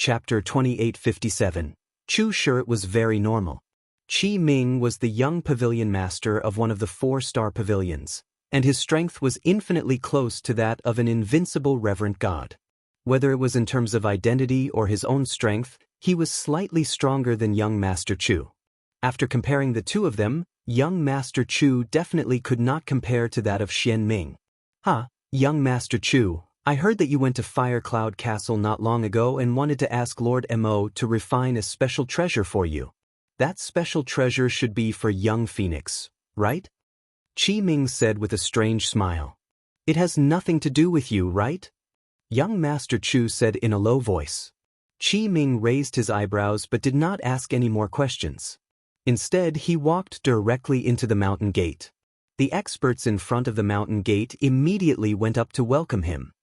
Chapter 2857. Chu sure it was very normal. Qi Ming was the young pavilion master of one of the 4-star pavilions, and his strength was infinitely close to that of an invincible reverent god. Whether it was in terms of identity or his own strength, he was slightly stronger than young Master Chu. After comparing the two of them, young Master Chu definitely could not compare to that of Xian Ming. Young Master Chu, I heard that you went to Fire Cloud Castle not long ago and wanted to ask Lord Mo to refine a special treasure for you. That special treasure should be for young Phoenix, right? Qi Ming said with a strange smile. It has nothing to do with you, right? Young Master Chu said in a low voice. Qi Ming raised his eyebrows but did not ask any more questions. Instead, he walked directly into the mountain gate. The experts in front of the mountain gate immediately went up to welcome him.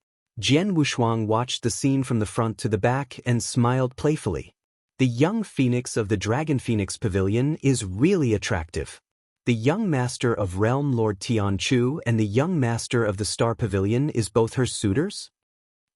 Jian Wushuang watched the scene from the front to the back and smiled playfully. The young phoenix of the Dragon Phoenix Pavilion is really attractive. The young master of Realm Lord Tian Chu and the young master of the Star Pavilion is both her suitors?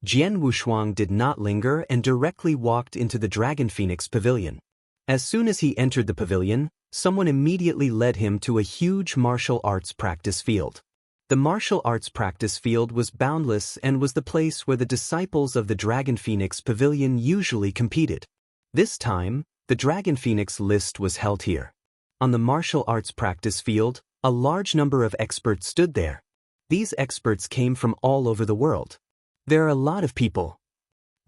Jian Wushuang did not linger and directly walked into the Dragon Phoenix Pavilion. As soon as he entered the pavilion, someone immediately led him to a huge martial arts practice field. The martial arts practice field was boundless and was the place where the disciples of the Dragon Phoenix Pavilion usually competed. This time, the Dragon Phoenix list was held here. On the martial arts practice field, a large number of experts stood there. These experts came from all over the world. There are a lot of people.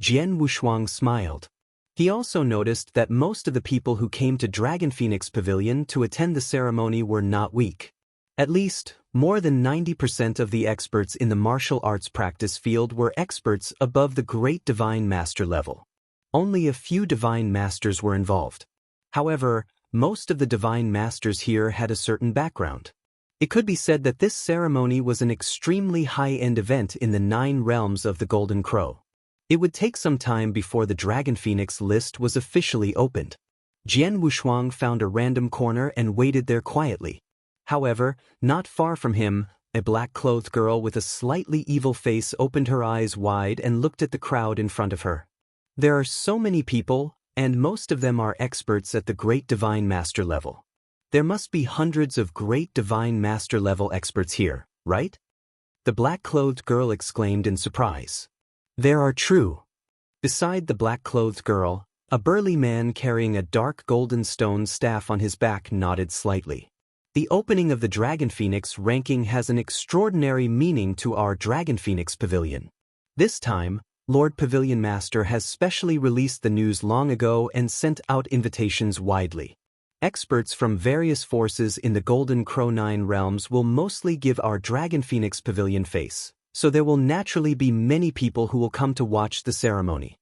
Jian Wushuang smiled. He also noticed that most of the people who came to Dragon Phoenix Pavilion to attend the ceremony were not weak. At least, more than 90% of the experts in the martial arts practice field were experts above the Great Divine Master level. Only a few Divine Masters were involved. However, most of the Divine Masters here had a certain background. It could be said that this ceremony was an extremely high-end event in the 9 realms of the Golden Crow. It would take some time before the Dragon Phoenix list was officially opened. Jian Wushuang found a random corner and waited there quietly. However, not far from him, a black-clothed girl with a slightly evil face opened her eyes wide and looked at the crowd in front of her. There are so many people, and most of them are experts at the Great Divine Master level. There must be hundreds of Great Divine Master level experts here, right? The black-clothed girl exclaimed in surprise. There are true. Beside the black-clothed girl, a burly man carrying a dark golden stone staff on his back nodded slightly. The opening of the Dragon Phoenix ranking has an extraordinary meaning to our Dragon Phoenix Pavilion. This time, Lord Pavilion Master has specially released the news long ago and sent out invitations widely. Experts from various forces in the Golden Crow 9 realms will mostly give our Dragon Phoenix Pavilion face, so there will naturally be many people who will come to watch the ceremony.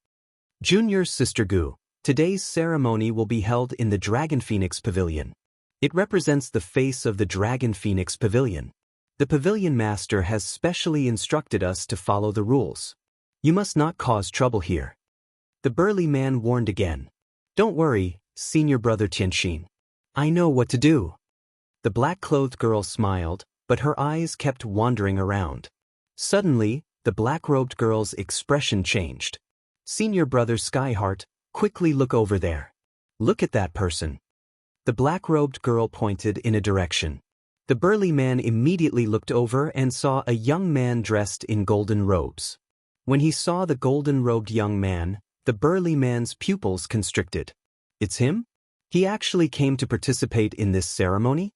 Junior Sister Gu, today's ceremony will be held in the Dragon Phoenix Pavilion. It represents the face of the Dragon Phoenix Pavilion. The Pavilion Master has specially instructed us to follow the rules. You must not cause trouble here. The burly man warned again. Don't worry, Senior Brother Tianxin. I know what to do. The black-clothed girl smiled, but her eyes kept wandering around. Suddenly, the black-robed girl's expression changed. Senior Brother Skyheart, quickly look over there. Look at that person. The black-robed girl pointed in a direction. The burly man immediately looked over and saw a young man dressed in golden robes. When he saw the golden-robed young man, the burly man's pupils constricted. It's him? He actually came to participate in this ceremony?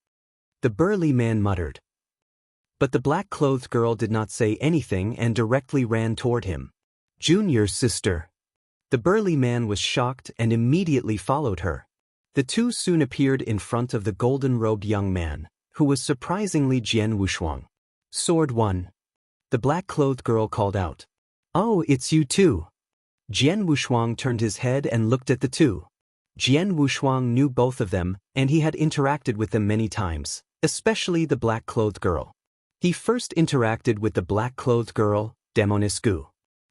The burly man muttered. But the black-clothed girl did not say anything and directly ran toward him. Junior sister. The burly man was shocked and immediately followed her. The two soon appeared in front of the golden-robed young man, who was surprisingly Jian Wushuang. Sword 1. The black-clothed girl called out. Oh, it's you too. Jian Wushuang turned his head and looked at the two. Jian Wushuang knew both of them, and he had interacted with them many times, especially the black-clothed girl. He first interacted with the black-clothed girl, Demoness Gu.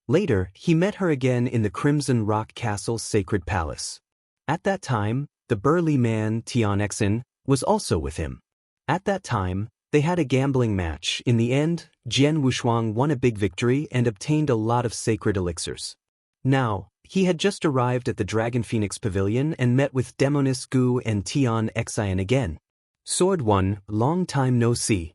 Later, he met her again in the Crimson Rock Castle's sacred palace. At that time, the burly man, Tianxin, was also with him. At that time, they had a gambling match. In the end, Jian Wushuang won a big victory and obtained a lot of sacred elixirs. Now, he had just arrived at the Dragon Phoenix Pavilion and met with Demonis Gu and Tian Xian again. Sword 1, long time no see.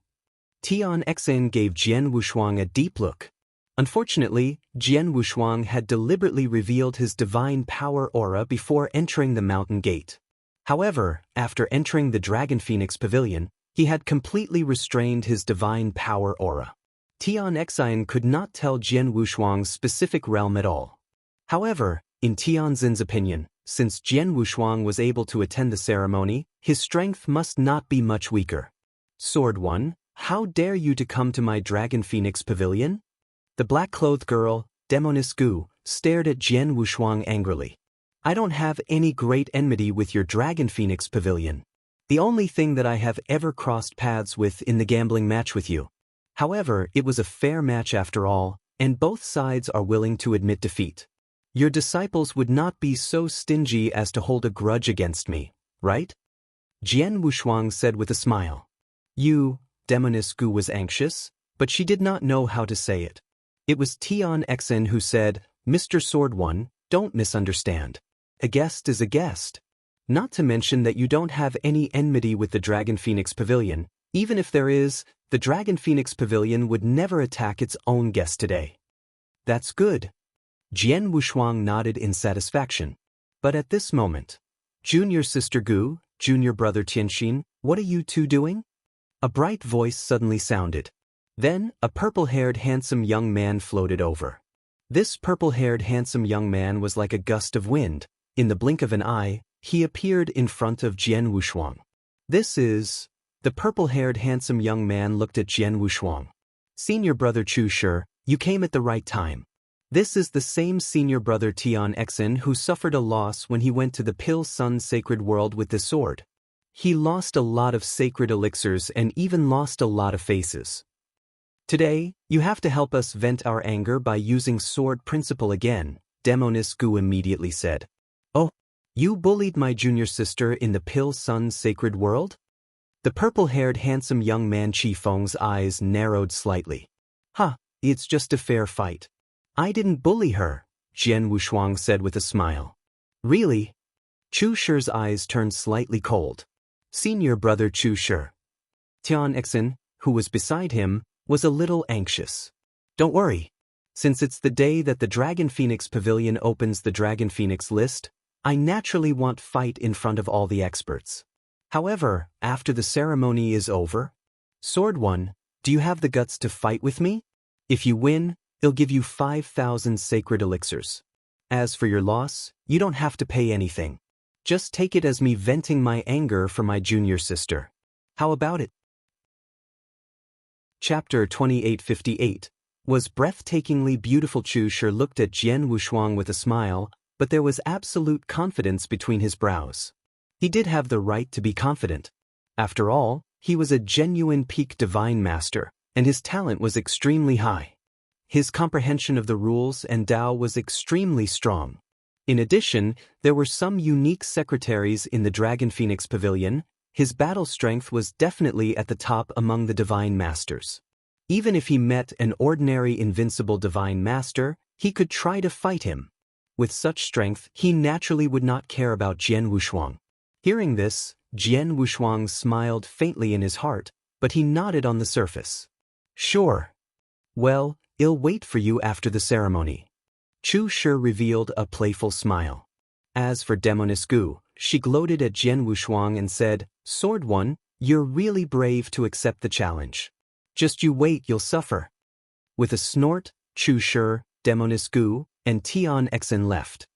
Tian Xian gave Jian Wushuang a deep look. Unfortunately, Jian Wushuang had deliberately revealed his divine power aura before entering the mountain gate. However, after entering the Dragon Phoenix Pavilion, he had completely restrained his divine power aura. Tian Xian could not tell Jian Wushuang's specific realm at all. However, in Tianzin's opinion, since Jian Wushuang was able to attend the ceremony, his strength must not be much weaker. Sword 1, how dare you to come to my Dragon Phoenix Pavilion? The black-clothed girl, Demonis Gu, stared at Jian Wushuang angrily. I don't have any great enmity with your Dragon Phoenix Pavilion. The only thing that I have ever crossed paths with in the gambling match with you. However, it was a fair match after all, and both sides are willing to admit defeat. Your disciples would not be so stingy as to hold a grudge against me, right? Jian Wushuang said with a smile. Demonis Gu was anxious, but she did not know how to say it. It was Tian Xian who said, Mr. Sword 1, don't misunderstand. A guest is a guest. Not to mention that you don't have any enmity with the Dragon Phoenix Pavilion. Even if there is, the Dragon Phoenix Pavilion would never attack its own guest today. That's good. Jian Wushuang nodded in satisfaction. But at this moment, Junior Sister Gu, Junior Brother Tianxin, what are you two doing? A bright voice suddenly sounded. Then, a purple-haired handsome young man floated over. This purple-haired handsome young man was like a gust of wind. In the blink of an eye, he appeared in front of Jian Wushuang. The purple-haired handsome young man looked at Jian Wushuang. Senior Brother Chu Shi, you came at the right time. This is the same senior brother Tian Xian who suffered a loss when he went to the Pil Sun Sacred World with the sword. He lost a lot of sacred elixirs and even lost a lot of faces. Today, you have to help us vent our anger by using sword principle again, Demonis Gu immediately said. Oh, you bullied my junior sister in the Pil Sun Sacred World? The purple-haired handsome young man Chi Feng's eyes narrowed slightly. It's just a fair fight. I didn't bully her, Jian Wushuang said with a smile. Really? Chu Shi's eyes turned slightly cold. Senior brother Chu Shi. Tian Xian, who was beside him, was a little anxious. Don't worry. Since it's the day that the Dragon Phoenix Pavilion opens the Dragon Phoenix list, I naturally want fight in front of all the experts. However, after the ceremony is over, Sword 1, do you have the guts to fight with me? If you win, I'll give you 5,000 sacred elixirs. As for your loss, you don't have to pay anything. Just take it as me venting my anger for my junior sister. How about it? Chapter 2858 was breathtakingly beautiful. Chu Shi looked at Jian Wushuang with a smile, but there was absolute confidence between his brows. He did have the right to be confident. After all, he was a genuine peak divine master, and his talent was extremely high. His comprehension of the rules and Tao was extremely strong. In addition, there were some unique secretaries in the Dragon Phoenix Pavilion. His battle strength was definitely at the top among the divine masters. Even if he met an ordinary invincible divine master, he could try to fight him. With such strength, he naturally would not care about Jian Wushuang. Hearing this, Jian Wushuang smiled faintly in his heart, but he nodded on the surface. Sure. Well, I'll wait for you after the ceremony. Chu Shi revealed a playful smile. As for Demonis Gu, she gloated at Jian Wushuang and said, Sword 1, you're really brave to accept the challenge. Just you wait, you'll suffer. With a snort, Chu Shi, Demonis Gu, and Tian Xian left.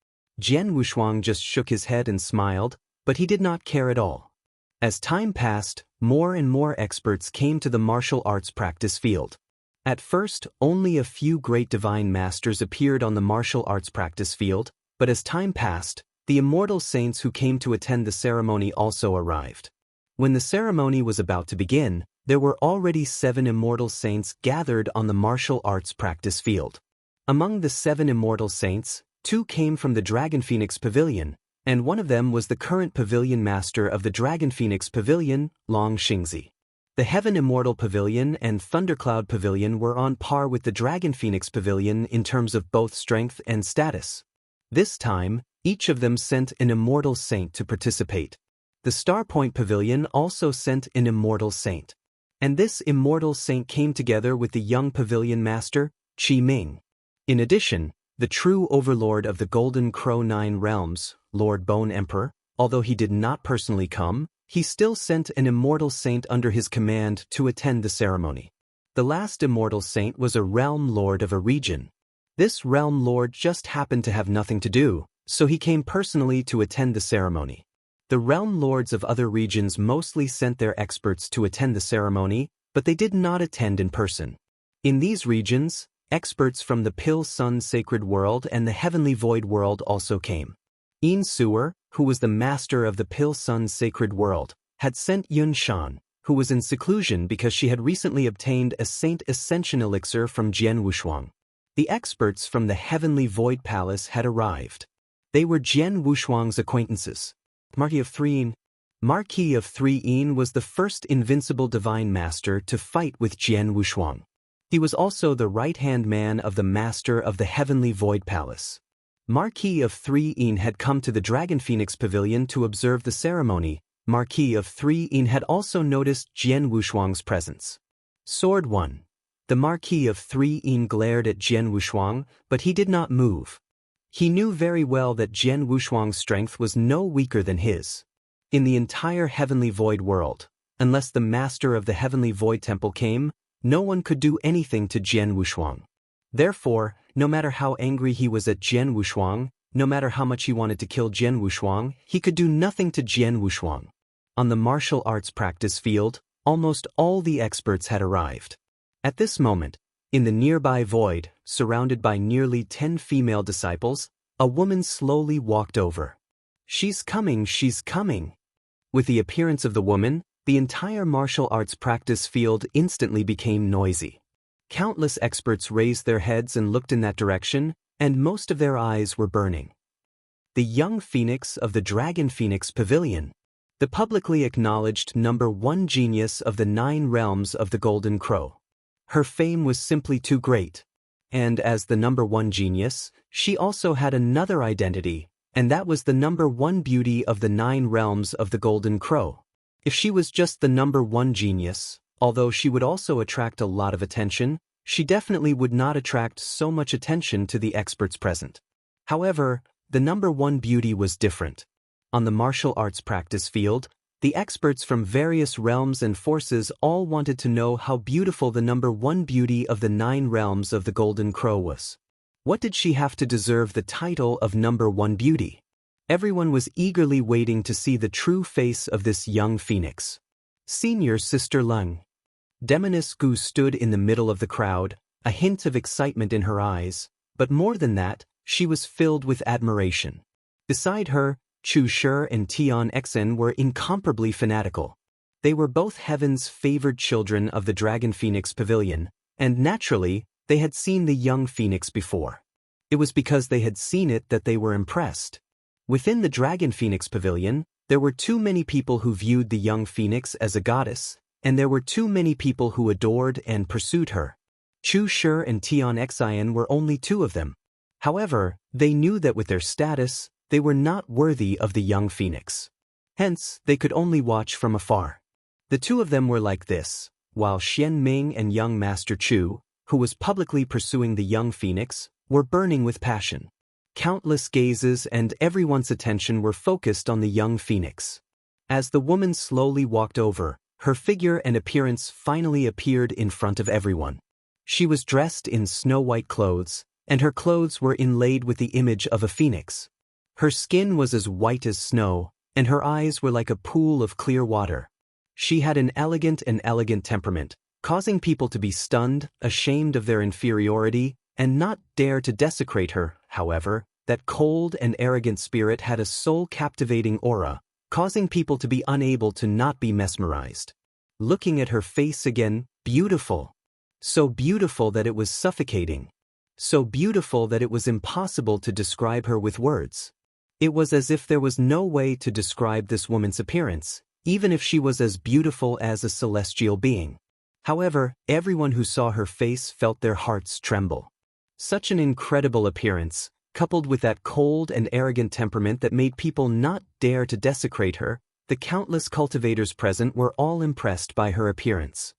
Jian Wushuang just shook his head and smiled, but he did not care at all. As time passed, more and more experts came to the martial arts practice field. At first, only a few great divine masters appeared on the martial arts practice field, but as time passed, the immortal saints who came to attend the ceremony also arrived. When the ceremony was about to begin, there were already 7 immortal saints gathered on the martial arts practice field. Among the 7 immortal saints, 2 came from the Dragon Phoenix Pavilion, and one of them was the current pavilion master of the Dragon Phoenix Pavilion, Long Xingzi. The Heaven Immortal Pavilion and Thundercloud Pavilion were on par with the Dragon Phoenix Pavilion in terms of both strength and status. This time, each of them sent an immortal saint to participate. The Star Point Pavilion also sent an immortal saint. And this immortal saint came together with the young pavilion master, Qi Ming. In addition, the true overlord of the Golden Crow 9 realms, Lord Bone Emperor, although he did not personally come, he still sent an immortal saint under his command to attend the ceremony. The last immortal saint was a realm lord of a region. This realm lord just happened to have nothing to do, so he came personally to attend the ceremony. The realm lords of other regions mostly sent their experts to attend the ceremony, but they did not attend in person. In these regions, experts from the Pil Sun Sacred World and the Heavenly Void World also came. Yin Suer, who was the master of the Pil Sun Sacred World, had sent Yun Shan, who was in seclusion because she had recently obtained a Saint Ascension elixir from Jian Wushuang. The experts from the Heavenly Void Palace had arrived. They were Jian Wushuang's acquaintances. Marquis of Three Yin was the first invincible divine master to fight with Jian Wushuang. He was also the right-hand man of the master of the Heavenly Void Palace. Marquis of Three Yin had come to the Dragon Phoenix Pavilion to observe the ceremony. Marquis of Three Yin had also noticed Jian Wushuang's presence. Sword 1. The Marquis of Three Yin glared at Jian Wushuang, but he did not move. He knew very well that Jian Wushuang's strength was no weaker than his. In the entire Heavenly Void world, unless the master of the Heavenly Void Temple came, no one could do anything to Jian Wushuang. Therefore, no matter how angry he was at Jian Wushuang, no matter how much he wanted to kill Jian Wushuang, he could do nothing to Jian Wushuang. On the martial arts practice field, almost all the experts had arrived. At this moment, in the nearby void, surrounded by nearly 10 female disciples, a woman slowly walked over. "She's coming, she's coming." With the appearance of the woman, the entire martial arts practice field instantly became noisy. Countless experts raised their heads and looked in that direction, and most of their eyes were burning. The young phoenix of the Dragon Phoenix Pavilion. The publicly acknowledged #1 genius of the 9 realms of the Golden Crow. Her fame was simply too great. And as the #1 genius, she also had another identity, and that was the #1 beauty of the 9 realms of the Golden Crow. If she was just the #1 genius, although she would also attract a lot of attention, she definitely would not attract so much attention to the experts present. However, the #1 beauty was different. On the martial arts practice field, the experts from various realms and forces all wanted to know how beautiful the #1 beauty of the 9 realms of the Golden Crow was. What did she have to deserve the title of #1 beauty? Everyone was eagerly waiting to see the true face of this young phoenix. Senior Sister Lung. Demoness Gu stood in the middle of the crowd, a hint of excitement in her eyes, but more than that, she was filled with admiration. Beside her, Chu Shi and Tian Xen were incomparably fanatical. They were both heaven's favored children of the Dragon Phoenix Pavilion, and naturally, they had seen the young phoenix before. It was because they had seen it that they were impressed. Within the Dragon Phoenix Pavilion, there were too many people who viewed the young phoenix as a goddess, and there were too many people who adored and pursued her. Chu Shi and Tian Xen were only 2 of them. However, they knew that with their status, they were not worthy of the young phoenix. Hence, they could only watch from afar. The 2 of them were like this, while Xian Ming and young Master Chu, who was publicly pursuing the young phoenix, were burning with passion. Countless gazes and everyone's attention were focused on the young phoenix. As the woman slowly walked over, her figure and appearance finally appeared in front of everyone. She was dressed in snow-white clothes, and her clothes were inlaid with the image of a phoenix. Her skin was as white as snow, and her eyes were like a pool of clear water. She had an elegant temperament, causing people to be stunned, ashamed of their inferiority, and not dare to desecrate her. However, that cold and arrogant spirit had a soul-captivating aura, causing people to be unable to not be mesmerized. Looking at her face again, beautiful. So beautiful that it was suffocating. So beautiful that it was impossible to describe her with words. It was as if there was no way to describe this woman's appearance, even if she was as beautiful as a celestial being. However, everyone who saw her face felt their hearts tremble. Such an incredible appearance, Coupled with that cold and arrogant temperament that made people not dare to desecrate her, the countless cultivators present were all impressed by her appearance.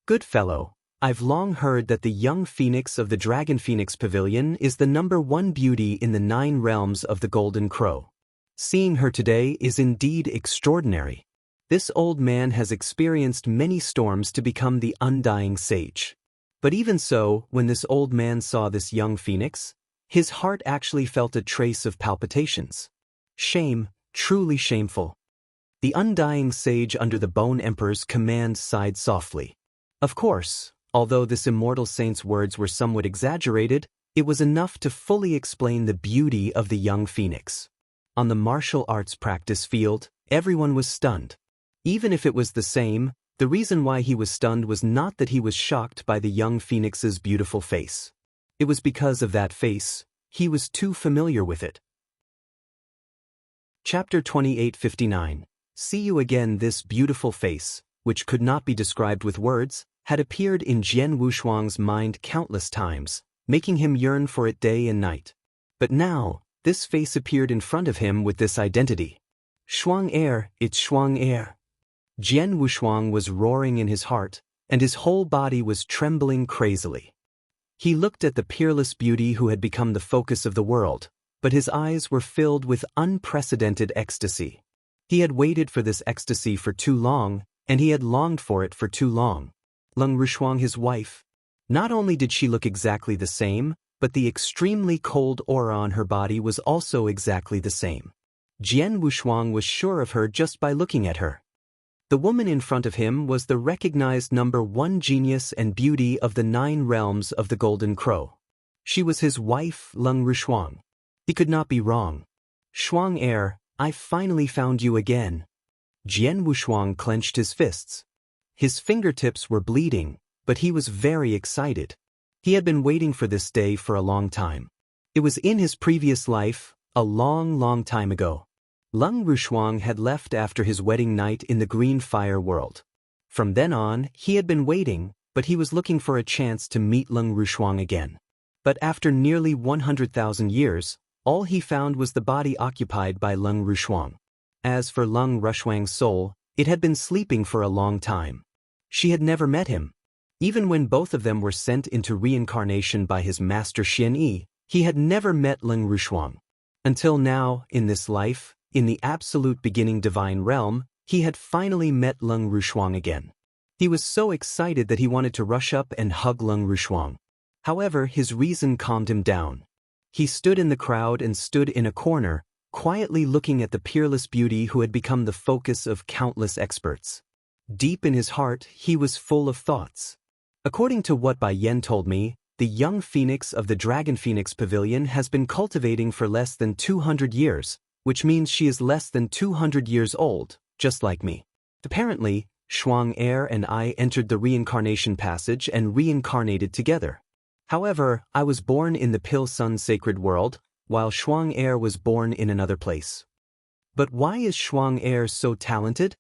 "Good fellow, I've long heard that the young phoenix of the Dragon Phoenix Pavilion is the #1 beauty in the 9 realms of the Golden Crow. Seeing her today is indeed extraordinary. This old man has experienced many storms to become the undying sage. But even so, when this old man saw this young phoenix, his heart actually felt a trace of palpitations. Shame, truly shameful." The undying sage under the Bone Emperor's command sighed softly. Of course, although this immortal saint's words were somewhat exaggerated, it was enough to fully explain the beauty of the young phoenix. On the martial arts practice field, everyone was stunned. Even if it was the same, the reason why he was stunned was not that he was shocked by the young phoenix's beautiful face. It was because of that face, he was too familiar with it. Chapter 2859. See you again. This beautiful face, which could not be described with words, had appeared in Jian Wushuang's mind countless times, making him yearn for it day and night. But now, this face appeared in front of him with this identity. "Shuang Er, it's Shuang Er." Jian Wushuang was roaring in his heart, and his whole body was trembling crazily. He looked at the peerless beauty who had become the focus of the world, but his eyes were filled with unprecedented ecstasy. He had waited for this ecstasy for too long, and he had longed for it for too long. Lung Rushuang, his wife. Not only did she look exactly the same, but the extremely cold aura on her body was also exactly the same. Jian Wushuang was sure of her just by looking at her. The woman in front of him was the recognized #1 genius and beauty of the 9 realms of the Golden Crow. She was his wife, Lung Rushuang. He could not be wrong. "Shuang Er, I finally found you again." Jian Wushuang clenched his fists. His fingertips were bleeding, but he was very excited. He had been waiting for this day for a long time. It was in his previous life, a long time ago. Lung Rushuang had left after his wedding night in the Green Fire world. From then on, he had been waiting, but he was looking for a chance to meet Lung Rushuang again. But after nearly 100,000 years, all he found was the body occupied by Lung Rushuang. As for Lung Rushuang's soul, it had been sleeping for a long time. She had never met him. Even when both of them were sent into reincarnation by his master Xian Yi, he had never met Lung Rushuang. Until now, in this life, in the absolute beginning divine realm, he had finally met Lung Rushuang again. He was so excited that he wanted to rush up and hug Lung Rushuang. However, his reason calmed him down. He stood in the crowd and stood in a corner, quietly looking at the peerless beauty who had become the focus of countless experts. Deep in his heart, he was full of thoughts. According to what Bai Yan told me, the young phoenix of the Dragon Phoenix Pavilion has been cultivating for less than 200 years, which means she is less than 200 years old, just like me. Apparently, Shuang Er and I entered the reincarnation passage and reincarnated together. However, I was born in the Pil Sun sacred world, while Shuang Er was born in another place. But why is Shuang Er so talented?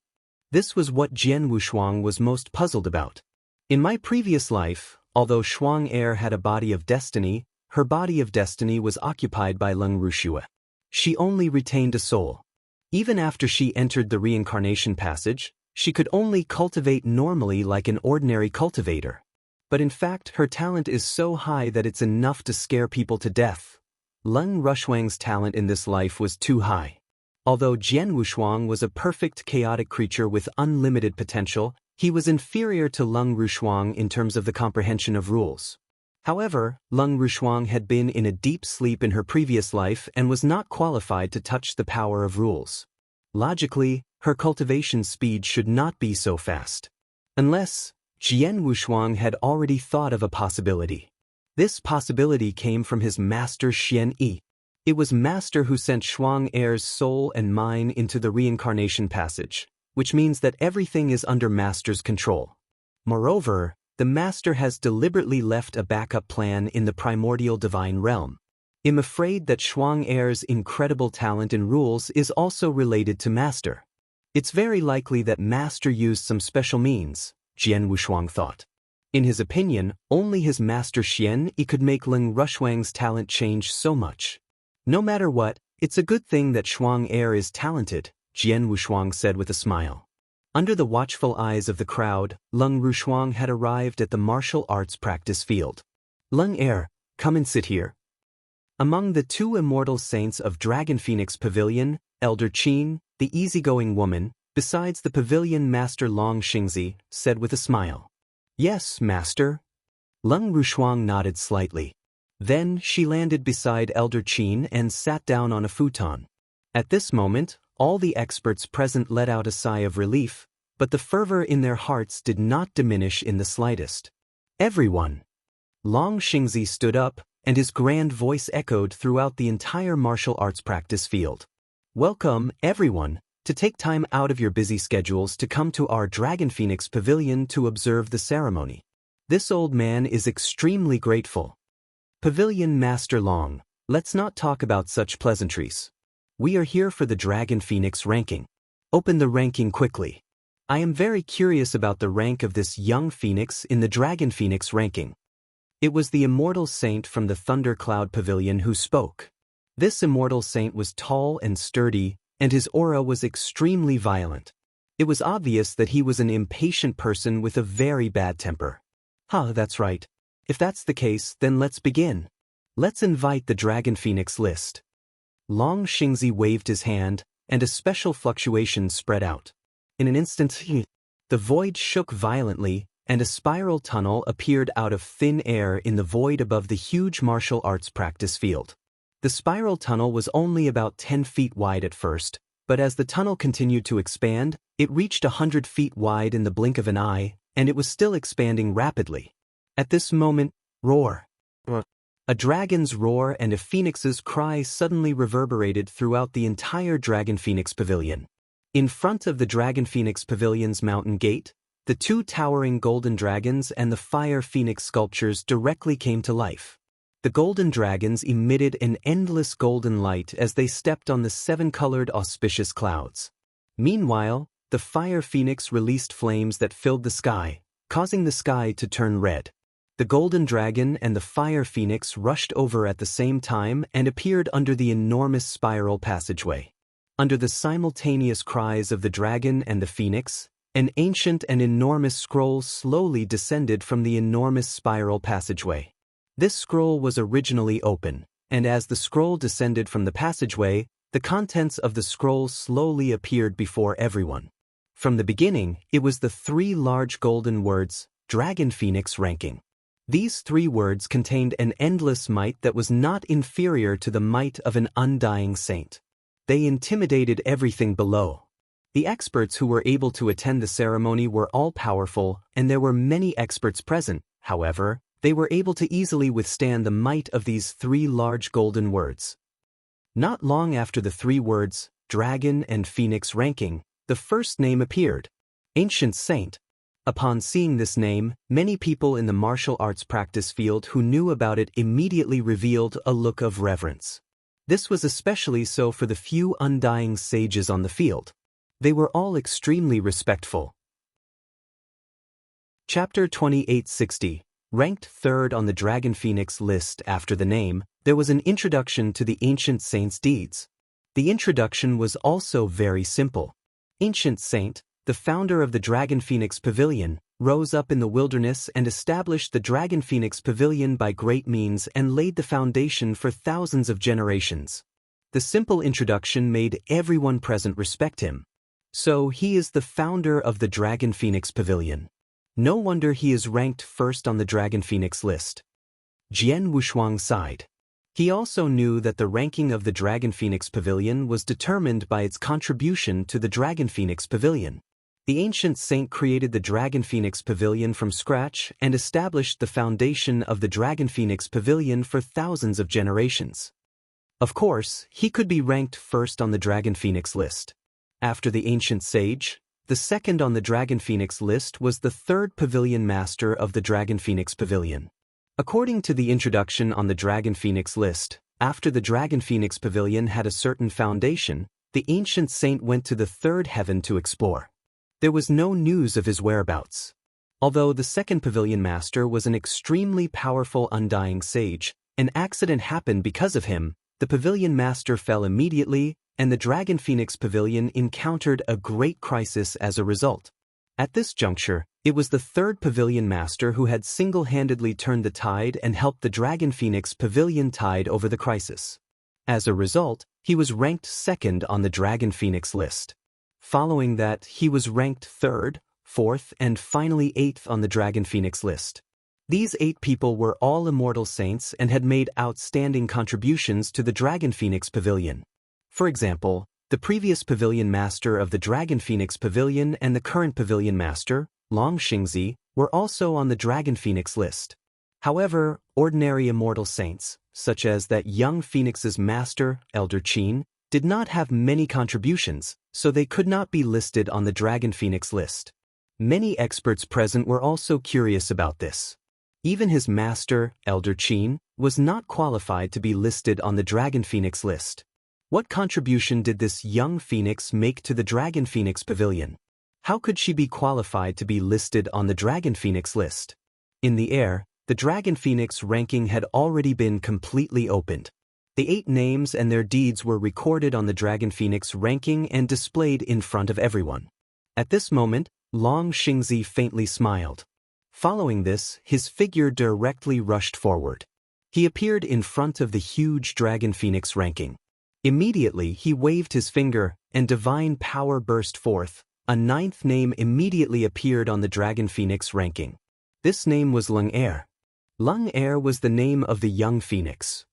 This was what Jian Wushuang was most puzzled about. In my previous life, although Shuang Er had a body of destiny, her body of destiny was occupied by Lung Rushua. She only retained a soul. Even after she entered the reincarnation passage, she could only cultivate normally like an ordinary cultivator. But in fact, her talent is so high that it's enough to scare people to death. Lung Rushuang's talent in this life was too high. Although Jian Wushuang was a perfect chaotic creature with unlimited potential, he was inferior to Lung Rushuang in terms of the comprehension of rules. However, Lung Rushuang had been in a deep sleep in her previous life and was not qualified to touch the power of rules. Logically, her cultivation speed should not be so fast. Unless, Jian Wushuang had already thought of a possibility. This possibility came from his master Xian Yi. It was Master who sent Shuang Er's soul and mine into the reincarnation passage, which means that everything is under Master's control. Moreover, the Master has deliberately left a backup plan in the primordial divine realm. I'm afraid that Shuang Er's incredible talent in rules is also related to Master. It's very likely that Master used some special means, Jian Wushuang thought. In his opinion, only his master Xian Yi could make Ling Rushuang's talent change so much. No matter what, it's a good thing that Shuang Er is talented, Jian Wushuang said with a smile. Under the watchful eyes of the crowd, Leng Rushuang had arrived at the martial arts practice field. Leng Er, come and sit here. Among the two immortal saints of Dragon Phoenix Pavilion, Elder Qin, the easygoing woman, besides the pavilion master Long Xingzi, said with a smile. Yes, master. Leng Rushuang nodded slightly. Then she landed beside Elder Qin and sat down on a futon. At this moment, all the experts present let out a sigh of relief, but the fervor in their hearts did not diminish in the slightest. Everyone. Long Xingzi stood up, and his grand voice echoed throughout the entire martial arts practice field. Welcome, everyone, to take time out of your busy schedules to come to our Dragon Phoenix Pavilion to observe the ceremony. This old man is extremely grateful. Pavilion Master Long, let's not talk about such pleasantries. We are here for the Dragon Phoenix ranking. Open the ranking quickly. I am very curious about the rank of this young phoenix in the Dragon Phoenix ranking. It was the immortal saint from the Thunder Cloud Pavilion who spoke. This immortal saint was tall and sturdy, and his aura was extremely violent. It was obvious that he was an impatient person with a very bad temper. That's right. If that's the case, then let's begin. Let's invite the Dragon Phoenix list. Long Xingzi waved his hand, and a special fluctuation spread out. In an instant, the void shook violently, and a spiral tunnel appeared out of thin air in the void above the huge martial arts practice field. The spiral tunnel was only about 10 feet wide at first, but as the tunnel continued to expand, it reached 100 feet wide in the blink of an eye, and it was still expanding rapidly. At this moment, roar. A dragon's roar and a phoenix's cry suddenly reverberated throughout the entire Dragon Phoenix Pavilion. In front of the Dragon Phoenix Pavilion's mountain gate, the two towering golden dragons and the fire phoenix sculptures directly came to life. The golden dragons emitted an endless golden light as they stepped on the seven-colored auspicious clouds. Meanwhile, the fire phoenix released flames that filled the sky, causing the sky to turn red. The golden dragon and the fire phoenix rushed over at the same time and appeared under the enormous spiral passageway. Under the simultaneous cries of the dragon and the phoenix, an ancient and enormous scroll slowly descended from the enormous spiral passageway. This scroll was originally open, and as the scroll descended from the passageway, the contents of the scroll slowly appeared before everyone. From the beginning, it was the three large golden words, Dragon Phoenix ranking. These three words contained an endless might that was not inferior to the might of an undying saint. They intimidated everything below. The experts who were able to attend the ceremony were all-powerful, and there were many experts present. However, they were able to easily withstand the might of these three large golden words. Not long after the three words, Dragon and Phoenix ranking, the first name appeared, Ancient Saint. Upon seeing this name, many people in the martial arts practice field who knew about it immediately revealed a look of reverence. This was especially so for the few undying sages on the field. They were all extremely respectful. Chapter 2860. Ranked third on the Dragon Phoenix list after the name, there was an introduction to the Ancient Saint's deeds. The introduction was also very simple. Ancient Saint, the founder of the Dragon Phoenix Pavilion, rose up in the wilderness and established the Dragon Phoenix Pavilion by great means and laid the foundation for thousands of generations. The simple introduction made everyone present respect him. So he is the founder of the Dragon Phoenix Pavilion. No wonder he is ranked first on the Dragon Phoenix list. Jian Wushuang sighed. He also knew that the ranking of the Dragon Phoenix Pavilion was determined by its contribution to the Dragon Phoenix Pavilion. The ancient saint created the Dragon Phoenix Pavilion from scratch and established the foundation of the Dragon Phoenix Pavilion for thousands of generations. Of course, he could be ranked first on the Dragon Phoenix list. After the ancient sage, the second on the Dragon Phoenix list was the third pavilion master of the Dragon Phoenix Pavilion. According to the introduction on the Dragon Phoenix list, after the Dragon Phoenix Pavilion had a certain foundation, the ancient saint went to the third heaven to explore. There was no news of his whereabouts. Although the second pavilion master was an extremely powerful undying sage, an accident happened because of him. The pavilion master fell immediately, and the Dragon Phoenix Pavilion encountered a great crisis as a result. At this juncture, it was the third pavilion master who had single-handedly turned the tide and helped the Dragon Phoenix Pavilion tide over the crisis. As a result, he was ranked second on the Dragon Phoenix list. Following that, he was ranked third, fourth, and finally eighth on the Dragon Phoenix list. These 8 people were all immortal saints and had made outstanding contributions to the Dragon Phoenix Pavilion. For example, the previous pavilion master of the Dragon Phoenix Pavilion and the current pavilion master, Long Xingzi, were also on the Dragon Phoenix list. However, ordinary immortal saints, such as that young Phoenix's master, Elder Qin, did not have many contributions, so they could not be listed on the Dragon Phoenix list. Many experts present were also curious about this. Even his master, Elder Qin, was not qualified to be listed on the Dragon Phoenix list. What contribution did this young Phoenix make to the Dragon Phoenix Pavilion? How could she be qualified to be listed on the Dragon Phoenix list? In the air, the Dragon Phoenix ranking had already been completely opened. The 8 names and their deeds were recorded on the Dragon Phoenix ranking and displayed in front of everyone. At this moment, Long Xingzi faintly smiled. Following this, his figure directly rushed forward. He appeared in front of the huge Dragon Phoenix ranking. Immediately, he waved his finger, and divine power burst forth. A 9th name immediately appeared on the Dragon Phoenix ranking. This name was Lung Er. Lung Er was the name of the young Phoenix.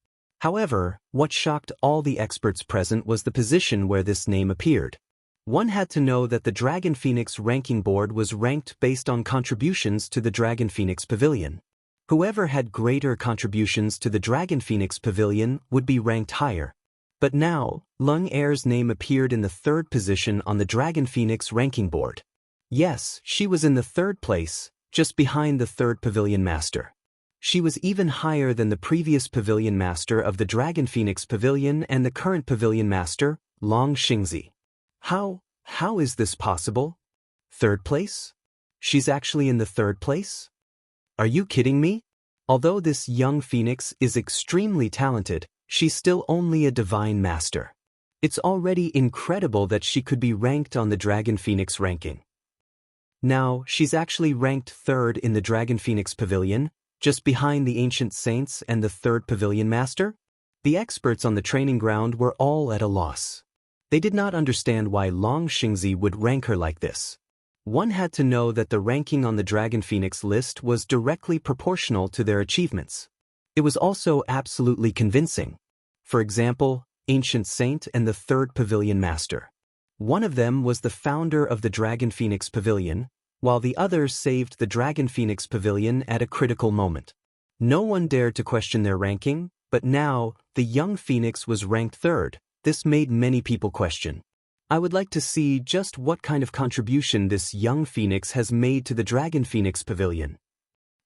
However, what shocked all the experts present was the position where this name appeared. One had to know that the Dragon Phoenix ranking board was ranked based on contributions to the Dragon Phoenix Pavilion. Whoever had greater contributions to the Dragon Phoenix Pavilion would be ranked higher. But now, Lung Er's name appeared in the 3rd position on the Dragon Phoenix ranking board. Yes, she was in the 3rd place, just behind the 3rd pavilion master. She was even higher than the previous pavilion master of the Dragon Phoenix Pavilion and the current pavilion master, Long Xingzi. How is this possible? 3rd place? She's actually in the 3rd place? Are you kidding me? Although this young Phoenix is extremely talented, she's still only a divine master. It's already incredible that she could be ranked on the Dragon Phoenix ranking. Now, she's actually ranked 3rd in the Dragon Phoenix Pavilion, just behind the Ancient Saints and the 3rd pavilion master? The experts on the training ground were all at a loss. They did not understand why Long Xingzi would rank her like this. One had to know that the ranking on the Dragon Phoenix list was directly proportional to their achievements. It was also absolutely convincing. For example, Ancient Saint and the 3rd pavilion master. One of them was the founder of the Dragon Phoenix Pavilion, while the other saved the Dragon Phoenix Pavilion at a critical moment. No one dared to question their ranking, but now, the young Phoenix was ranked 3rd. This made many people question. I would like to see just what kind of contribution this young Phoenix has made to the Dragon Phoenix Pavilion.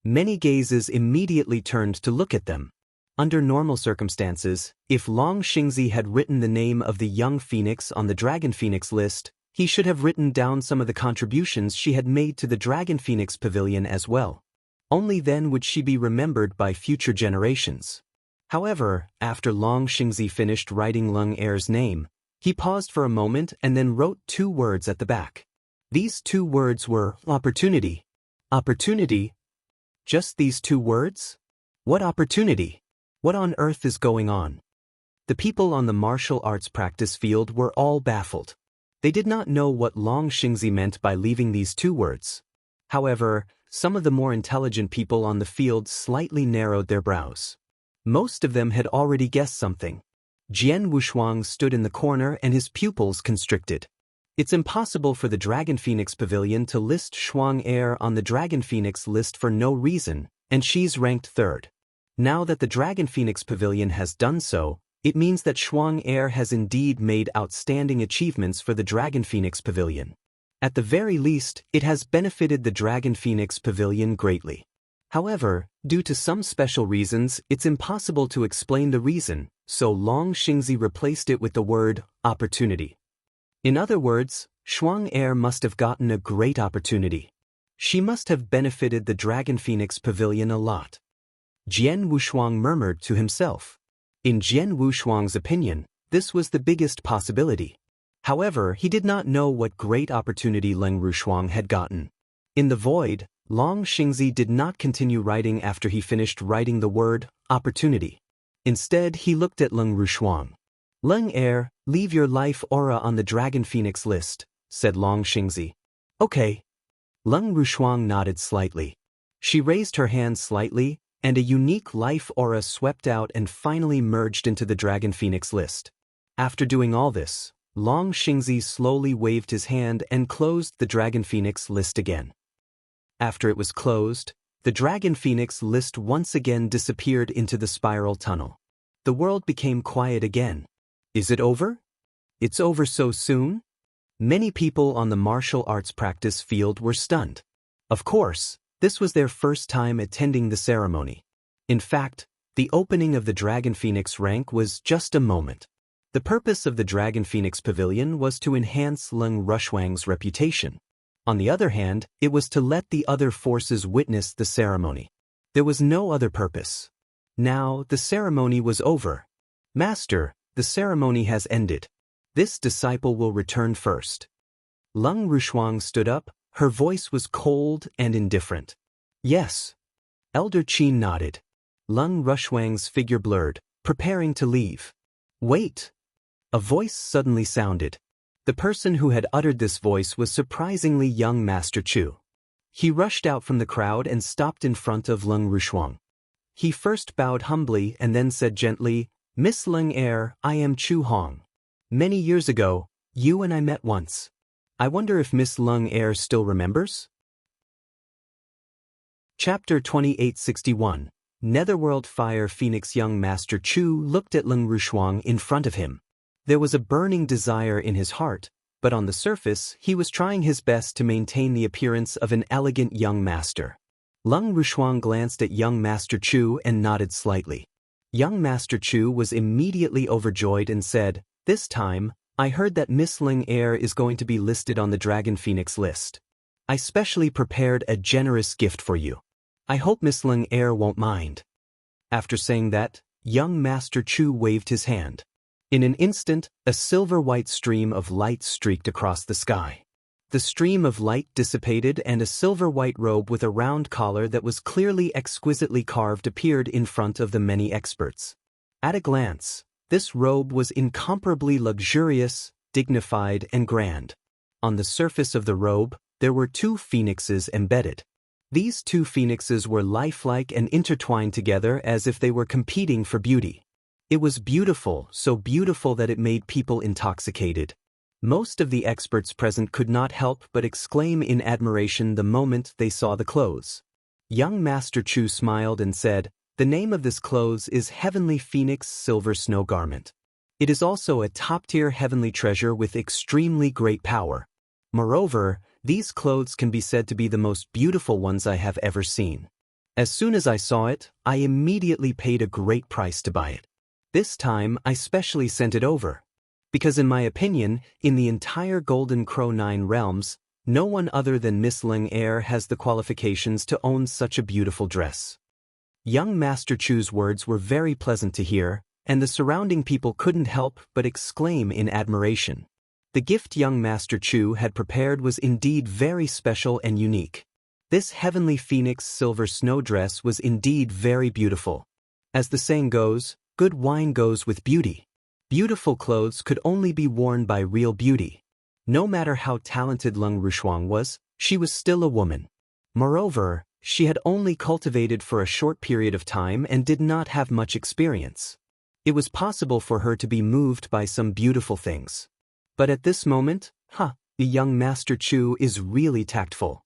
Many gazes immediately turned to look at them. Under normal circumstances, if Long Xingzi had written the name of the young Phoenix on the Dragon Phoenix list, he should have written down some of the contributions she had made to the Dragon Phoenix Pavilion as well. Only then would she be remembered by future generations. However, after Long Xingzi finished writing Lung Er's name, he paused for a moment and then wrote 2 words at the back. These 2 words were opportunity. Opportunity? Just these 2 words? What opportunity? What on earth is going on? The people on the martial arts practice field were all baffled. They did not know what Long Xingzi meant by leaving these 2 words. However, some of the more intelligent people on the field slightly narrowed their brows. Most of them had already guessed something. Jian Wushuang stood in the corner and his pupils constricted. It's impossible for the Dragon Phoenix Pavilion to list Shuang Er on the Dragon Phoenix list for no reason, and she's ranked 3rd. Now that the Dragon Phoenix Pavilion has done so, it means that Shuang Er has indeed made outstanding achievements for the Dragon Phoenix Pavilion. At the very least, it has benefited the Dragon Phoenix Pavilion greatly. However, due to some special reasons, it's impossible to explain the reason, so Long Xingzi replaced it with the word opportunity. In other words, Shuang Er must have gotten a great opportunity. She must have benefited the Dragon Phoenix Pavilion a lot. Jian Wushuang murmured to himself. In Jian Wushuang's opinion, this was the biggest possibility. However, he did not know what great opportunity Leng Rushuang had gotten. In the void, Long Xingzi did not continue writing after he finished writing the word opportunity. Instead, he looked at Leng Rushuang. Leng Er, leave your life aura on the Dragon Phoenix list, said Long Xingzi. Okay. Leng Rushuang nodded slightly. She raised her hand slightly, and a unique life aura swept out and finally merged into the Dragon Phoenix list. After doing all this, Long Xingzi slowly waved his hand and closed the Dragon Phoenix list again. After it was closed, the Dragon Phoenix list once again disappeared into the spiral tunnel. The world became quiet again. Is it over? It's over so soon? Many people on the martial arts practice field were stunned. Of course, this was their first time attending the ceremony. In fact, the opening of the Dragon Phoenix rank was just a moment. The purpose of the Dragon Phoenix Pavilion was to enhance Leng Rushuang's reputation. On the other hand, it was to let the other forces witness the ceremony. There was no other purpose. Now, the ceremony was over. Master, the ceremony has ended. This disciple will return first. Leng Rushuang stood up. Her voice was cold and indifferent. Yes. Elder Qin nodded. Leng Rushuang's figure blurred, preparing to leave. Wait. A voice suddenly sounded. The person who had uttered this voice was surprisingly young Master Chu. He rushed out from the crowd and stopped in front of Leng Rushuang. He first bowed humbly and then said gently, Miss Leng Er, I am Chu Hong. Many years ago, you and I met once. I wonder if Miss Leng Er still remembers? Chapter 2861. Netherworld Fire Phoenix. Young Master Chu looked at Leng Rushuang in front of him. There was a burning desire in his heart, but on the surface, he was trying his best to maintain the appearance of an elegant young master. Leng Rushuang glanced at young Master Chu and nodded slightly. Young Master Chu was immediately overjoyed and said, This time, I heard that Miss Leng Er is going to be listed on the Dragon Phoenix list. I specially prepared a generous gift for you. I hope Miss Leng Er won't mind. After saying that, young Master Chu waved his hand. In an instant, a silver-white stream of light streaked across the sky. The stream of light dissipated and a silver-white robe with a round collar that was clearly exquisitely carved appeared in front of the many experts. At a glance, this robe was incomparably luxurious, dignified, and grand. On the surface of the robe, there were two phoenixes embedded. These two phoenixes were lifelike and intertwined together as if they were competing for beauty. It was beautiful, so beautiful that it made people intoxicated. Most of the experts present could not help but exclaim in admiration the moment they saw the clothes. Young Master Chu smiled and said, The name of this clothes is Heavenly Phoenix Silver Snow Garment. It is also a top-tier heavenly treasure with extremely great power. Moreover, these clothes can be said to be the most beautiful ones I have ever seen. As soon as I saw it, I immediately paid a great price to buy it. This time, I specially sent it over. Because in my opinion, in the entire Golden Crow 9 realms, no one other than Miss Leng Er has the qualifications to own such a beautiful dress. Young Master Chu's words were very pleasant to hear, and the surrounding people couldn't help but exclaim in admiration. The gift young Master Chu had prepared was indeed very special and unique. This Heavenly Phoenix silver snow dress was indeed very beautiful. As the saying goes, good wine goes with beauty. Beautiful clothes could only be worn by real beauty. No matter how talented Leng Rushuang was, she was still a woman. Moreover, she had only cultivated for a short period of time and did not have much experience. It was possible for her to be moved by some beautiful things. But at this moment, the young Master Chu is really tactful.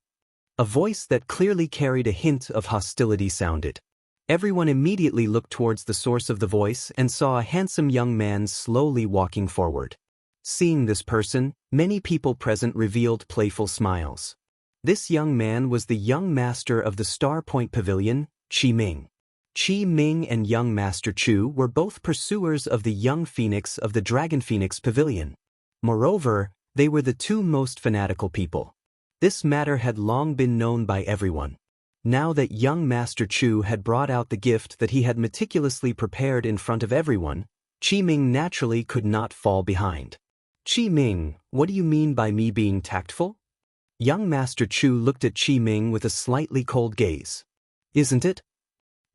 A voice that clearly carried a hint of hostility sounded. Everyone immediately looked towards the source of the voice and saw a handsome young man slowly walking forward. Seeing this person, many people present revealed playful smiles. This young man was the young master of the Star Point Pavilion, Qi Ming. Qi Ming and young Master Chu were both pursuers of the young phoenix of the Dragon Phoenix Pavilion. Moreover, they were the two most fanatical people. This matter had long been known by everyone. Now that young Master Chu had brought out the gift that he had meticulously prepared in front of everyone, Qi Ming naturally could not fall behind. Qi Ming, what do you mean by me being tactful? Young Master Chu looked at Qi Ming with a slightly cold gaze. Isn't it?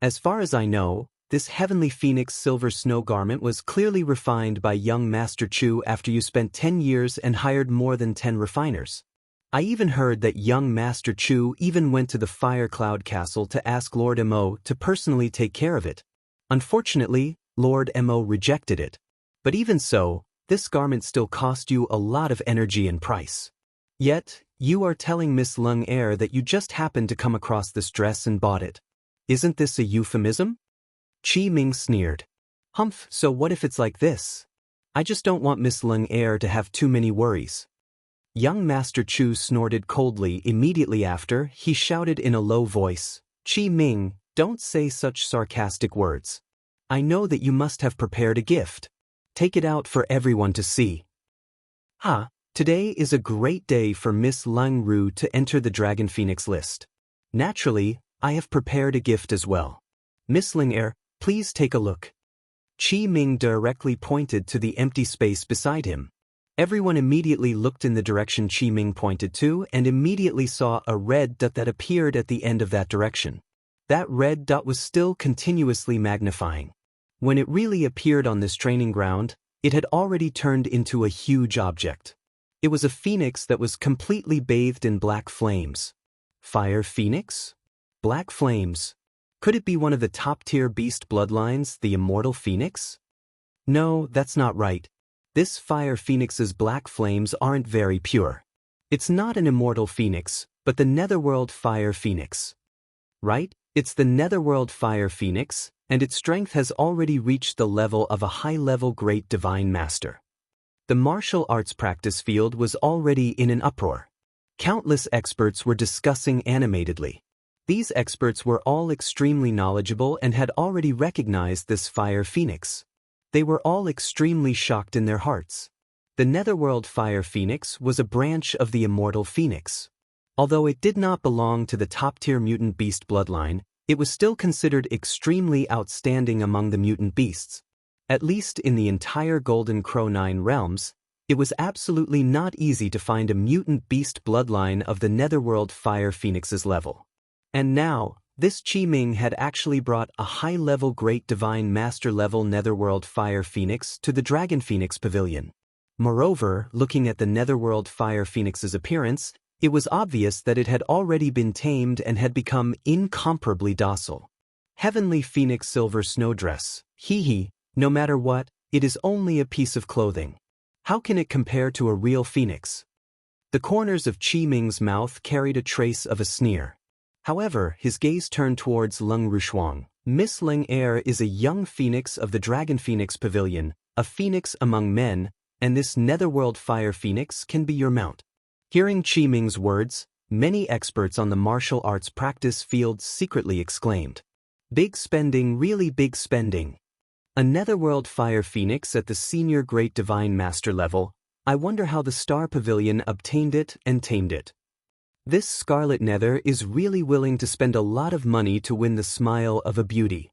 As far as I know, this heavenly phoenix silver snow garment was clearly refined by young Master Chu after you spent 10 years and hired more than 10 refiners. I even heard that young Master Chu even went to the Fire Cloud Castle to ask Lord Mo to personally take care of it. Unfortunately, Lord Mo rejected it. But even so, this garment still cost you a lot of energy and price. Yet, you are telling Miss Lung Er that you just happened to come across this dress and bought it. Isn't this a euphemism? Qi Ming sneered. Humph, so what if it's like this? I just don't want Miss Lung Er to have too many worries. Young Master Chu snorted coldly immediately after. He shouted in a low voice, Qi Ming, don't say such sarcastic words. I know that you must have prepared a gift. Take it out for everyone to see. Today is a great day for Miss Lung Ru to enter the Dragon Phoenix list. Naturally, I have prepared a gift as well. Miss Ling Er, please take a look. Qi Ming directly pointed to the empty space beside him. Everyone immediately looked in the direction Qi Ming pointed to and immediately saw a red dot that appeared at the end of that direction. That red dot was still continuously magnifying. When it really appeared on this training ground, it had already turned into a huge object. It was a phoenix that was completely bathed in black flames. Fire phoenix? Black flames. Could it be one of the top-tier beast bloodlines, the immortal phoenix? No, that's not right. This fire phoenix's black flames aren't very pure. It's not an immortal phoenix, but the netherworld fire phoenix. Right? It's the netherworld fire phoenix, and its strength has already reached the level of a high-level great divine master. The martial arts practice field was already in an uproar. Countless experts were discussing animatedly. These experts were all extremely knowledgeable and had already recognized this fire phoenix. They were all extremely shocked in their hearts. The netherworld fire phoenix was a branch of the immortal phoenix. Although it did not belong to the top-tier mutant beast bloodline, it was still considered extremely outstanding among the mutant beasts. At least in the entire Golden Crow 9 realms, it was absolutely not easy to find a mutant beast bloodline of the netherworld fire phoenix's level. And now, this Qi Ming had actually brought a high-level great divine master-level netherworld fire phoenix to the Dragon Phoenix Pavilion. Moreover, looking at the netherworld fire phoenix's appearance, it was obvious that it had already been tamed and had become incomparably docile. Heavenly Phoenix Silver Snowdress, no matter what, it is only a piece of clothing. How can it compare to a real phoenix? The corners of Qi Ming's mouth carried a trace of a sneer. However, his gaze turned towards Lung Rushuang. Miss Ling Er is a young phoenix of the Dragon Phoenix Pavilion, a phoenix among men, and this netherworld fire phoenix can be your mount. Hearing Qi Ming's words, many experts on the martial arts practice field secretly exclaimed, "Big spending, really big spending. A netherworld fire phoenix at the senior great divine master level. I wonder how the Star Pavilion obtained it and tamed it. This Scarlet Nether is really willing to spend a lot of money to win the smile of a beauty."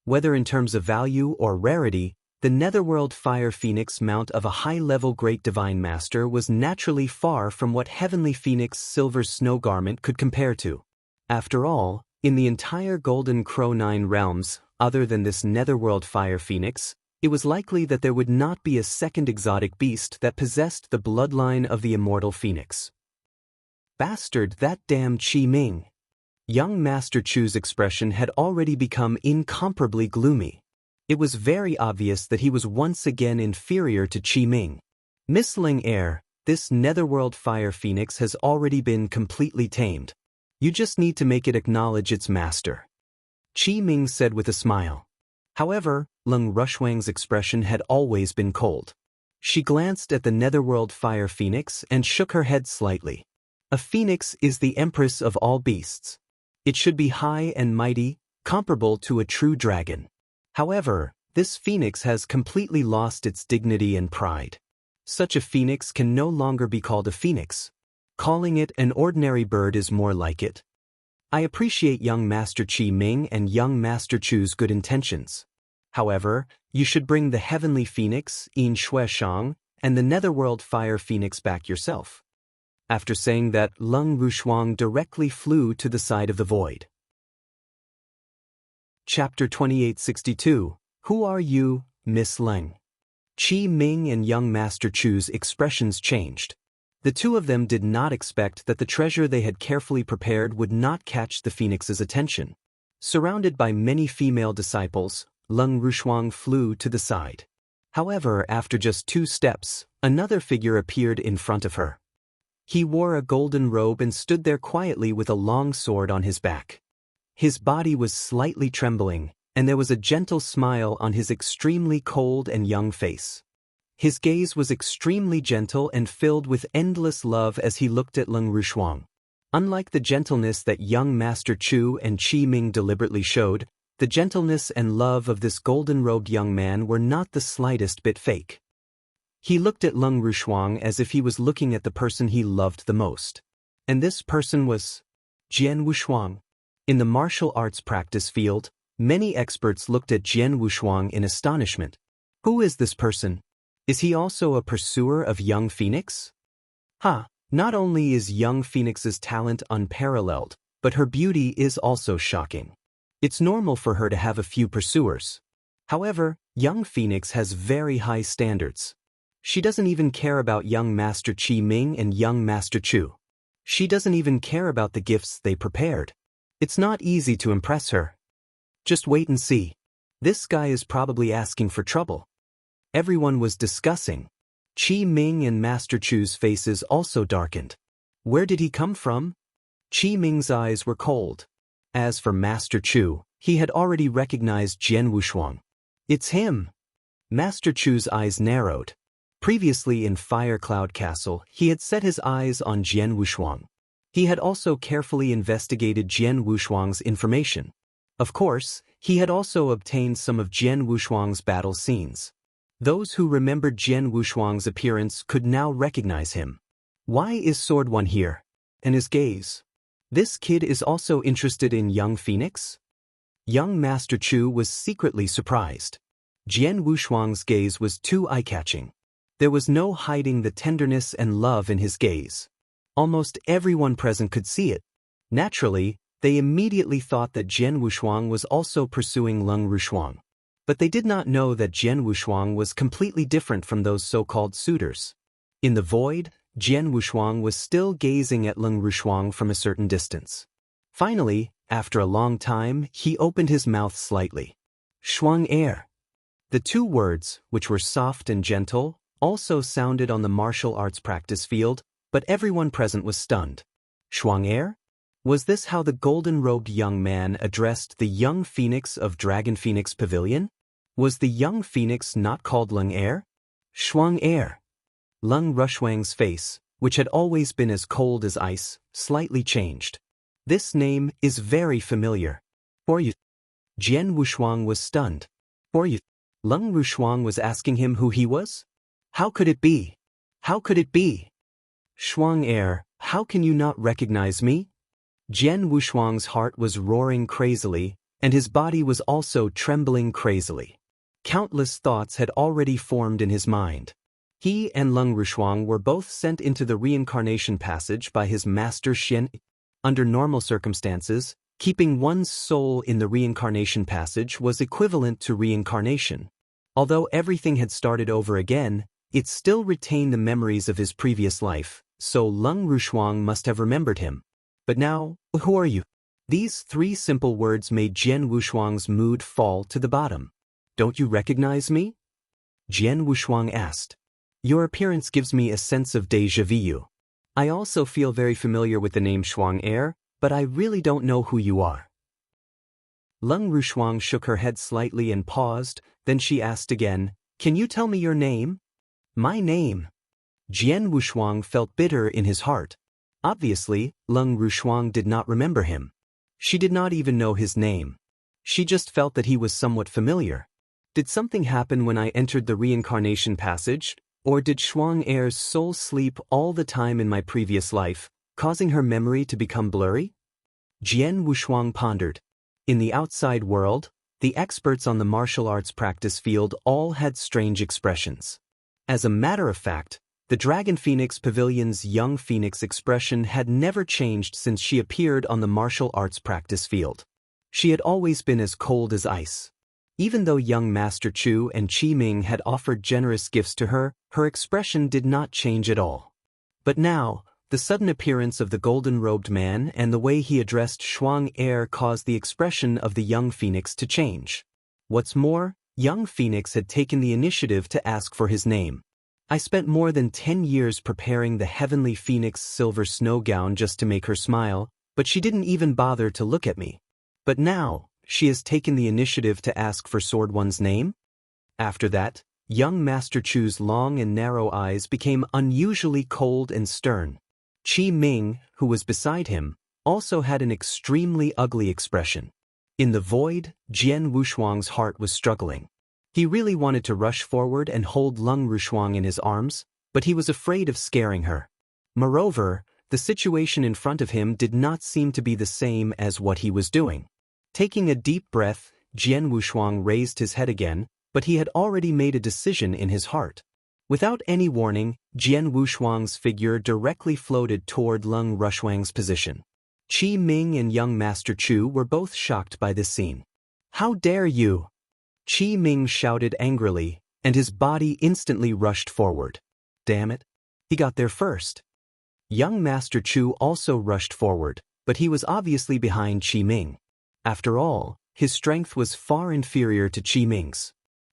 Whether in terms of value or rarity, the netherworld fire phoenix mount of a high-level great divine master was naturally far from what Heavenly Phoenix Silver Snow Garment could compare to. After all, in the entire Golden Crow 9 realms, other than this netherworld fire phoenix, it was likely that there would not be a second exotic beast that possessed the bloodline of the immortal phoenix. Bastard, that damn Qi Ming. Young Master Chu's expression had already become incomparably gloomy. It was very obvious that he was once again inferior to Qi Ming. Miss Ling Er, this netherworld fire phoenix has already been completely tamed. You just need to make it acknowledge its master. Qi Ming said with a smile. However, Lung Rushuang's expression had always been cold. She glanced at the netherworld fire phoenix and shook her head slightly. A phoenix is the empress of all beasts. It should be high and mighty, comparable to a true dragon. However, this phoenix has completely lost its dignity and pride. Such a phoenix can no longer be called a phoenix. Calling it an ordinary bird is more like it. I appreciate young Master Qi Ming and young Master Chu's good intentions. However, you should bring the heavenly phoenix, Yin Shui Shang, and the netherworld fire phoenix back yourself. After saying that, Leng Rushuang directly flew to the side of the void. Chapter 2862. Who are you, Miss Leng? Qi Ming and young Master Chu's expressions changed. The two of them did not expect that the treasure they had carefully prepared would not catch the phoenix's attention. Surrounded by many female disciples, Leng Rushuang flew to the side. However, after just 2 steps, another figure appeared in front of her. He wore a golden robe and stood there quietly with a long sword on his back. His body was slightly trembling, and there was a gentle smile on his extremely cold and young face. His gaze was extremely gentle and filled with endless love as he looked at Leng Rushuang. Unlike the gentleness that young Master Chu and Qi Ming deliberately showed, the gentleness and love of this golden-robed young man were not the slightest bit fake. He looked at Leng Rushuang as if he was looking at the person he loved the most. And this person was Jian Wushuang. In the martial arts practice field, many experts looked at Jian Wushuang in astonishment. Who is this person? Is he also a pursuer of young Phoenix? Not only is young Phoenix's talent unparalleled, but her beauty is also shocking. It's normal for her to have a few pursuers. However, young Phoenix has very high standards. She doesn't even care about young Master Qi Ming and young Master Chu. She doesn't even care about the gifts they prepared. It's not easy to impress her. Just wait and see. This guy is probably asking for trouble. Everyone was discussing. Qi Ming and Master Chu's faces also darkened. Where did he come from? Qi Ming's eyes were cold. As for Master Chu, he had already recognized Jian Wushuang. It's him. Master Chu's eyes narrowed. Previously in Fire Cloud Castle, he had set his eyes on Jian Wushuang. He had also carefully investigated Jian Wushuang's information. Of course, he had also obtained some of Jian Wushuang's battle scenes. Those who remembered Jian Wushuang's appearance could now recognize him. Why is Swordsman here? And his gaze. This kid is also interested in young Phoenix? Young Master Chu was secretly surprised. Jian Wushuang's gaze was too eye-catching. There was no hiding the tenderness and love in his gaze. Almost everyone present could see it. Naturally, they immediately thought that Jian Wushuang was also pursuing Leng Rushuang. But they did not know that Jian Wushuang was completely different from those so-called suitors. In the void, Jian Wushuang was still gazing at Leng Rushuang from a certain distance. Finally, after a long time, he opened his mouth slightly. Shuang Er. The 2 words, which were soft and gentle, also sounded on the martial arts practice field, but everyone present was stunned. Shuang Er? Was this how the golden-robed young man addressed the young phoenix of Dragon Phoenix Pavilion? Was the young phoenix not called Leng Er? Shuang Er. Leng Rushuang's face, which had always been as cold as ice, slightly changed. This name is very familiar. For you. Jian Wushuang was stunned. For you. Leng Rushuang was asking him who he was? How could it be? How could it be? Shuang Er, how can you not recognize me? Jian Wushuang's heart was roaring crazily, and his body was also trembling crazily. Countless thoughts had already formed in his mind. He and Leng Rushuang were both sent into the reincarnation passage by his master Xian. Under normal circumstances, keeping one's soul in the reincarnation passage was equivalent to reincarnation. Although everything had started over again, it still retained the memories of his previous life, so Leng Rushuang must have remembered him. But now, who are you? These 3 simple words made Jian Wushuang's mood fall to the bottom. Don't you recognize me? Jian Wushuang asked. Your appearance gives me a sense of déjà vu. I also feel very familiar with the name Shuang Er, but I really don't know who you are. Leng Rushuang shook her head slightly and paused, then she asked again, Can you tell me your name? My name. Jian Wushuang felt bitter in his heart. Obviously, Leng Rushuang did not remember him. She did not even know his name. She just felt that he was somewhat familiar. Did something happen when I entered the reincarnation passage? Or did Shuang Er's soul sleep all the time in my previous life, causing her memory to become blurry? Jian Wushuang pondered. In the outside world, the experts on the martial arts practice field all had strange expressions. As a matter of fact, the Dragon Phoenix Pavilion's young phoenix expression had never changed since she appeared on the martial arts practice field. She had always been as cold as ice. Even though young Master Chu and Qi Ming had offered generous gifts to her, her expression did not change at all. But now, the sudden appearance of the golden-robed man and the way he addressed Shuang Er caused the expression of the young phoenix to change. What's more, young phoenix had taken the initiative to ask for his name. I spent more than 10 years preparing the heavenly phoenix silver snow gown just to make her smile, but she didn't even bother to look at me. But now, she has taken the initiative to ask for Swordsman's name? After that, young Master Chu's long and narrow eyes became unusually cold and stern. Qi Ming, who was beside him, also had an extremely ugly expression. In the void, Jian Wushuang's heart was struggling. He really wanted to rush forward and hold Lung Rushuang in his arms, but he was afraid of scaring her. Moreover, the situation in front of him did not seem to be the same as what he was doing. Taking a deep breath, Jian Wushuang raised his head again, but he had already made a decision in his heart. Without any warning, Jian Wushuang's figure directly floated toward Lung Rushuang's position. Qi Ming and young Master Chu were both shocked by this scene. "How dare you!" Qi Ming shouted angrily, and his body instantly rushed forward. Damn it! He got there first. Young Master Chu also rushed forward, but he was obviously behind Qi Ming. After all, his strength was far inferior to Qi Ming's.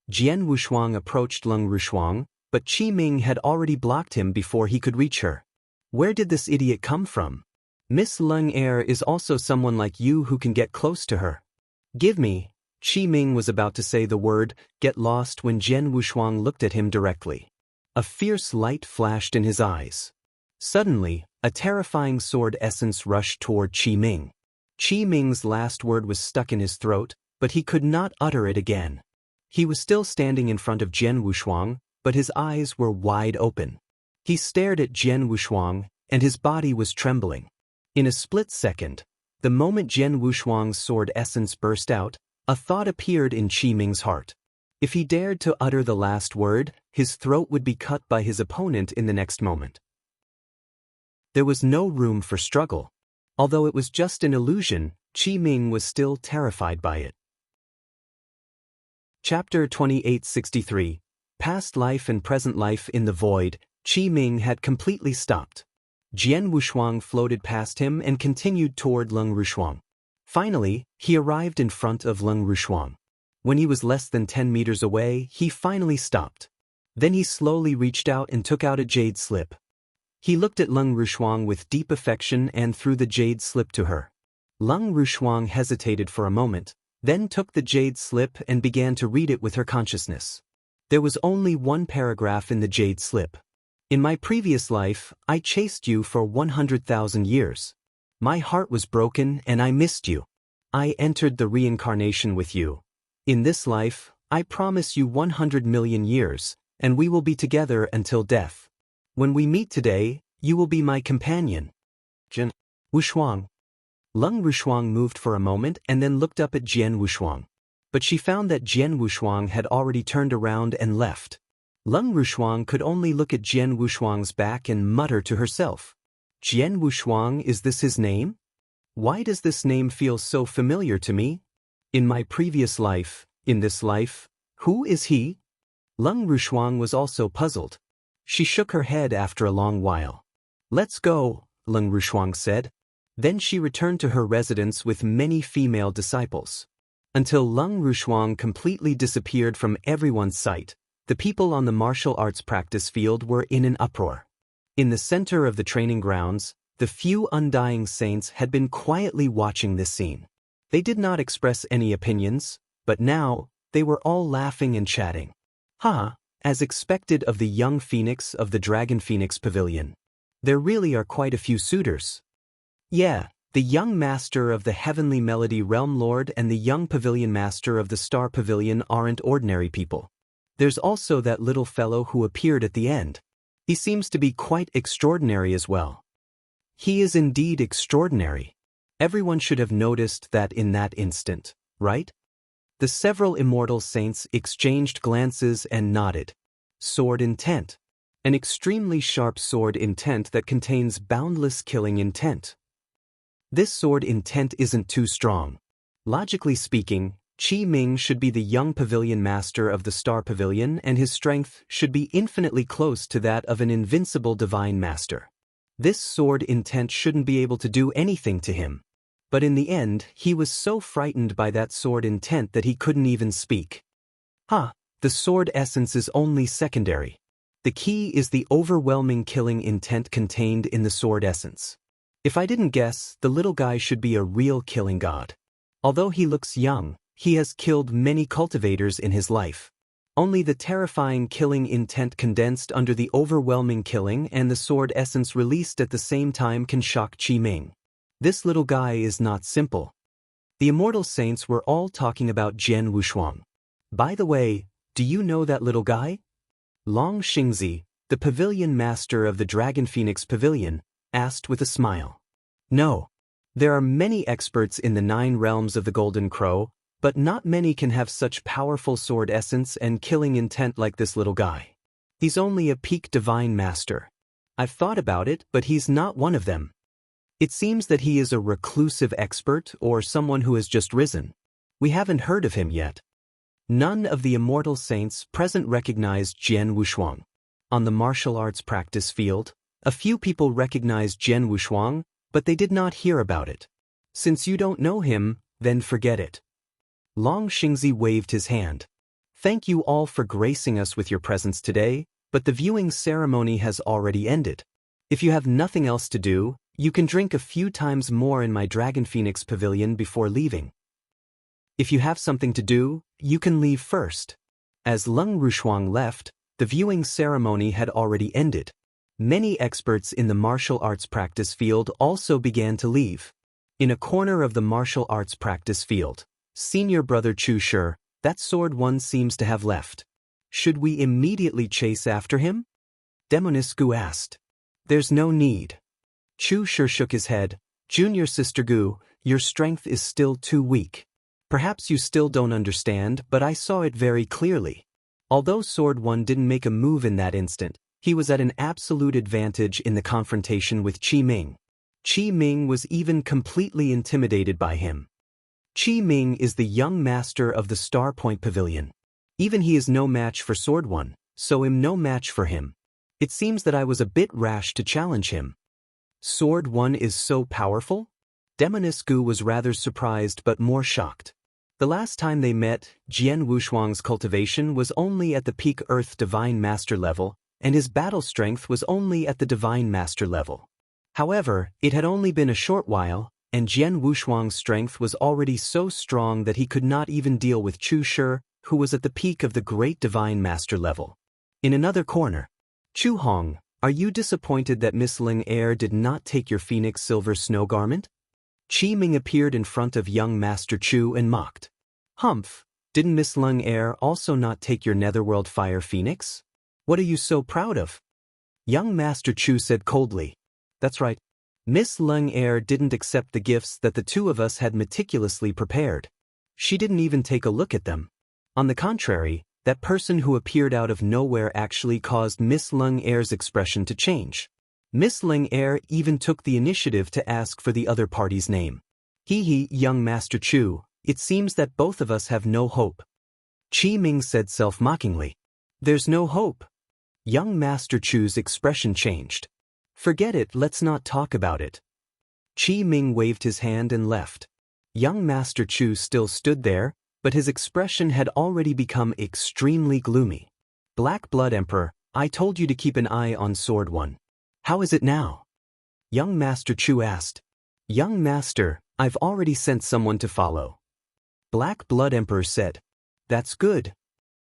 Jian Wushuang approached Lung Rushuang, but Qi Ming had already blocked him before he could reach her. Where did this idiot come from? Miss Lung Er is also someone like you who can get close to her. Give me. Qi Ming was about to say the word, get lost, when Jian Wushuang looked at him directly. A fierce light flashed in his eyes. Suddenly, a terrifying sword essence rushed toward Qi Ming. Qi Ming's last word was stuck in his throat, but he could not utter it again. He was still standing in front of Jian Wushuang, but his eyes were wide open. He stared at Jian Wushuang, and his body was trembling. In a split second, the moment Jian Wushuang's sword essence burst out, a thought appeared in Qi Ming's heart. If he dared to utter the last word, his throat would be cut by his opponent in the next moment. There was no room for struggle. Although it was just an illusion, Qi Ming was still terrified by it. Chapter 2863. Past life and present life in the void. Qi Ming had completely stopped. Jian Wushuang floated past him and continued toward Lung Rushuang. Finally, he arrived in front of Lung Rushuang. When he was less than 10 meters away, he finally stopped. Then he slowly reached out and took out a jade slip. He looked at Lung Rushuang with deep affection and threw the jade slip to her. Lung Rushuang hesitated for a moment, then took the jade slip and began to read it with her consciousness. There was only one paragraph in the jade slip. In my previous life, I chased you for 100,000 years. My heart was broken and I missed you. I entered the reincarnation with you. In this life, I promise you 100 million years, and we will be together until death. When we meet today, you will be my companion. Jian Wushuang. Lung Rushuang moved for a moment and then looked up at Jian Wushuang. But she found that Jian Wushuang had already turned around and left. Lung Rushuang could only look at Jian Wushuang's back and mutter to herself. Jian Wushuang, is this his name? Why does this name feel so familiar to me? In my previous life, in this life, who is he? Lung Rushuang was also puzzled. She shook her head after a long while. Let's go, Lung Rushuang said. Then she returned to her residence with many female disciples. Until Lung Rushuang completely disappeared from everyone's sight, the people on the martial arts practice field were in an uproar. In the center of the training grounds, the few undying saints had been quietly watching this scene. They did not express any opinions, but now, they were all laughing and chatting. As expected of the young phoenix of the Dragon Phoenix Pavilion. There really are quite a few suitors. Yeah, the young master of the Heavenly Melody Realm Lord and the young pavilion master of the Star Pavilion aren't ordinary people. There's also that little fellow who appeared at the end. He seems to be quite extraordinary as well. He is indeed extraordinary. Everyone should have noticed that in that instant, right? The several immortal saints exchanged glances and nodded. Sword intent. An extremely sharp sword intent that contains boundless killing intent. This sword intent isn't too strong. Logically speaking, Qi Ming should be the young pavilion master of the Star Pavilion, and his strength should be infinitely close to that of an invincible divine master. This sword intent shouldn't be able to do anything to him. But in the end, he was so frightened by that sword intent that he couldn't even speak. The sword essence is only secondary. The key is the overwhelming killing intent contained in the sword essence. If I didn't guess, the little guy should be a real killing god. Although he looks young, he has killed many cultivators in his life. Only the terrifying killing intent condensed under the overwhelming killing and the sword essence released at the same time can shock Qi Ming. This little guy is not simple. The immortal saints were all talking about Jian Wushuang. By the way, do you know that little guy? Long Xingzi, the pavilion master of the Dragon Phoenix Pavilion, asked with a smile. No. There are many experts in the 9 realms of the Golden Crow, but not many can have such powerful sword essence and killing intent like this little guy. He's only a peak divine master. I've thought about it, but he's not one of them. It seems that he is a reclusive expert or someone who has just risen. We haven't heard of him yet. None of the immortal saints present recognized Jian Wushuang. On the martial arts practice field, a few people recognized Jian Wushuang, but they did not hear about it. Since you don't know him, then forget it. Long Xingzi waved his hand. Thank you all for gracing us with your presence today, but the viewing ceremony has already ended. If you have nothing else to do, you can drink a few times more in my Dragon Phoenix Pavilion before leaving. If you have something to do, you can leave first. As Leng Rushuang left, the viewing ceremony had already ended. Many experts in the martial arts practice field also began to leave. In a corner of the martial arts practice field, Senior Brother Chu Shi, that sword one seems to have left. Should we immediately chase after him? Demoniscu asked. There's no need. Chu Shi shook his head. Junior Sister Gu, your strength is still too weak. Perhaps you still don't understand, but I saw it very clearly. Although Sword One didn't make a move in that instant, he was at an absolute advantage in the confrontation with Qi Ming. Qi Ming was even completely intimidated by him. Qi Ming is the young master of the Star Point Pavilion. Even he is no match for Sword One, so I'm no match for him. It seems that I was a bit rash to challenge him. Sword One is so powerful? Demoniscu was rather surprised but more shocked. The last time they met, Jian Wushuang's cultivation was only at the peak Earth Divine Master level, and his battle strength was only at the Divine Master level. However, it had only been a short while, and Jian Wushuang's strength was already so strong that he could not even deal with Chu Shi, who was at the peak of the Great Divine Master level. In another corner, Chu Hong, are you disappointed that Miss Ling Er did not take your Phoenix Silver Snow Garment? Qi Ming appeared in front of young Master Chu and mocked. Humph, didn't Miss Ling Er also not take your Netherworld Fire Phoenix? What are you so proud of? Young Master Chu said coldly. That's right. Miss Ling Er didn't accept the gifts that the two of us had meticulously prepared. She didn't even take a look at them. On the contrary, that person who appeared out of nowhere actually caused Miss Ling Er's expression to change. Miss Ling Er even took the initiative to ask for the other party's name. Hee, young Master Chu, it seems that both of us have no hope. Qi Ming said self-mockingly. There's no hope. Young Master Chu's expression changed. Forget it, let's not talk about it. Qi Ming waved his hand and left. Young Master Chu still stood there, but his expression had already become extremely gloomy. Black Blood Emperor, I told you to keep an eye on Sword One. How is it now? Young Master Chu asked. Young Master, I've already sent someone to follow. Black Blood Emperor said. That's good.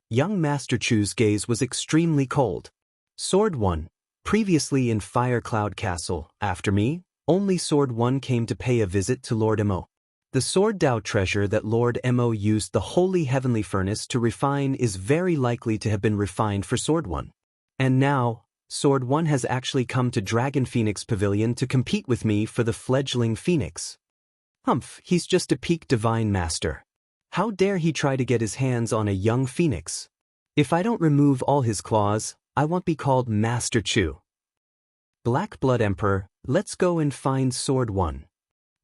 Young Master Chu's gaze was extremely cold. Sword One, previously in Fire Cloud Castle, after me, only Sword One came to pay a visit to Lord Emo. The sword Dao treasure that Lord Mo used the holy heavenly furnace to refine is very likely to have been refined for Sword One. And now, Sword One has actually come to Dragon Phoenix Pavilion to compete with me for the fledgling Phoenix. Humph, he's just a peak divine master. How dare he try to get his hands on a young phoenix? If I don't remove all his claws, I won't be called Master Chu. Black Blood Emperor, let's go and find Sword One.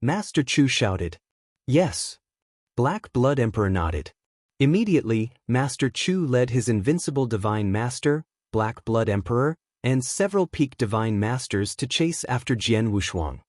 Master Chu shouted. Yes. Black Blood Emperor nodded. Immediately, Master Chu led his invincible divine master, Black Blood Emperor, and several peak divine masters to chase after Jian Wushuang.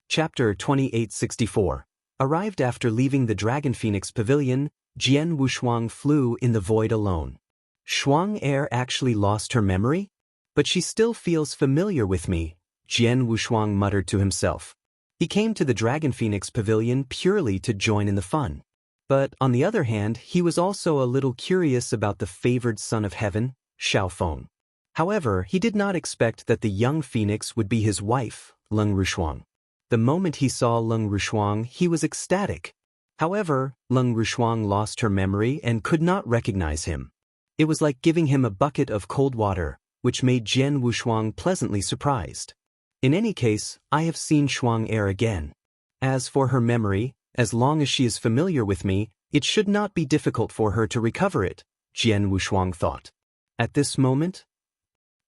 Chapter 2864. Arrived after leaving the Dragon Phoenix Pavilion, Jian Wushuang flew in the void alone. Shuang Er actually lost her memory? But she still feels familiar with me, Jian Wushuang muttered to himself. He came to the Dragon Phoenix Pavilion purely to join in the fun. But on the other hand, he was also a little curious about the favored son of heaven, Xiaofeng. However, he did not expect that the young phoenix would be his wife, Leng Rushuang. The moment he saw Leng Rushuang, he was ecstatic. However, Leng Rushuang lost her memory and could not recognize him. It was like giving him a bucket of cold water, which made Jian Wushuang pleasantly surprised. In any case, I have seen Shuang Er again. As for her memory, as long as she is familiar with me, it should not be difficult for her to recover it, Jian Wushuang thought. At this moment,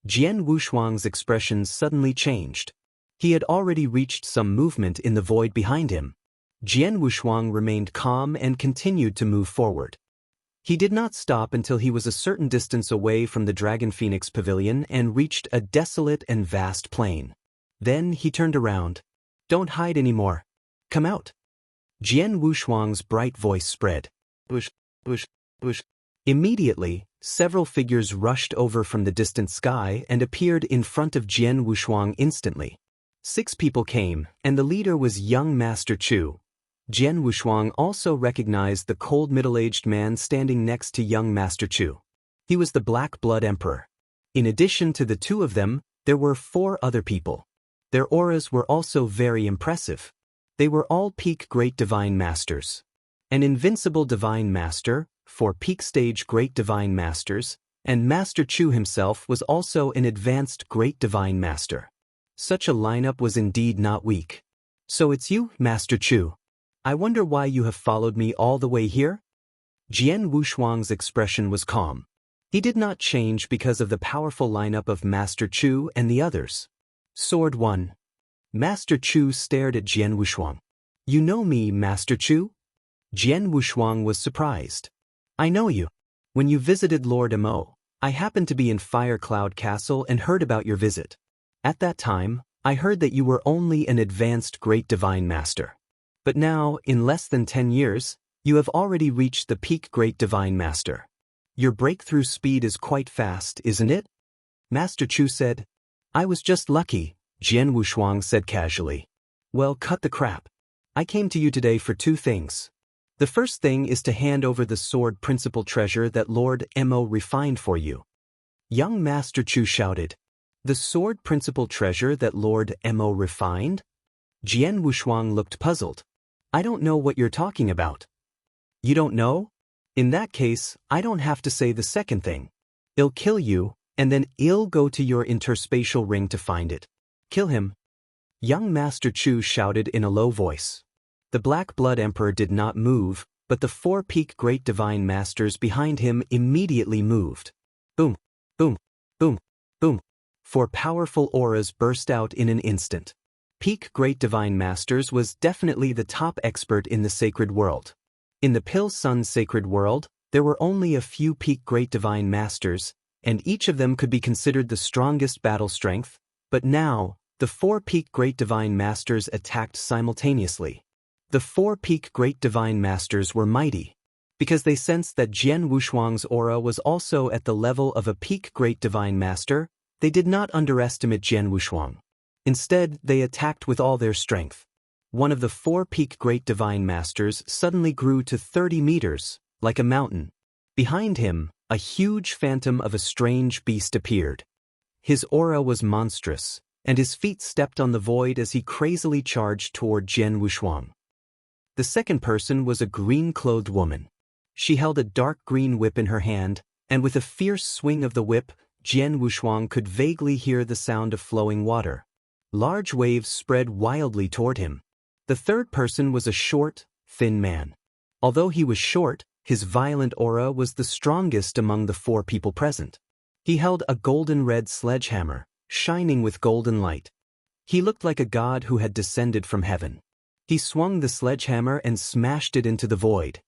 Jian Wushuang's expression suddenly changed. He had already reached some movement in the void behind him. Jian Wushuang remained calm and continued to move forward. He did not stop until he was a certain distance away from the Dragon Phoenix Pavilion and reached a desolate and vast plain. Then he turned around. Don't hide anymore. Come out. Jian Wushuang's bright voice spread. Whoosh, whoosh, whoosh. Immediately, several figures rushed over from the distant sky and appeared in front of Jian Wushuang instantly. 6 people came, and the leader was young Master Chu. Jian Wushuang also recognized the cold middle-aged man standing next to young Master Chu. He was the Black Blood Emperor. In addition to the 2 of them, there were 4 other people. Their auras were also very impressive. They were all peak Great Divine Masters. An invincible Divine Master, 4 peak stage Great Divine Masters, and Master Chu himself was also an advanced Great Divine Master. Such a lineup was indeed not weak. So it's you, Master Chu. I wonder why you have followed me all the way here? Jian Wushuang's expression was calm. He did not change because of the powerful lineup of Master Chu and the others. Sword One. Master Chu stared at Jian Wushuang. You know me, Master Chu? Jian Wushuang was surprised. I know you. When you visited Lord Mo, I happened to be in Fire Cloud Castle and heard about your visit. At that time, I heard that you were only an advanced Great Divine Master. But now, in less than 10 years, you have already reached the peak Great Divine Master. Your breakthrough speed is quite fast, isn't it? Master Chu said. I was just lucky, Jian Wushuang said casually. Well, cut the crap. I came to you today for 2 things. The first thing is to hand over the sword principal treasure that Lord Mo refined for you. Young Master Chu shouted. The sword principal treasure that Lord Mo refined? Jian Wushuang looked puzzled. I don't know what you're talking about. You don't know? In that case, I don't have to say the second thing. I'll kill you, and then I'll go to your interspatial ring to find it. Kill him. Young Master Chu shouted in a low voice. The Black Blood Emperor did not move, but the 4 peak Great Divine Masters behind him immediately moved. Boom, boom, boom, boom. 4 powerful auras burst out in an instant. Peak Great Divine Masters was definitely the top expert in the sacred world. In the Pill Sun sacred world, there were only a few peak Great Divine Masters, and each of them could be considered the strongest battle strength, but now, the 4 peak Great Divine Masters attacked simultaneously. The 4 peak Great Divine Masters were mighty. Because they sensed that Jian Wushuang's aura was also at the level of a peak Great Divine Master, they did not underestimate Jian Wushuang. Instead, they attacked with all their strength. One of the 4 peak Great Divine Masters suddenly grew to 30 meters, like a mountain. Behind him, a huge phantom of a strange beast appeared. His aura was monstrous, and his feet stepped on the void as he crazily charged toward Jian Wushuang. The second person was a green-clothed woman. She held a dark green whip in her hand, and with a fierce swing of the whip, Jian Wushuang could vaguely hear the sound of flowing water. Large waves spread wildly toward him. The third person was a short, thin man. Although he was short, his violent aura was the strongest among the 4 people present. He held a golden-red sledgehammer, shining with golden light. He looked like a god who had descended from heaven. He swung the sledgehammer and smashed it into the void.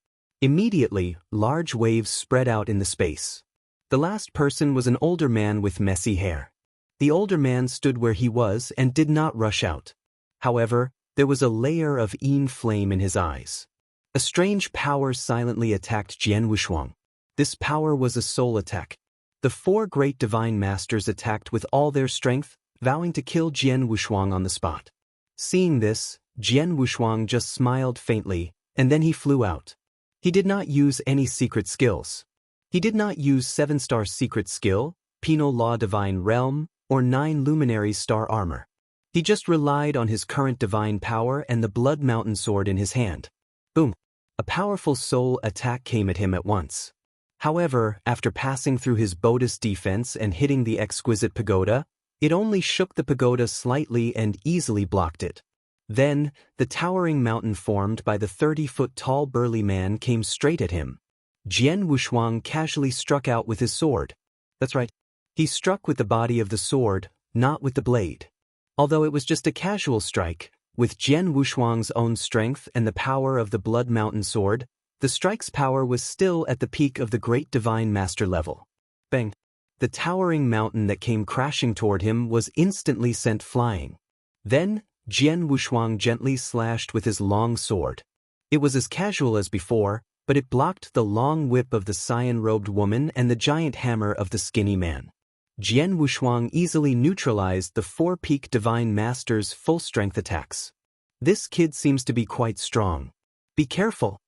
Immediately, large waves spread out in the space. The last person was an older man with messy hair. The older man stood where he was and did not rush out. However, there was a layer of yin flame in his eyes. A strange power silently attacked Jian Wushuang. This power was a soul attack. The 4 great divine masters attacked with all their strength, vowing to kill Jian Wushuang on the spot. Seeing this, Jian Wushuang just smiled faintly, and then he flew out. He did not use any secret skills. He did not use 7-star secret skill, penal law divine realm, or 9 luminaries star armor. He just relied on his current divine power and the blood mountain sword in his hand. Boom! A powerful soul attack came at him at once. However, after passing through his Bodhis defense and hitting the exquisite pagoda, it only shook the pagoda slightly and easily blocked it. Then, the towering mountain formed by the 30-foot-tall burly man came straight at him. Jian Wushuang casually struck out with his sword. That's right. He struck with the body of the sword, not with the blade. Although it was just a casual strike, with Jian Wushuang's own strength and the power of the Blood Mountain sword, the strike's power was still at the peak of the great divine master level. Bang! The towering mountain that came crashing toward him was instantly sent flying. Then, Jian Wushuang gently slashed with his long sword. It was as casual as before, but it blocked the long whip of the cyan-robed woman and the giant hammer of the skinny man. Jian Wushuang easily neutralized the 4 peak divine masters' full-strength attacks. This kid seems to be quite strong. Be careful.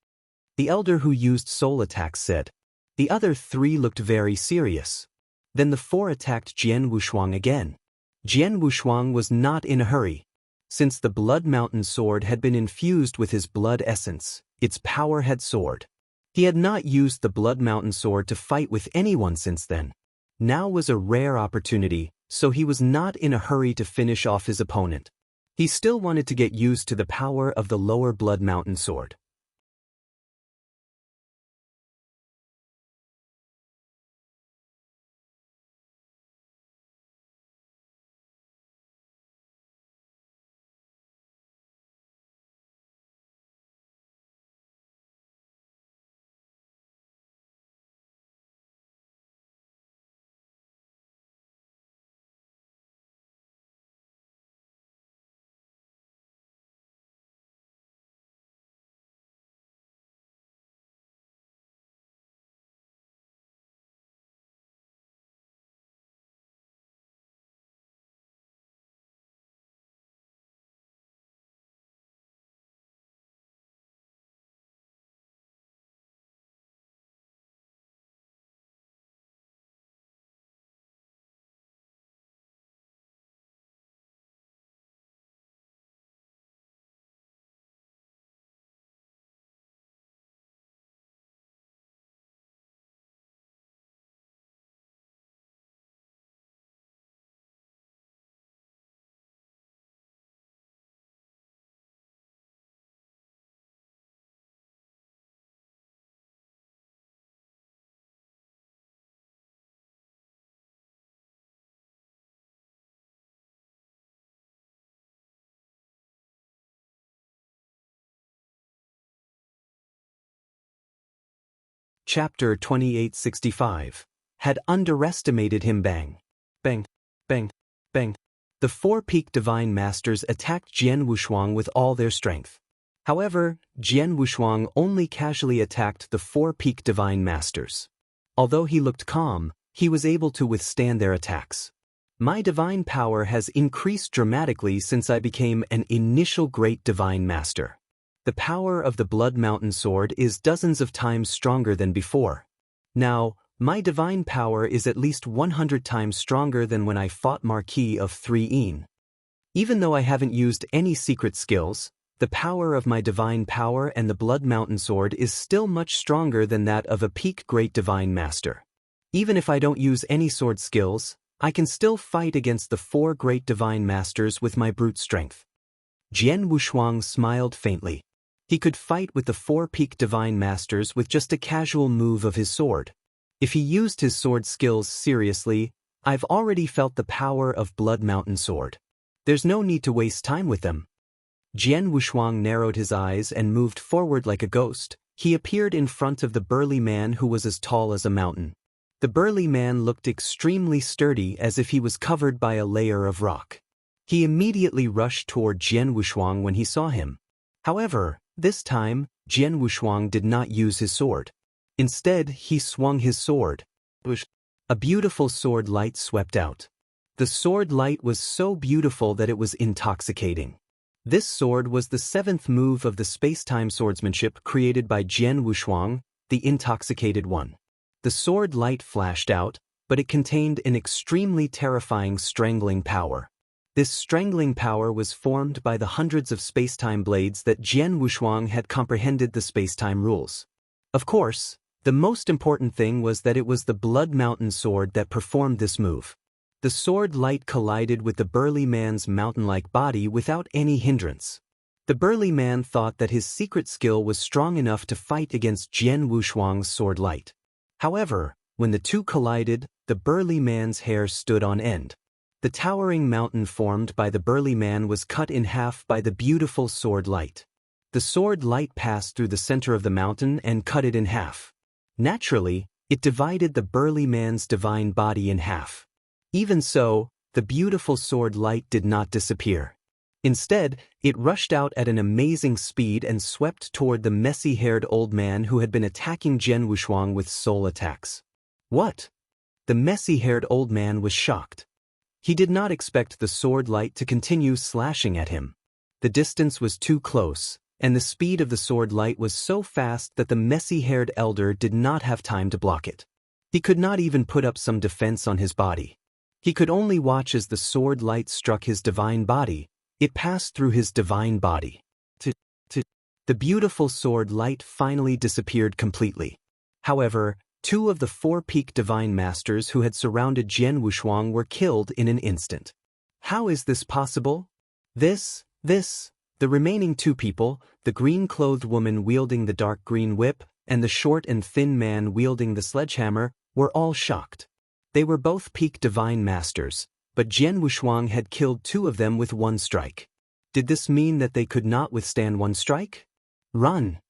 The elder who used soul attacks said. The other 3 looked very serious. Then the 4 attacked Jian Wushuang again. Jian Wushuang was not in a hurry. Since the Blood Mountain sword had been infused with his blood essence, its power had soared. He had not used the Blood Mountain sword to fight with anyone since then. Now was a rare opportunity, so he was not in a hurry to finish off his opponent. He still wanted to get used to the power of the lower Blood Mountain sword. Chapter 2865 had underestimated him. Bang! Bang! Bang! Bang! The 4 peak divine masters attacked Jian Wushuang with all their strength. However, Jian Wushuang only casually attacked the 4 peak divine masters. Although he looked calm, he was able to withstand their attacks. My divine power has increased dramatically since I became an initial great divine master. The power of the Blood Mountain sword is dozens of times stronger than before. Now, my divine power is at least 100 times stronger than when I fought Marquis of 3 Yin. Even though I haven't used any secret skills, the power of my divine power and the Blood Mountain Sword is still much stronger than that of a peak Great Divine Master. Even if I don't use any sword skills, I can still fight against the 4 Great Divine Masters with my brute strength. Jian Wushuang smiled faintly. He could fight with the 4 peak Divine Masters with just a casual move of his sword. If he used his sword skills seriously, I've already felt the power of Blood Mountain Sword. There's no need to waste time with them. Jian Wushuang narrowed his eyes and moved forward like a ghost. He appeared in front of the burly man who was as tall as a mountain. The burly man looked extremely sturdy, as if he was covered by a layer of rock. He immediately rushed toward Jian Wushuang when he saw him. However, this time, Jian Wushuang did not use his sword. Instead, he swung his sword. A beautiful sword light swept out. The sword light was so beautiful that it was intoxicating. This sword was the 7th move of the space-time swordsmanship created by Jian Wushuang, the Intoxicated One. The sword light flashed out, but it contained an extremely terrifying strangling power. This strangling power was formed by the hundreds of space-time blades that Jian Wushuang had comprehended the space-time rules. Of course, the most important thing was that it was the Blood Mountain Sword that performed this move. The sword light collided with the burly man's mountain-like body without any hindrance. The burly man thought that his secret skill was strong enough to fight against Jian Wushuang's sword light. However, when the two collided, the burly man's hair stood on end. The towering mountain formed by the burly man was cut in half by the beautiful sword light. The sword light passed through the center of the mountain and cut it in half. Naturally, it divided the burly man's divine body in half. Even so, the beautiful sword light did not disappear. Instead, it rushed out at an amazing speed and swept toward the messy-haired old man who had been attacking Jian Wushuang with soul attacks. What? The messy-haired old man was shocked. He did not expect the sword light to continue slashing at him. The distance was too close, and the speed of the sword light was so fast that the messy-haired elder did not have time to block it. He could not even put up some defense on his body. He could only watch as the sword light struck his divine body. It passed through his divine body. The beautiful sword light finally disappeared completely. However, 2 of the 4 peak divine masters who had surrounded Jian Wushuang were killed in an instant. How is this possible? The remaining 2 people, the green-clothed woman wielding the dark green whip, and the short and thin man wielding the sledgehammer, were all shocked. They were both peak divine masters, but Jian Wushuang had killed 2 of them with 1 strike. Did this mean that they could not withstand 1 strike? Run!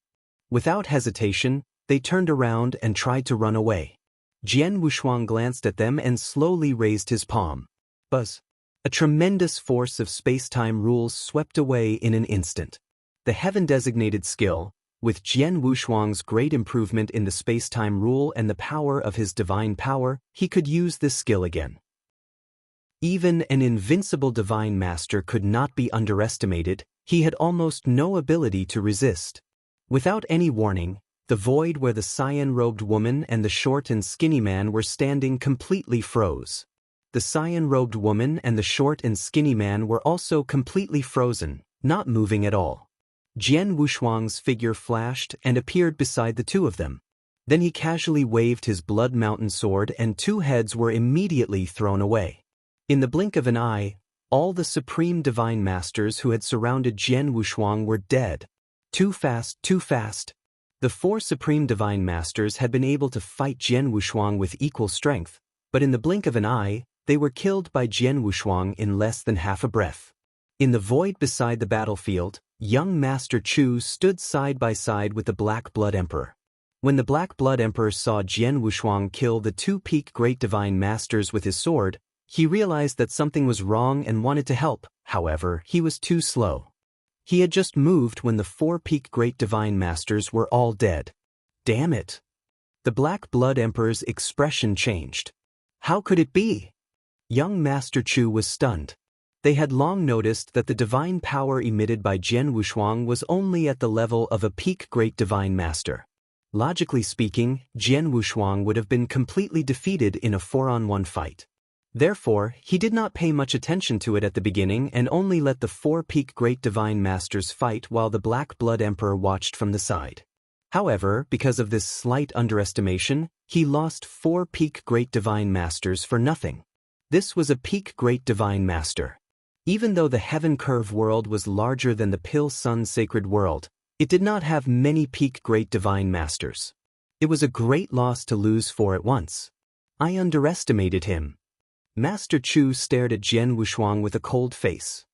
Without hesitation, they turned around and tried to run away. Jian Wushuang glanced at them and slowly raised his palm. Buzz! A tremendous force of space-time rules swept away in an instant. The heaven-designated skill, with Jian Wushuang's great improvement in the space-time rule and the power of his divine power, he could use this skill again. Even an invincible divine master could not be underestimated. He had almost no ability to resist. Without any warning, the void where the cyan-robed woman and the short and skinny man were standing completely froze. The cyan-robed woman and the short and skinny man were also completely frozen, not moving at all. Jian Wushuang's figure flashed and appeared beside the 2 of them. Then he casually waved his Blood Mountain Sword and 2 heads were immediately thrown away. In the blink of an eye, all the supreme divine masters who had surrounded Jian Wushuang were dead. Too fast, too fast. The 4 supreme divine masters had been able to fight Jian Wushuang with equal strength, but in the blink of an eye, they were killed by Jian Wushuang in less than half a breath. In the void beside the battlefield, young Master Chu stood side by side with the Black Blood Emperor. When the Black Blood Emperor saw Jian Wushuang kill the 2 peak great divine masters with his sword, he realized that something was wrong and wanted to help. However, he was too slow. He had just moved when the 4 peak great divine masters were all dead. Damn it! The Black Blood Emperor's expression changed. How could it be? Young Master Chu was stunned. They had long noticed that the divine power emitted by Jian Wushuang was only at the level of a peak great divine master. Logically speaking, Jian Wushuang would have been completely defeated in a 4-on-1 fight. Therefore, he did not pay much attention to it at the beginning and only let the four-peak Great Divine Masters fight while the Black Blood Emperor watched from the side. However, because of this slight underestimation, he lost four-peak Great Divine Masters for nothing. This was a peak Great Divine Master. Even though the Heaven Curve world was larger than the Pill Sun Sacred world, it did not have many peak Great Divine Masters. It was a great loss to lose four at once. I underestimated him. Master Chu stared at Jian Wushuang with a cold face.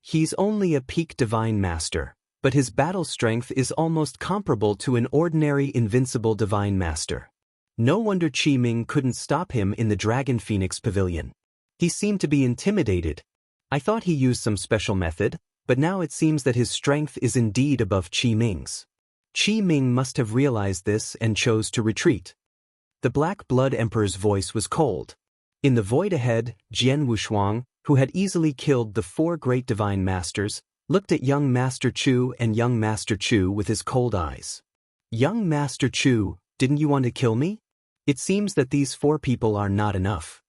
He's only a peak Divine Master, but his battle strength is almost comparable to an ordinary invincible Divine Master. No wonder Qi Ming couldn't stop him in the Dragon Phoenix Pavilion. He seemed to be intimidated. I thought he used some special method, but now it seems that his strength is indeed above Qi Ming's. Qi Ming must have realized this and chose to retreat. The Black Blood Emperor's voice was cold. In the void ahead, Jian Wushuang, who had easily killed the four great divine masters, looked at young Master Chu and young Master Chu with his cold eyes. Young Master Chu, didn't you want to kill me? It seems that these four people are not enough.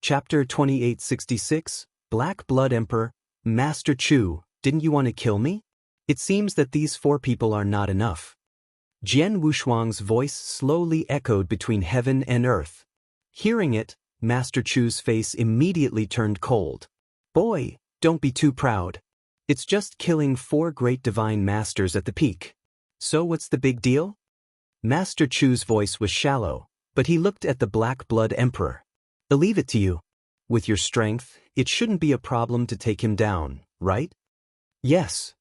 Chapter 2866, Black Blood Emperor, Master Chu, didn't you want to kill me? It seems that these four people are not enough. Jian Wushuang's voice slowly echoed between heaven and earth. Hearing it, Master Chu's face immediately turned cold. Boy, don't be too proud. It's just killing four great divine masters at the peak. So what's the big deal? Master Chu's voice was shallow, but he looked at the Black Blood Emperor. I'll leave it to you. With your strength, it shouldn't be a problem to take him down, right? Yes.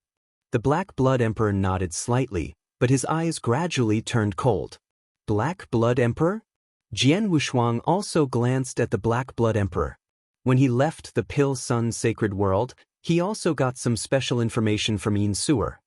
The Black Blood Emperor nodded slightly, but his eyes gradually turned cold. Black Blood Emperor? Jian Wushuang also glanced at the Black Blood Emperor. When he left the Pill Sun Sacred World, he also got some special information from Yin Suer.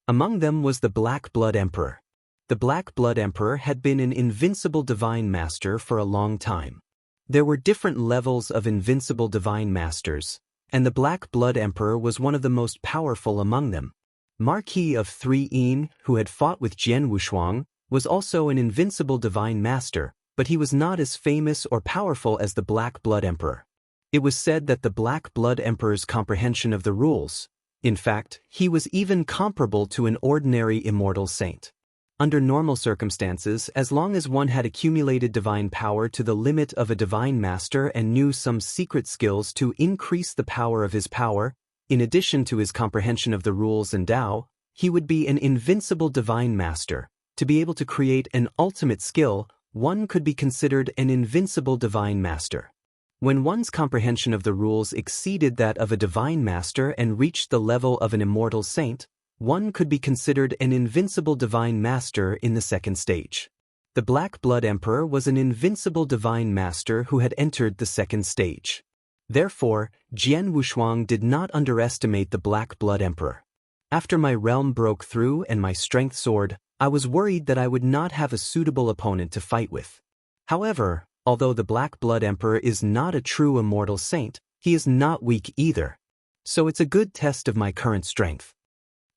Among them was the Black Blood Emperor. The Black Blood Emperor had been an invincible divine master for a long time. There were different levels of invincible divine masters, and the Black Blood Emperor was one of the most powerful among them. Marquis of Three Yin, who had fought with Jian Wushuang, was also an invincible divine master, but he was not as famous or powerful as the Black Blood Emperor. It was said that the Black Blood Emperor's comprehension of the rules, in fact, he was even comparable to an ordinary immortal saint. Under normal circumstances, as long as one had accumulated divine power to the limit of a divine master and knew some secret skills to increase the power of his power, in addition to his comprehension of the rules and Tao, he would be an invincible divine master. To be able to create an ultimate skill, one could be considered an invincible divine master. When one's comprehension of the rules exceeded that of a divine master and reached the level of an immortal saint, one could be considered an invincible divine master in the second stage. The Black Blood Emperor was an invincible divine master who had entered the second stage. Therefore, Jian Wushuang did not underestimate the Black Blood Emperor. After my realm broke through and my strength soared, I was worried that I would not have a suitable opponent to fight with. However, although the Black Blood Emperor is not a true immortal saint, he is not weak either. So it's a good test of my current strength.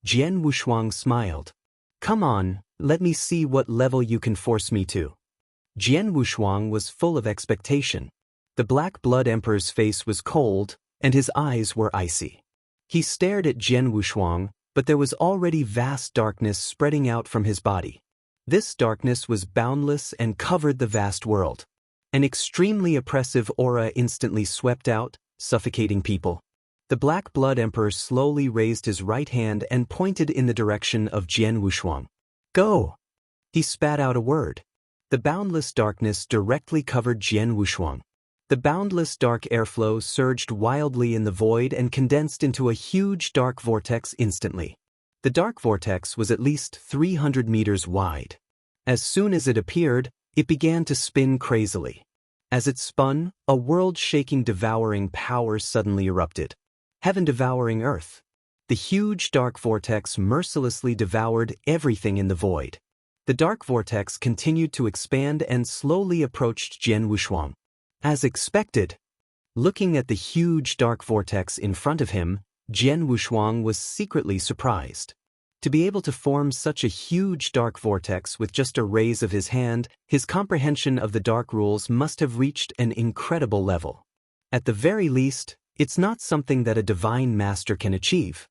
Jian Wushuang smiled. Come on, let me see what level you can force me to. Jian Wushuang was full of expectation. The Black Blood Emperor's face was cold, and his eyes were icy. He stared at Jian Wushuang, but there was already vast darkness spreading out from his body. This darkness was boundless and covered the vast world. An extremely oppressive aura instantly swept out, suffocating people. The Black Blood Emperor slowly raised his right hand and pointed in the direction of Jian Wushuang. Go! He spat out a word. The boundless darkness directly covered Jian Wushuang. The boundless dark airflow surged wildly in the void and condensed into a huge dark vortex instantly. The dark vortex was at least 300 meters wide. As soon as it appeared, it began to spin crazily. As it spun, a world-shaking devouring power suddenly erupted. Heaven devouring earth. The huge dark vortex mercilessly devoured everything in the void. The dark vortex continued to expand and slowly approached Jian Wushuang. As expected. Looking at the huge dark vortex in front of him, Jian Wushuang was secretly surprised. To be able to form such a huge dark vortex with just a raise of his hand, his comprehension of the dark rules must have reached an incredible level. At the very least, it's not something that a divine master can achieve.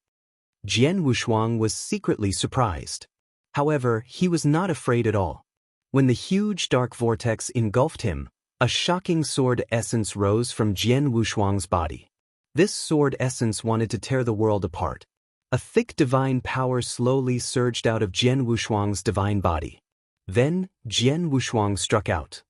Jian Wushuang was secretly surprised. However, he was not afraid at all. When the huge dark vortex engulfed him, a shocking sword essence rose from Jian Wushuang's body. This sword essence wanted to tear the world apart. A thick divine power slowly surged out of Jian Wushuang's divine body. Then, Jian Wushuang struck out.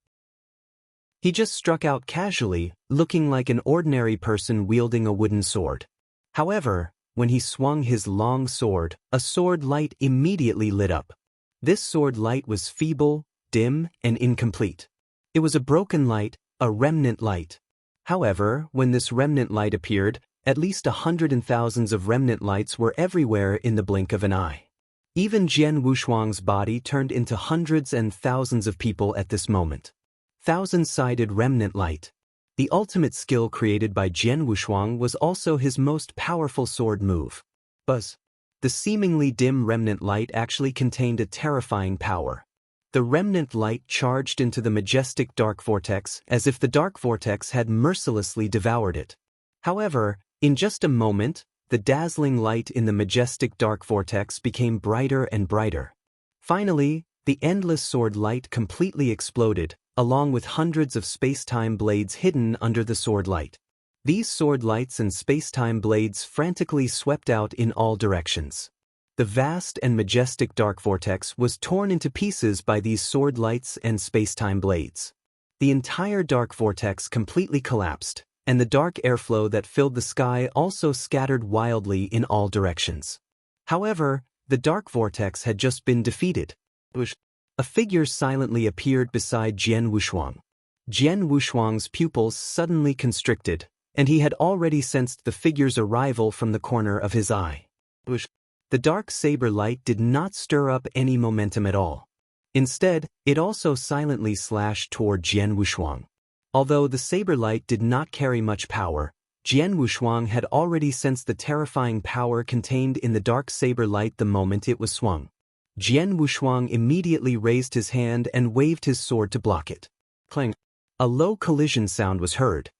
He just struck out casually, looking like an ordinary person wielding a wooden sword. However, when he swung his long sword, a sword light immediately lit up. This sword light was feeble, dim, and incomplete. It was a broken light, a remnant light. However, when this remnant light appeared, at least 100 and thousands of remnant lights were everywhere in the blink of an eye. Even Jian Wushuang's body turned into hundreds and thousands of people at this moment. Thousand-sided remnant light. The ultimate skill created by Jian Wushuang was also his most powerful sword move. Buzz. The seemingly dim remnant light actually contained a terrifying power. The remnant light charged into the majestic dark vortex as if the dark vortex had mercilessly devoured it. However, in just a moment, the dazzling light in the majestic dark vortex became brighter and brighter. Finally, the endless sword light completely exploded, along with hundreds of space-time blades hidden under the sword light. These sword lights and space-time blades frantically swept out in all directions. The vast and majestic dark vortex was torn into pieces by these sword lights and space-time blades. The entire dark vortex completely collapsed, and the dark airflow that filled the sky also scattered wildly in all directions. However, the dark vortex had just been defeated. A figure silently appeared beside Jian Wushuang. Jian Wushuang's pupils suddenly constricted, and he had already sensed the figure's arrival from the corner of his eye. The dark saber light did not stir up any momentum at all. Instead, it also silently slashed toward Jian Wushuang. Although the saber light did not carry much power, Jian Wushuang had already sensed the terrifying power contained in the dark saber light the moment it was swung. Jian Wushuang immediately raised his hand and waved his sword to block it. Clang! A low collision sound was heard.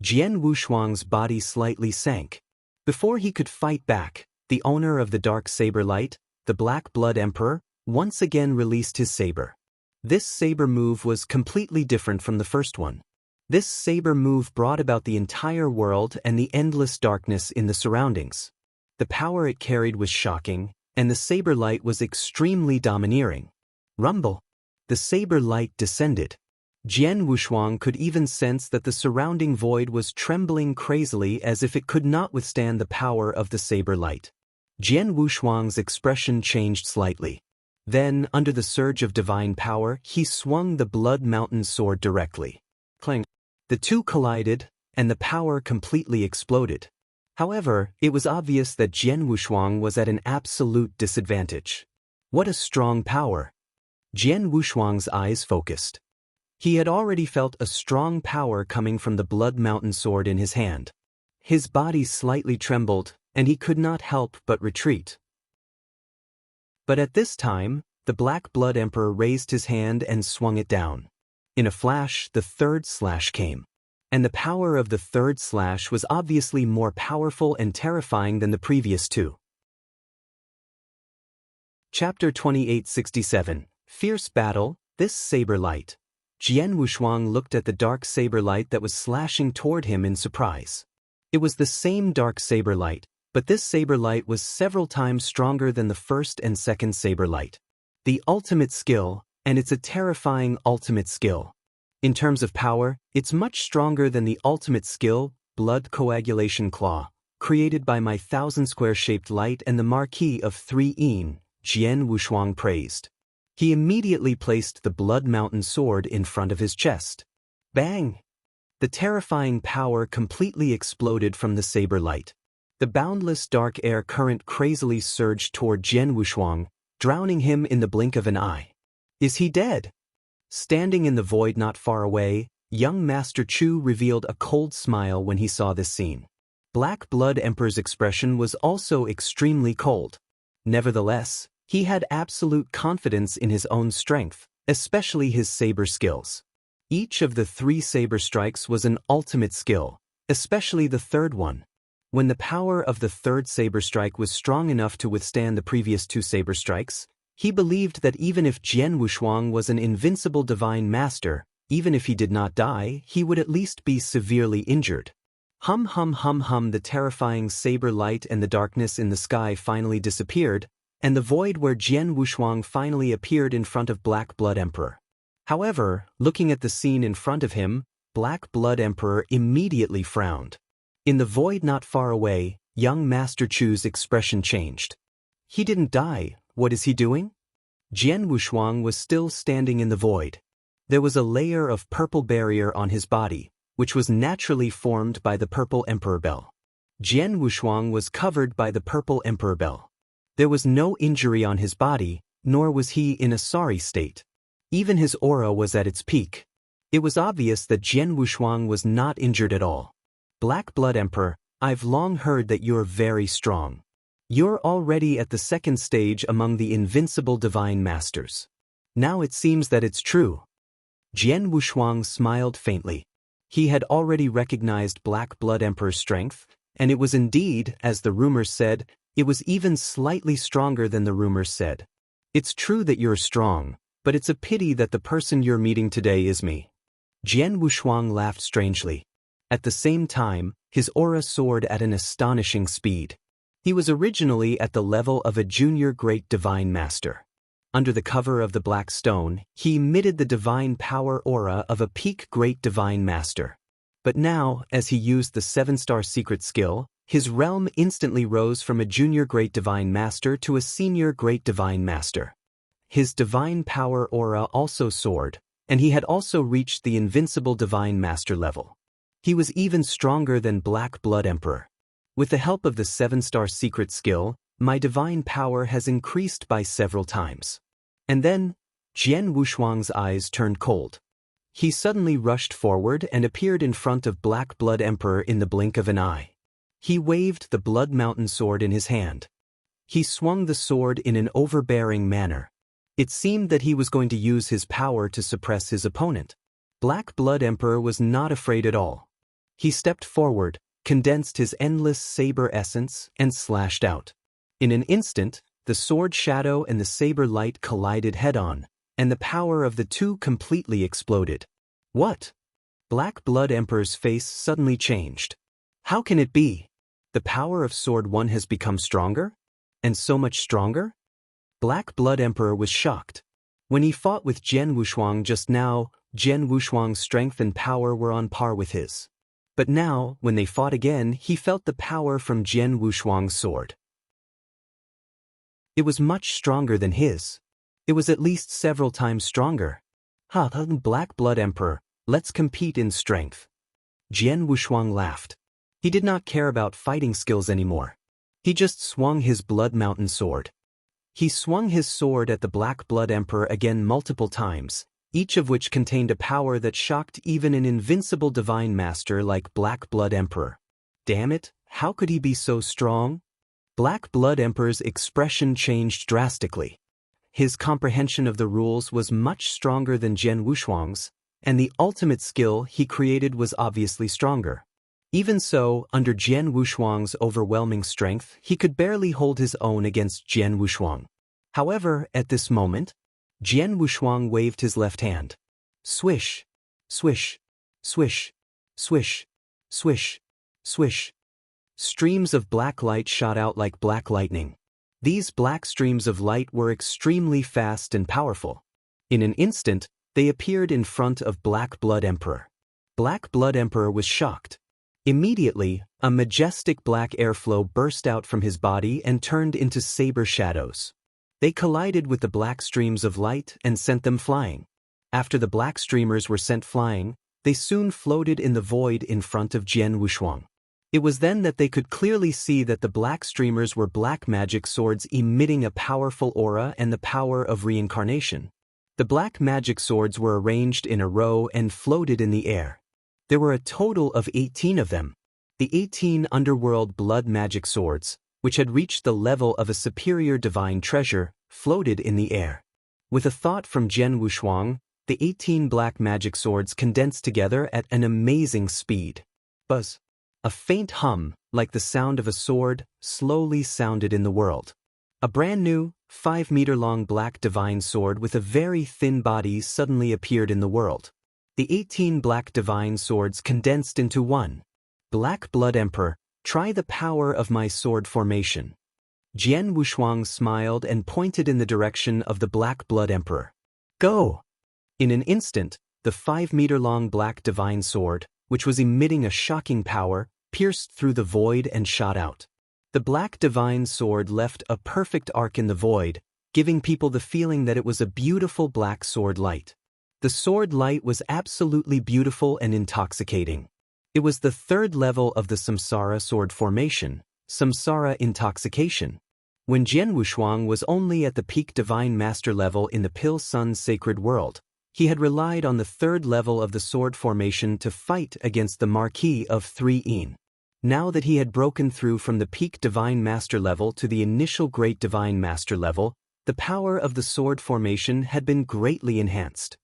Jian Wushuang's body slightly sank. Before he could fight back, the owner of the dark saber light, the Black Blood Emperor, once again released his saber. This saber move was completely different from the first one. This saber move brought about the entire world and the endless darkness in the surroundings. The power it carried was shocking, and the saber light was extremely domineering. Rumble! The saber light descended. Jian Wushuang could even sense that the surrounding void was trembling crazily as if it could not withstand the power of the saber light. Jian Wushuang's expression changed slightly. Then, under the surge of divine power, he swung the Blood Mountain sword directly. Clang! The two collided, and the power completely exploded. However, it was obvious that Jian Wushuang was at an absolute disadvantage. What a strong power! Jian Wushuang's eyes focused. He had already felt a strong power coming from the Blood Mountain sword in his hand. His body slightly trembled, and he could not help but retreat. But at this time, the Black Blood Emperor raised his hand and swung it down. In a flash, the third slash came. And the power of the third slash was obviously more powerful and terrifying than the previous two. Chapter 2867, Fierce Battle, This Saber Light. Jian Wushuang looked at the dark saber light that was slashing toward him in surprise. It was the same dark saber light, but this saber light was several times stronger than the first and second saber light. The ultimate skill, and it's a terrifying ultimate skill. In terms of power, it's much stronger than the ultimate skill, Blood Coagulation Claw, created by my 1,000-square-shaped light and the Marquis of 3 Jian Wushuang praised. He immediately placed the Blood Mountain sword in front of his chest. Bang! The terrifying power completely exploded from the saber light. The boundless dark air current crazily surged toward Jian Wushuang, drowning him in the blink of an eye. Is he dead? Standing in the void not far away, young Master Chu revealed a cold smile when he saw this scene. Black Blood Emperor's expression was also extremely cold. Nevertheless, he had absolute confidence in his own strength, especially his saber skills. Each of the 3 saber strikes was an ultimate skill, especially the third one. When the power of the third saber strike was strong enough to withstand the previous 2 saber strikes, he believed that even if Jian Wushuang was an invincible divine master, even if he did not die, he would at least be severely injured. Hum hum hum hum, the terrifying saber light and the darkness in the sky finally disappeared, and the void where Jian Wushuang finally appeared in front of Black Blood Emperor. However, looking at the scene in front of him, Black Blood Emperor immediately frowned. In the void not far away, young Master Chu's expression changed. He didn't die, what is he doing? Jian Wushuang was still standing in the void. There was a layer of purple barrier on his body, which was naturally formed by the Purple Emperor Bell. Jian Wushuang was covered by the Purple Emperor Bell. There was no injury on his body, nor was he in a sorry state. Even his aura was at its peak. It was obvious that Jian Wushuang was not injured at all. Black Blood Emperor, I've long heard that you're very strong. You're already at the 2nd stage among the invincible divine masters. Now it seems that it's true. Jian Wushuang smiled faintly. He had already recognized Black Blood Emperor's strength, and it was indeed, as the rumors said, it was even slightly stronger than the rumors said. It's true that you're strong, but it's a pity that the person you're meeting today is me. Jian Wushuang laughed strangely. At the same time, his aura soared at an astonishing speed. He was originally at the level of a junior great divine master. Under the cover of the black stone, he emitted the divine power aura of a peak great divine master. But now, as he used the 7-star secret skill, his realm instantly rose from a junior great divine master to a senior great divine master. His divine power aura also soared, and he had also reached the invincible divine master level. He was even stronger than Black Blood Emperor. With the help of the 7-star secret skill, my divine power has increased by several times. And then, Jian Wushuang's eyes turned cold. He suddenly rushed forward and appeared in front of Black Blood Emperor in the blink of an eye. He waved the Blood Mountain sword in his hand. He swung the sword in an overbearing manner. It seemed that he was going to use his power to suppress his opponent. Black Blood Emperor was not afraid at all. He stepped forward, condensed his endless saber essence, and slashed out. In an instant, the sword shadow and the saber light collided head-on, and the power of the 2 completely exploded. What? Black Blood Emperor's face suddenly changed. How can it be? The power of Sword 1 has become stronger? And so much stronger? Black Blood Emperor was shocked. When he fought with Jian Wushuang just now, Jian Wushuang's strength and power were on par with his. But now, when they fought again, he felt the power from Jian Wushuang's sword. It was much stronger than his. It was at least several times stronger. Black Blood Emperor, let's compete in strength. Jian Wushuang laughed. He did not care about fighting skills anymore. He just swung his Blood Mountain sword. He swung his sword at the Black Blood Emperor again multiple times, each of which contained a power that shocked even an invincible divine master like Black Blood Emperor. Damn it, how could he be so strong? Black Blood Emperor's expression changed drastically. His comprehension of the rules was much stronger than Jian Wushuang's, and the ultimate skill he created was obviously stronger. Even so, under Jian Wushuang's overwhelming strength, he could barely hold his own against Jian Wushuang. However, at this moment, Jian Wushuang waved his left hand. Swish, swish, swish, swish, swish, swish. Streams of black light shot out like black lightning. These black streams of light were extremely fast and powerful. In an instant, they appeared in front of Black Blood Emperor. Black Blood Emperor was shocked. Immediately, a majestic black airflow burst out from his body and turned into saber shadows. They collided with the black streams of light and sent them flying. After the black streamers were sent flying, they soon floated in the void in front of Jian Wushuang. It was then that they could clearly see that the black streamers were black magic swords emitting a powerful aura and the power of reincarnation. The black magic swords were arranged in a row and floated in the air. There were a total of 18 of them. The 18 underworld blood magic swords, which had reached the level of a superior divine treasure, floated in the air. With a thought from Jian Wushuang, the 18 black magic swords condensed together at an amazing speed. Buzz. A faint hum, like the sound of a sword, slowly sounded in the world. A brand new, 5-meter-long black divine sword with a very thin body suddenly appeared in the world. The 18 black divine swords condensed into one. Black Blood Emperor, try the power of my sword formation. Jian Wushuang smiled and pointed in the direction of the Black Blood Emperor. Go! In an instant, the 5-meter-long black divine sword, which was emitting a shocking power, pierced through the void and shot out. The black divine sword left a perfect arc in the void, giving people the feeling that it was a beautiful black sword light. The sword light was absolutely beautiful and intoxicating. It was the third level of the Samsara sword formation, Samsara intoxication. When Jian Wushuang was only at the peak divine master level in the Pil Sun's sacred world, he had relied on the third level of the sword formation to fight against the Marquis of 3 Yin. Now that he had broken through from the peak divine master level to the initial great divine master level, the power of the sword formation had been greatly enhanced.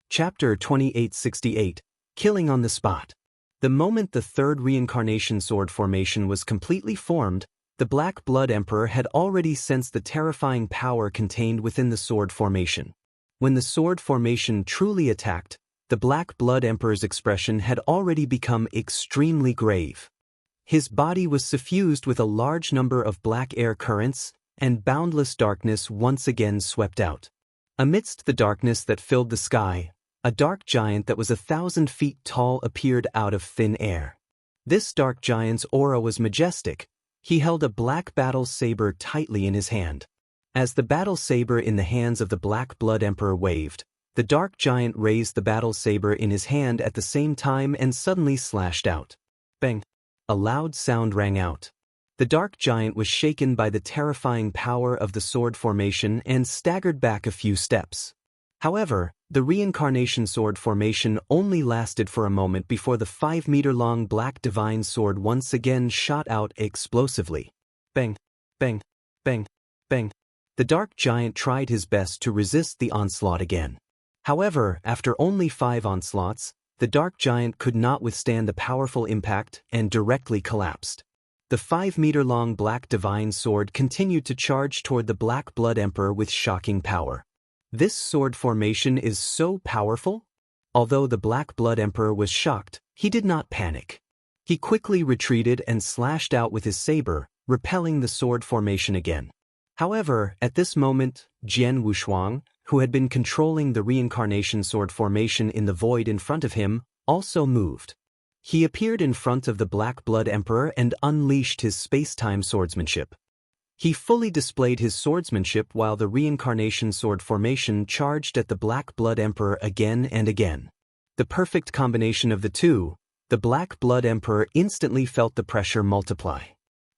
Chapter 2868, Killing on the Spot. The moment the third reincarnation sword formation was completely formed, the Black Blood Emperor had already sensed the terrifying power contained within the sword formation. When the sword formation truly attacked, the Black Blood Emperor's expression had already become extremely grave. His body was suffused with a large number of black air currents, and boundless darkness once again swept out. Amidst the darkness that filled the sky, a dark giant that was 1,000 feet tall appeared out of thin air. This dark giant's aura was majestic. He held a black battle saber tightly in his hand. As the battle saber in the hands of the Black Blood Emperor waved, the dark giant raised the battle saber in his hand at the same time and suddenly slashed out. Bang! A loud sound rang out. The dark giant was shaken by the terrifying power of the sword formation and staggered back a few steps. However, the reincarnation sword formation only lasted for a moment before the 5-meter-long black divine sword once again shot out explosively. Bang! Bang! Bang! Bang! The dark giant tried his best to resist the onslaught again. However, after only 5 onslaughts, the dark giant could not withstand the powerful impact and directly collapsed. The 5-meter-long black divine sword continued to charge toward the Black Blood Emperor with shocking power. This sword formation is so powerful? Although the Black Blood Emperor was shocked, he did not panic. He quickly retreated and slashed out with his saber, repelling the sword formation again. However, at this moment, Jian Wushuang, who had been controlling the reincarnation sword formation in the void in front of him, also moved. He appeared in front of the Black Blood Emperor and unleashed his space-time swordsmanship. He fully displayed his swordsmanship while the reincarnation sword formation charged at the Black Blood Emperor again and again. The perfect combination of the two, the Black Blood Emperor instantly felt the pressure multiply.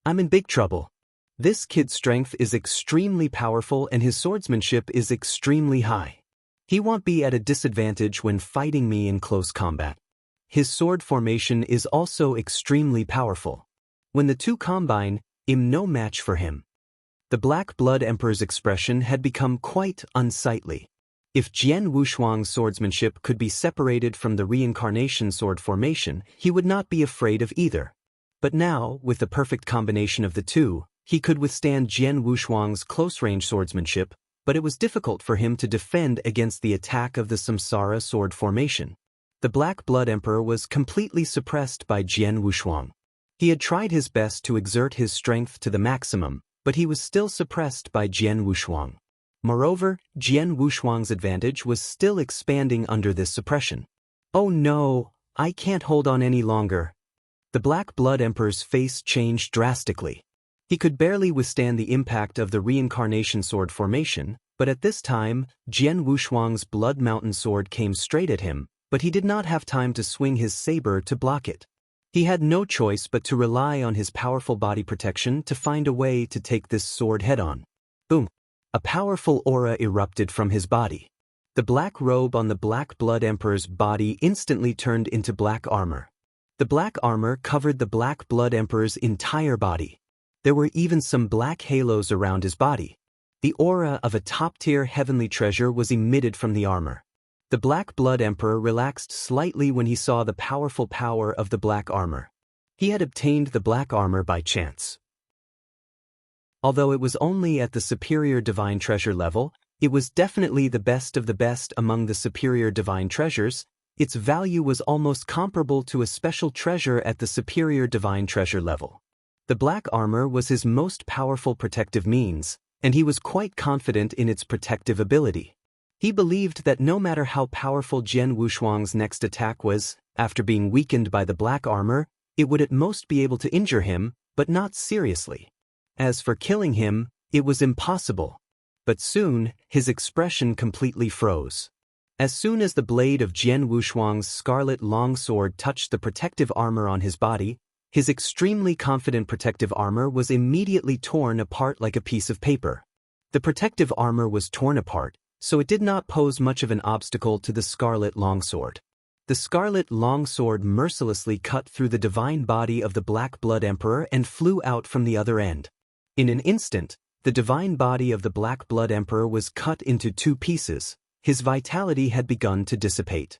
I'm in big trouble. This kid's strength is extremely powerful and his swordsmanship is extremely high. He won't be at a disadvantage when fighting me in close combat. His sword formation is also extremely powerful. When the two combine, I'm no match for him. The Black Blood Emperor's expression had become quite unsightly. If Jian Wushuang's swordsmanship could be separated from the reincarnation sword formation, he would not be afraid of either. But now, with the perfect combination of the two, he could withstand Jian Wushuang's close-range swordsmanship, but it was difficult for him to defend against the attack of the Samsara sword formation. The Black Blood Emperor was completely suppressed by Jian Wushuang. He had tried his best to exert his strength to the maximum, but he was still suppressed by Jian Wushuang. Moreover, Jian Wushuang's advantage was still expanding under this suppression. Oh no, I can't hold on any longer. The Black Blood Emperor's face changed drastically. He could barely withstand the impact of the reincarnation sword formation, but at this time, Jian Wushuang's Blood Mountain sword came straight at him, but he did not have time to swing his saber to block it. He had no choice but to rely on his powerful body protection to find a way to take this sword head-on. Boom! A powerful aura erupted from his body. The black robe on the Black Blood Emperor's body instantly turned into black armor. The black armor covered the Black Blood Emperor's entire body. There were even some black halos around his body. The aura of a top-tier heavenly treasure was emitted from the armor. The Black Blood Emperor relaxed slightly when he saw the powerful power of the black armor. He had obtained the black armor by chance. Although it was only at the superior divine treasure level, it was definitely the best of the best among the superior divine treasures. Its value was almost comparable to a special treasure at the superior divine treasure level. The black armor was his most powerful protective means, and he was quite confident in its protective ability. He believed that no matter how powerful Jian Wushuang's next attack was, after being weakened by the black armor, it would at most be able to injure him, but not seriously. As for killing him, it was impossible. But soon, his expression completely froze. As soon as the blade of Jian Wushuang's scarlet longsword touched the protective armor on his body, his extremely confident protective armor was immediately torn apart like a piece of paper. The protective armor was torn apart, so it did not pose much of an obstacle to the scarlet longsword. The scarlet longsword mercilessly cut through the divine body of the Black Blood Emperor and flew out from the other end. In an instant, the divine body of the Black Blood Emperor was cut into two pieces. His vitality had begun to dissipate.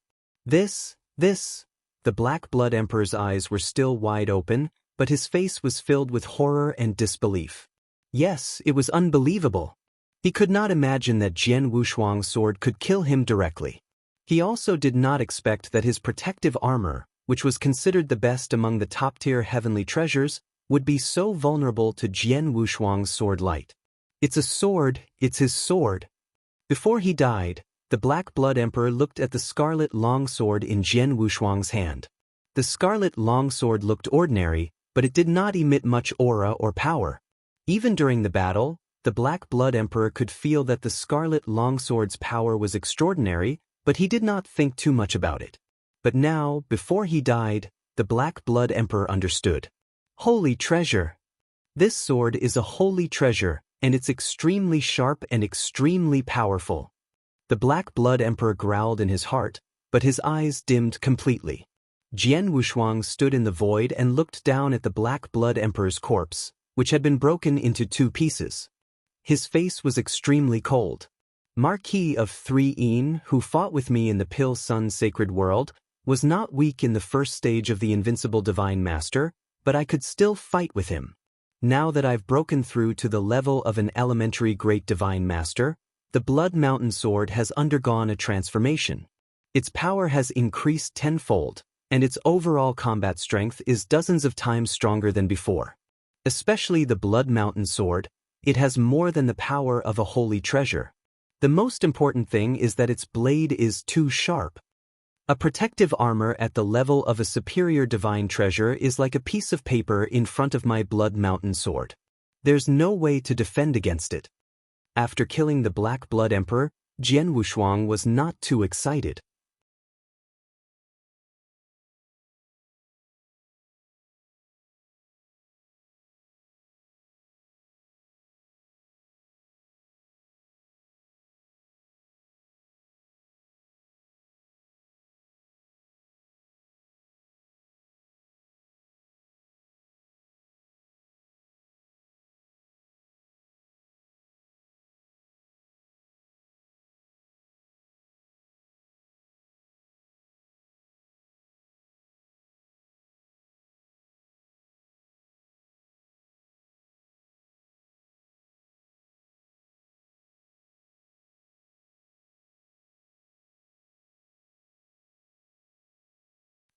The Black Blood Emperor's eyes were still wide open, but his face was filled with horror and disbelief. Yes, it was unbelievable. He could not imagine that Jian Wushuang's sword could kill him directly. He also did not expect that his protective armor, which was considered the best among the top-tier heavenly treasures, would be so vulnerable to Jian Wushuang's sword light. It's a sword, it's his sword. Before he died, the Black Blood Emperor looked at the scarlet longsword in Jian Wushuang's hand. The scarlet longsword looked ordinary, but it did not emit much aura or power. Even during the battle, the Black Blood Emperor could feel that the scarlet longsword's power was extraordinary, but he did not think too much about it. But now, before he died, the Black Blood Emperor understood. Holy treasure! This sword is a holy treasure, and it's extremely sharp and extremely powerful. The Black Blood Emperor growled in his heart, but his eyes dimmed completely. Jian Wushuang stood in the void and looked down at the Black Blood Emperor's corpse, which had been broken into two pieces. His face was extremely cold. Marquis of 3 who fought with me in the Pil Sun Sacred World, was not weak in the first stage of the Invincible Divine Master, but I could still fight with him. Now that I've broken through to the level of an elementary Great Divine Master, the Blood Mountain Sword has undergone a transformation. Its power has increased tenfold, and its overall combat strength is dozens of times stronger than before. Especially the Blood Mountain Sword, it has more than the power of a holy treasure. The most important thing is that its blade is too sharp. A protective armor at the level of a superior divine treasure is like a piece of paper in front of my Blood Mountain Sword. There's no way to defend against it. After killing the Black Blood Emperor, Jian Wushuang was not too excited.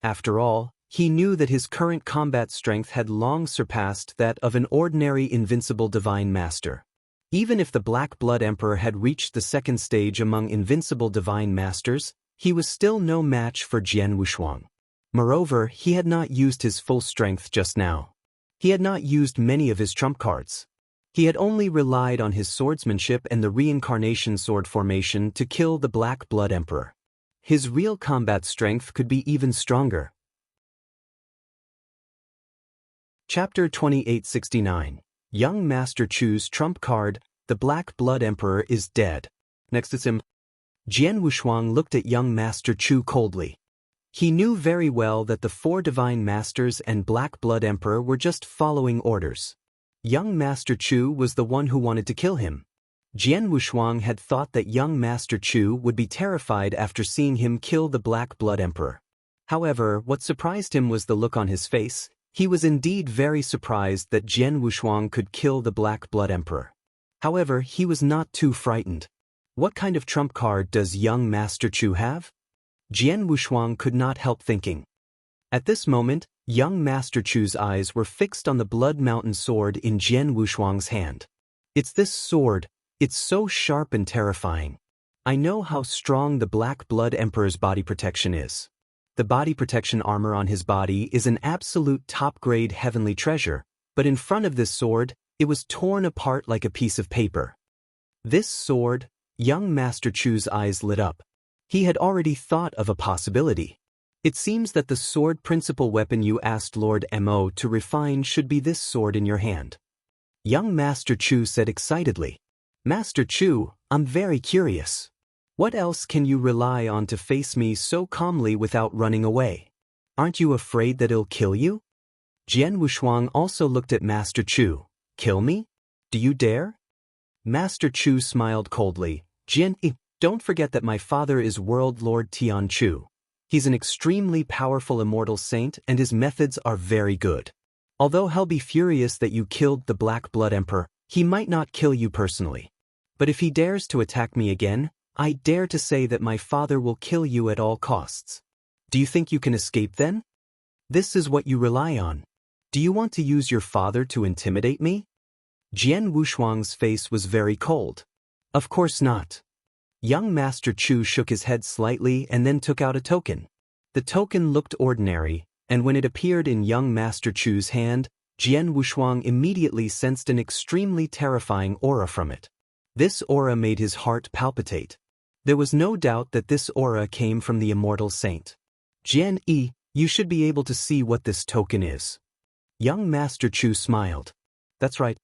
After all, he knew that his current combat strength had long surpassed that of an ordinary invincible divine master. Even if the Black Blood Emperor had reached the second stage among invincible divine masters, he was still no match for Jian Wushuang. Moreover, he had not used his full strength just now. He had not used many of his trump cards. He had only relied on his swordsmanship and the reincarnation sword formation to kill the Black Blood Emperor. His real combat strength could be even stronger. Chapter 2869. Young Master Chu's trump card, the Black Blood Emperor is dead. Next is him. Jian Wushuang looked at young Master Chu coldly. He knew very well that the 4 Divine Masters and Black Blood Emperor were just following orders. Young Master Chu was the one who wanted to kill him. Jian Wushuang had thought that young Master Chu would be terrified after seeing him kill the Black Blood Emperor. However, what surprised him was the look on his face. He was indeed very surprised that Jian Wushuang could kill the Black Blood Emperor. However, he was not too frightened. What kind of trump card does young Master Chu have? Jian Wushuang could not help thinking. At this moment, young Master Chu's eyes were fixed on the Blood Mountain sword in Jian Wushuang's hand. It's this sword, it's so sharp and terrifying. I know how strong the Black Blood Emperor's body protection is. The body protection armor on his body is an absolute top-grade heavenly treasure, but in front of this sword, it was torn apart like a piece of paper. This sword, young Master Chu's eyes lit up. He had already thought of a possibility. It seems that the sword principal weapon you asked Lord Mo to refine should be this sword in your hand. Young Master Chu said excitedly. Master Chu, I'm very curious. What else can you rely on to face me so calmly without running away? Aren't you afraid that it'll kill you? Jian Wushuang also looked at Master Chu. Kill me? Do you dare? Master Chu smiled coldly. Jian, don't forget that my father is World Lord Tian Chu. He's an extremely powerful immortal saint and his methods are very good. Although he'll be furious that you killed the Black Blood Emperor, he might not kill you personally. But if he dares to attack me again, I dare to say that my father will kill you at all costs. Do you think you can escape then? This is what you rely on. Do you want to use your father to intimidate me? Jian Wushuang's face was very cold. Of course not. Young Master Chu shook his head slightly and then took out a token. The token looked ordinary, and when it appeared in young Master Chu's hand, Jian Wushuang immediately sensed an extremely terrifying aura from it. This aura made his heart palpitate. There was no doubt that this aura came from the immortal saint. Jian Yi, you should be able to see what this token is. Young Master Chu smiled. That's right.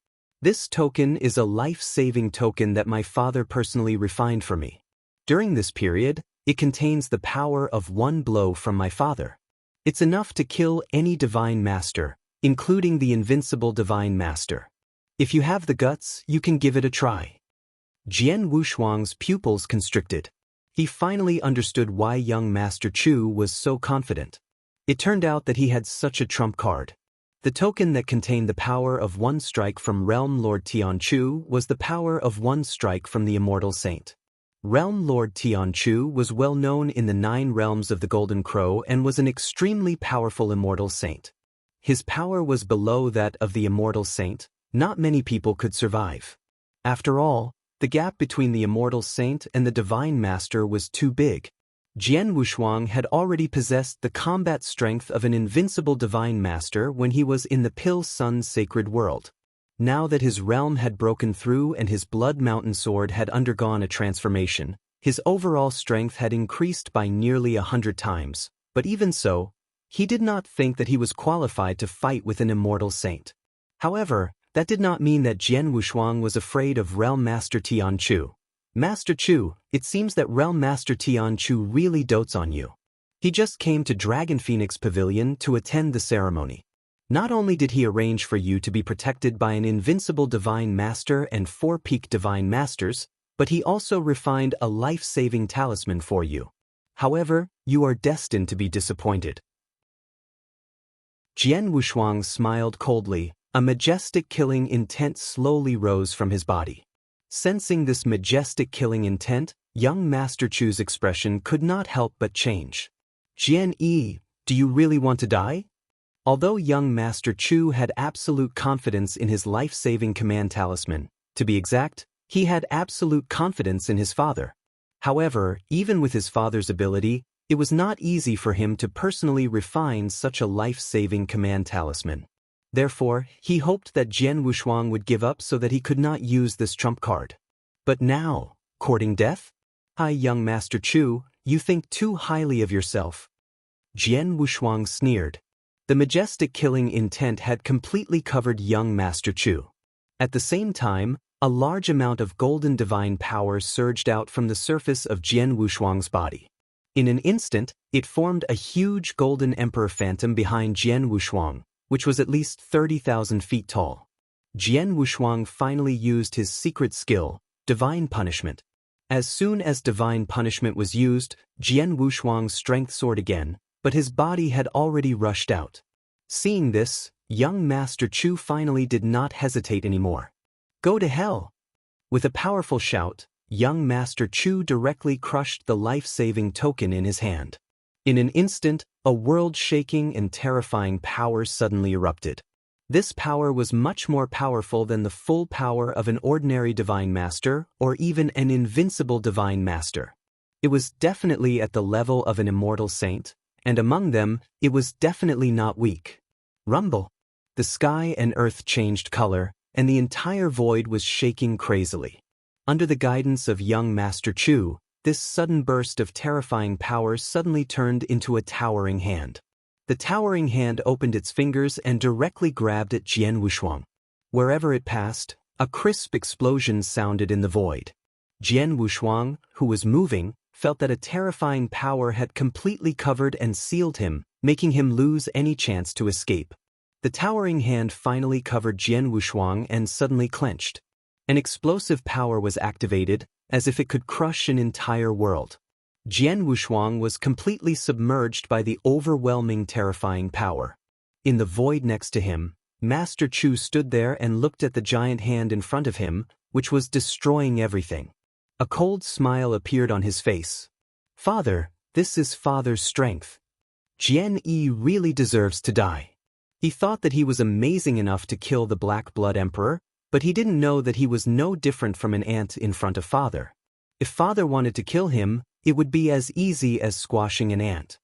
This token is a life-saving token that my father personally refined for me. During this period, it contains the power of one blow from my father. It's enough to kill any divine master, including the invincible divine master. If you have the guts, you can give it a try. Jian Wushuang's pupils constricted. He finally understood why young Master Chu was so confident. It turned out that he had such a trump card. The token that contained the power of one strike from Realm Lord Tian Chu was the power of one strike from the immortal saint. Realm Lord Tian Chu was well known in the 9 realms of the Golden Crow and was an extremely powerful immortal saint. His power was below that of the immortal saint. Not many people could survive. After all, the gap between the immortal saint and the divine master was too big. Jian Wushuang had already possessed the combat strength of an invincible divine master when he was in the Pill Sun's sacred world. Now that his realm had broken through and his Blood Mountain sword had undergone a transformation, his overall strength had increased by nearly 100 times, but even so, he did not think that he was qualified to fight with an immortal saint. However, that did not mean that Jian Wushuang was afraid of Realm Master Tian Chu. Master Chu, it seems that Realm Master Tian Chu really dotes on you. He just came to Dragon Phoenix Pavilion to attend the ceremony. Not only did he arrange for you to be protected by an invincible divine master and 4 peak divine masters, but he also refined a life-saving talisman for you. However, you are destined to be disappointed. Jian Wushuang smiled coldly. A majestic killing intent slowly rose from his body. Sensing this majestic killing intent, young Master Chu's expression could not help but change. Jian Yi, do you really want to die? Although young Master Chu had absolute confidence in his life-saving command talisman, to be exact, he had absolute confidence in his father. However, even with his father's ability, it was not easy for him to personally refine such a life-saving command talisman. Therefore, he hoped that Jian Wushuang would give up so that he could not use this trump card. But now, courting death? Hi, young Master Chu, you think too highly of yourself. Jian Wushuang sneered. The majestic killing intent had completely covered young Master Chu. At the same time, a large amount of golden divine power surged out from the surface of Jian Wushuang's body. In an instant, it formed a huge golden emperor phantom behind Jian Wushuang, which was at least 30,000 feet tall. Jian Wushuang finally used his secret skill, Divine Punishment. As soon as Divine Punishment was used, Jian Wushuang's strength soared again, but his body had already rushed out. Seeing this, young Master Chu finally did not hesitate anymore. Go to hell! With a powerful shout, young Master Chu directly crushed the life-saving token in his hand. In an instant, a world-shaking and terrifying power suddenly erupted. This power was much more powerful than the full power of an ordinary Divine Master or even an invincible Divine Master. It was definitely at the level of an immortal saint, and among them, it was definitely not weak. Rumble! The sky and earth changed color, and the entire void was shaking crazily. Under the guidance of young Master Chu, this sudden burst of terrifying power suddenly turned into a towering hand. The towering hand opened its fingers and directly grabbed at Jian Wushuang. Wherever it passed, a crisp explosion sounded in the void. Jian Wushuang, who was moving, felt that a terrifying power had completely covered and sealed him, making him lose any chance to escape. The towering hand finally covered Jian Wushuang and suddenly clenched. An explosive power was activated, as if it could crush an entire world. Jian Wushuang was completely submerged by the overwhelming terrifying power. In the void next to him, Master Chu stood there and looked at the giant hand in front of him, which was destroying everything. A cold smile appeared on his face. Father, this is Father's strength. Jian Yi really deserves to die. He thought that he was amazing enough to kill the Black Blood Emperor, but he didn't know that he was no different from an ant in front of Father. If Father wanted to kill him, it would be as easy as squashing an ant.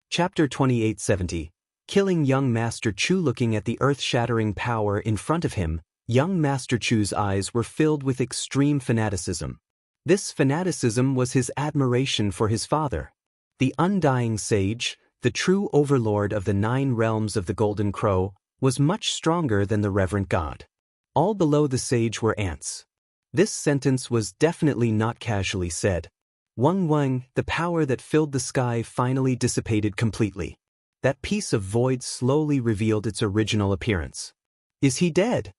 Chapter 2870. Killing young Master Chu. Looking at the earth-shattering power in front of him, young Master Chu's eyes were filled with extreme fanaticism. This fanaticism was his admiration for his father. The undying sage, the true overlord of the 9 realms of the Golden Crow, was much stronger than the reverent god. All below the sage were ants. This sentence was definitely not casually said. Wang, the power that filled the sky finally dissipated completely. That piece of void slowly revealed its original appearance. Is he dead?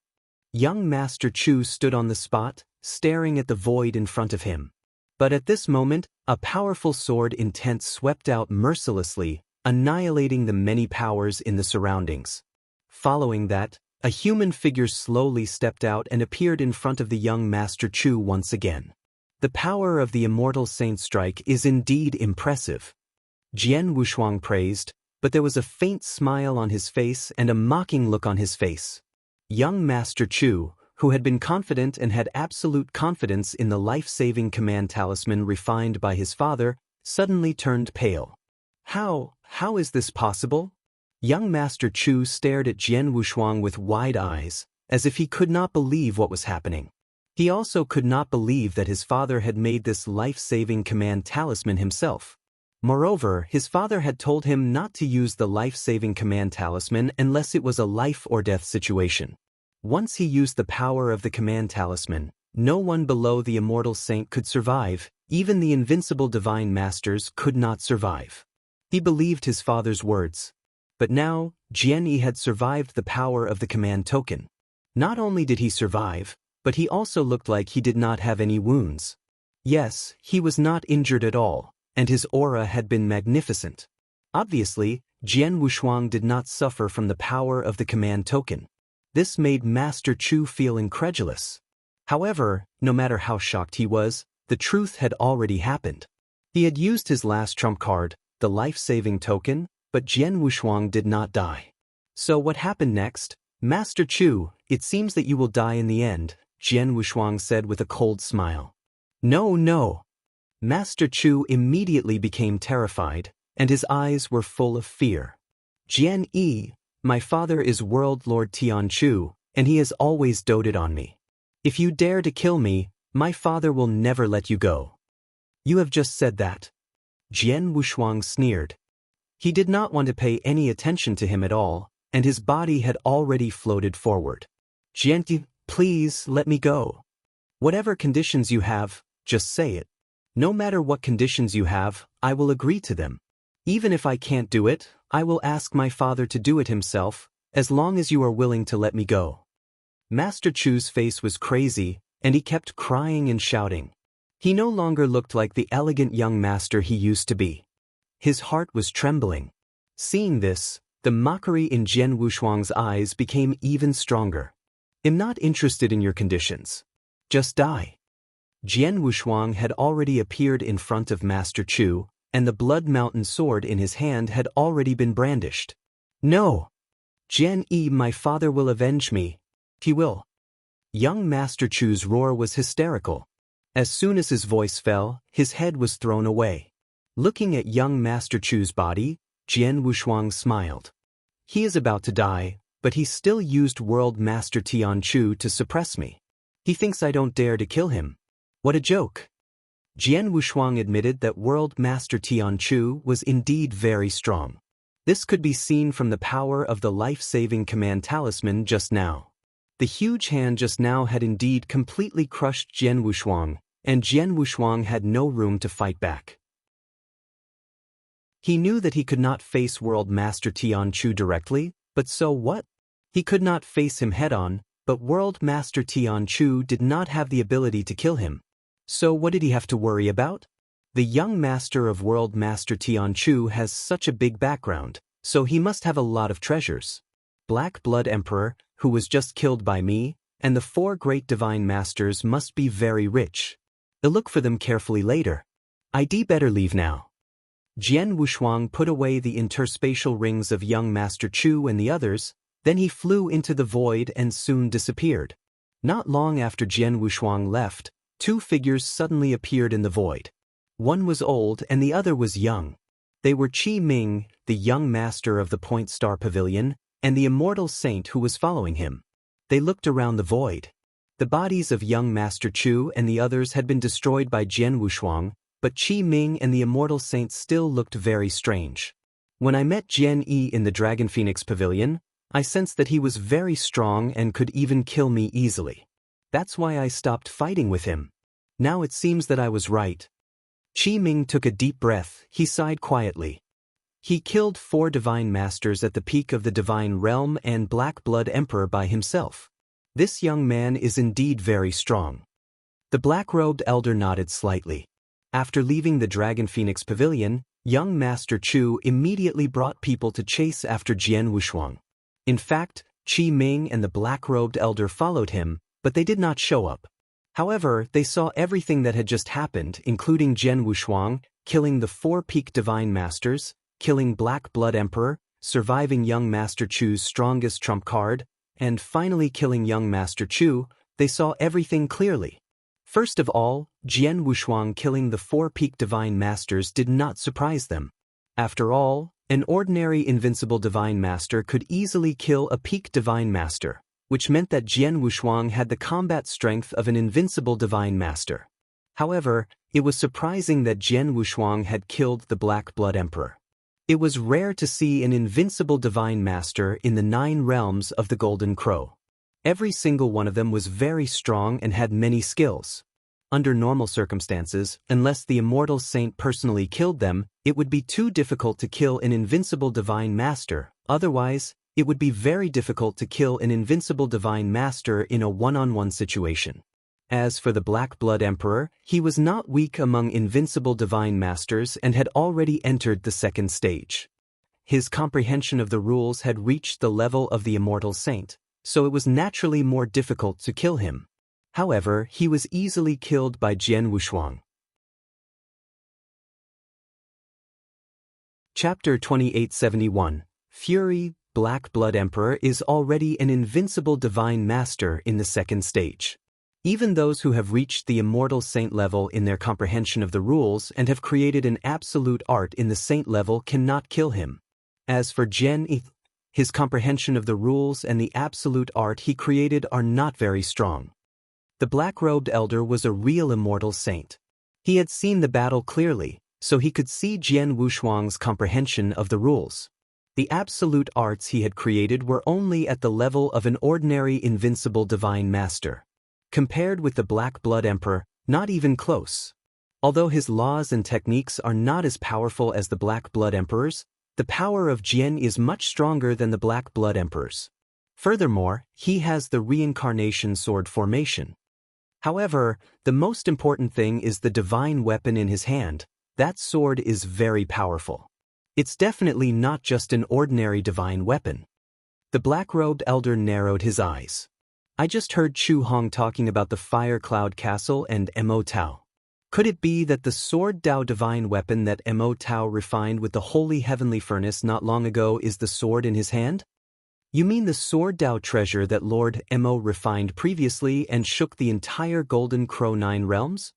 Young Master Chu stood on the spot, staring at the void in front of him. But at this moment, a powerful sword intent swept out mercilessly, annihilating the many powers in the surroundings. Following that, a human figure slowly stepped out and appeared in front of the young Master Chu once again. The power of the immortal saint strike is indeed impressive. Jian Wushuang praised, but there was a faint smile on his face and a mocking look on his face. Young Master Chu, who had been confident and had absolute confidence in the life-saving command talisman refined by his father, suddenly turned pale. How is this possible? Young Master Chu stared at Jian Wushuang with wide eyes, as if he could not believe what was happening. He also could not believe that his father had made this life-saving command talisman himself. Moreover, his father had told him not to use the life-saving command talisman unless it was a life-or-death situation. Once he used the power of the command talisman, no one below the immortal saint could survive, even the invincible divine masters could not survive. He believed his father's words. But now, Jian Yi had survived the power of the command token. Not only did he survive, but he also looked like he did not have any wounds. Yes, he was not injured at all, and his aura had been magnificent. Obviously, Jian Wushuang did not suffer from the power of the command token. This made Master Chu feel incredulous. However, no matter how shocked he was, the truth had already happened. He had used his last trump card, the life-saving token, but Jian Wushuang did not die. So what happened next? Master Chu, it seems that you will die in the end, Jian Wushuang said with a cold smile. No. Master Chu immediately became terrified, and his eyes were full of fear. Jian Yi, my father is World Lord Tian Chu, and he has always doted on me. If you dare to kill me, my father will never let you go. You have just said that. Jian Wushuang sneered. He did not want to pay any attention to him at all, and his body had already floated forward. Jian Yi, please let me go. Whatever conditions you have, Just say it. No matter what conditions you have, I will agree to them. Even if I can't do it, I will ask my father to do it himself, as long as you are willing to let me go. Master Chu's face was crazy, and he kept crying and shouting. He no longer looked like the elegant young master he used to be. His heart was trembling. Seeing this, the mockery in Jian Wushuang's eyes became even stronger. I'm not interested in your conditions. Just die. Jian Wushuang had already appeared in front of Master Chu, and the Blood Mountain sword in his hand had already been brandished. No! Jian Yi, my father will avenge me. He will. Young Master Chu's roar was hysterical. As soon as his voice fell, his head was thrown away. Looking at young Master Chu's body, Jian Wushuang smiled. He is about to die, but he still used World Master Tian Chu to suppress me. He thinks I don't dare to kill him. What a joke! Jian Wushuang admitted that World Master Tian Chu was indeed very strong. This could be seen from the power of the life-saving command talisman just now. The huge hand just now had indeed completely crushed Jian Wushuang, and Jian Wushuang had no room to fight back. He knew that he could not face World Master Tian Chu directly, but so what? He could not face him head-on, but World Master Tian Chu did not have the ability to kill him. So what did he have to worry about? The young master of World Master Tian Chu has such a big background, so he must have a lot of treasures. Black Blood Emperor, who was just killed by me, and the 4 great divine masters must be very rich. I'll look for them carefully later. I'd better leave now. Jian Wushuang put away the interspatial rings of young Master Chu and the others, then he flew into the void and soon disappeared. Not long after Jian Wushuang left, 2 figures suddenly appeared in the void. One was old and the other was young. They were Qi Ming, the young master of the Point Star Pavilion, and the immortal saint who was following him. They looked around the void. The bodies of young Master Chu and the others had been destroyed by Jian Wushuang, but Qi Ming and the immortal saint still looked very strange. When I met Jian Yi in the Dragon Phoenix Pavilion, I sensed that he was very strong and could even kill me easily. That's why I stopped fighting with him. Now it seems that I was right. Qi Ming took a deep breath, he sighed quietly. He killed 4 divine masters at the peak of the divine realm and Black Blood Emperor by himself. This young man is indeed very strong. The black-robed elder nodded slightly. After leaving the Dragon Phoenix Pavilion, young Master Chu immediately brought people to chase after Jian Wushuang. In fact, Qi Ming and the black-robed elder followed him, but they did not show up. However, they saw everything that had just happened, including Jian Wushuang killing the 4 peak divine masters, killing Black Blood Emperor, surviving young Master Chu's strongest trump card, and finally killing young Master Chu. They saw everything clearly. First of all, Jian Wushuang killing the 4 peak divine masters did not surprise them. After all, an ordinary invincible divine master could easily kill a peak divine master, which meant that Jian Wushuang had the combat strength of an invincible divine master. However, it was surprising that Jian Wushuang had killed the Black Blood Emperor. It was rare to see an invincible divine master in the 9 realms of the Golden Crow. Every single one of them was very strong and had many skills. Under normal circumstances, unless the immortal saint personally killed them, it would be too difficult to kill an invincible divine master. Otherwise, it would be very difficult to kill an invincible divine master in a one-on-one situation. As for the Black Blood Emperor, he was not weak among invincible divine masters and had already entered the 2nd stage. His comprehension of the rules had reached the level of the immortal saint, so it was naturally more difficult to kill him. However, he was easily killed by Jian Wushuang. Chapter 2871. Fury. Black Blood Emperor is already an invincible divine master in the 2nd stage. Even those who have reached the immortal saint level in their comprehension of the rules and have created an absolute art in the saint level cannot kill him. As for Jian Yi, his comprehension of the rules and the absolute art he created are not very strong. The black-robed elder was a real immortal saint. He had seen the battle clearly, so he could see Jian Wushuang's comprehension of the rules. The absolute arts he had created were only at the level of an ordinary invincible divine master. Compared with the Black Blood Emperor, Not even close. Although his laws and techniques are not as powerful as the Black Blood Emperor's, the power of Jian is much stronger than the Black Blood Emperor's. Furthermore, he has the reincarnation sword formation. However, the most important thing is the divine weapon in his hand. That sword is very powerful. It's definitely not just an ordinary divine weapon. The black-robed elder narrowed his eyes. I just heard Chu Hong talking about the Fire Cloud Castle and Mo Tao. Could it be that the Sword Dao divine weapon that Mo Tao refined with the Holy Heavenly Furnace not long ago is the sword in his hand? You mean the Sword Dao treasure that Lord Mo refined previously and shook the entire Golden Crow 9 realms?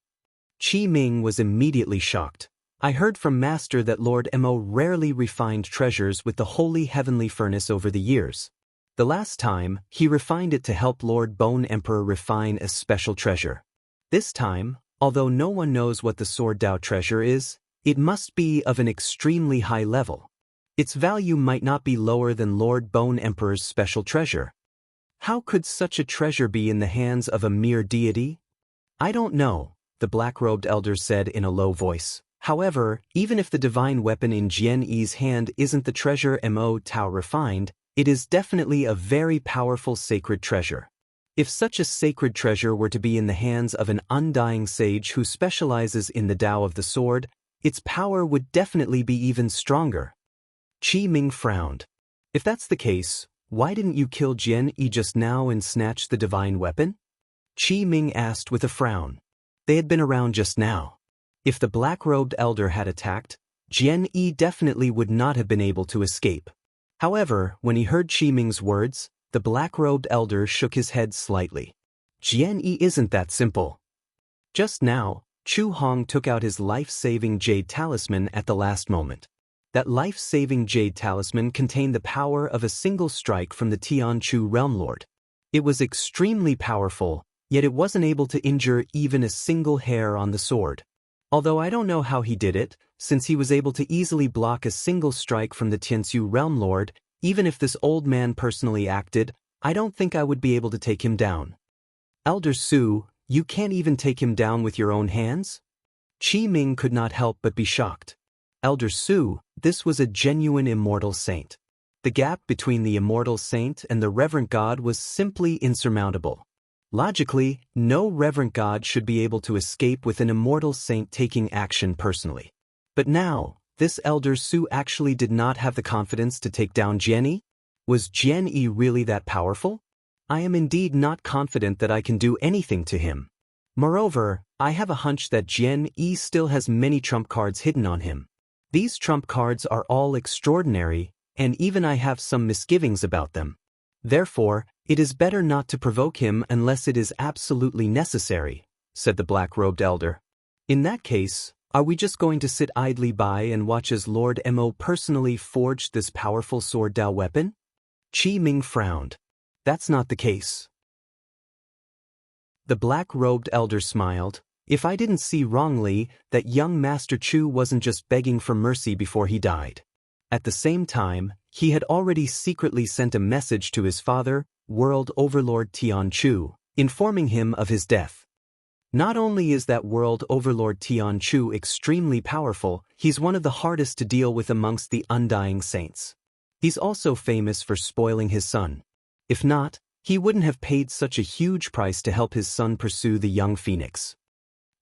Qi Ming was immediately shocked. I heard from Master that Lord Mo rarely refined treasures with the Holy Heavenly Furnace over the years. The last time, he refined it to help Lord Bone Emperor refine a special treasure. This time, although no one knows what the Sword Dao treasure is, it must be of an extremely high level. Its value might not be lower than Lord Bone Emperor's special treasure. How could such a treasure be in the hands of a mere deity? I don't know, the black-robed elder said in a low voice. However, even if the divine weapon in Jian Yi's hand isn't the treasure Mo Tao refined, it is definitely a very powerful sacred treasure. If such a sacred treasure were to be in the hands of an undying sage who specializes in the Tao of the sword, its power would definitely be even stronger. Qi Ming frowned. If that's the case, why didn't you kill Jian Yi just now and snatch the divine weapon? Qi Ming asked with a frown. They had been around just now. If the black-robed elder had attacked, Jian Yi definitely would not have been able to escape. However, when he heard Qi Ming's words, the black-robed elder shook his head slightly. Jian Yi isn't that simple. Just now, Chu Hong took out his life-saving jade talisman at the last moment. That life-saving jade talisman contained the power of a single strike from the Tianchu Realm Lord. It was extremely powerful, yet it wasn't able to injure even a single hair on the sword. Although I don't know how he did it, since he was able to easily block a single strike from the Tianchu Realm Lord, even if this old man personally acted, I don't think I would be able to take him down. Elder Su, you can't even take him down with your own hands? Qi Ming could not help but be shocked. Elder Su, this was a genuine immortal saint. The gap between the immortal saint and the reverent god was simply insurmountable. Logically, no reverent god should be able to escape with an immortal saint taking action personally. But now, this Elder Su actually did not have the confidence to take down Jian Yi? Was Jian Yi really that powerful? I am indeed not confident that I can do anything to him. Moreover, I have a hunch that Jian Yi still has many trump cards hidden on him. These trump cards are all extraordinary, and even I have some misgivings about them. Therefore, it is better not to provoke him unless it is absolutely necessary, said the black-robed elder. In that case, are we just going to sit idly by and watch as Lord Mo personally forged this powerful Sword Dao weapon? Qi Ming frowned. That's not the case. The black-robed elder smiled. If I didn't see wrongly, that young Master Chu wasn't just begging for mercy before he died. At the same time, he had already secretly sent a message to his father, World Overlord Tian Chu, informing him of his death. Not only is that World Overlord Tian Chu extremely powerful, he's one of the hardest to deal with amongst the Undying Saints. He's also famous for spoiling his son. If not, he wouldn't have paid such a huge price to help his son pursue the young phoenix.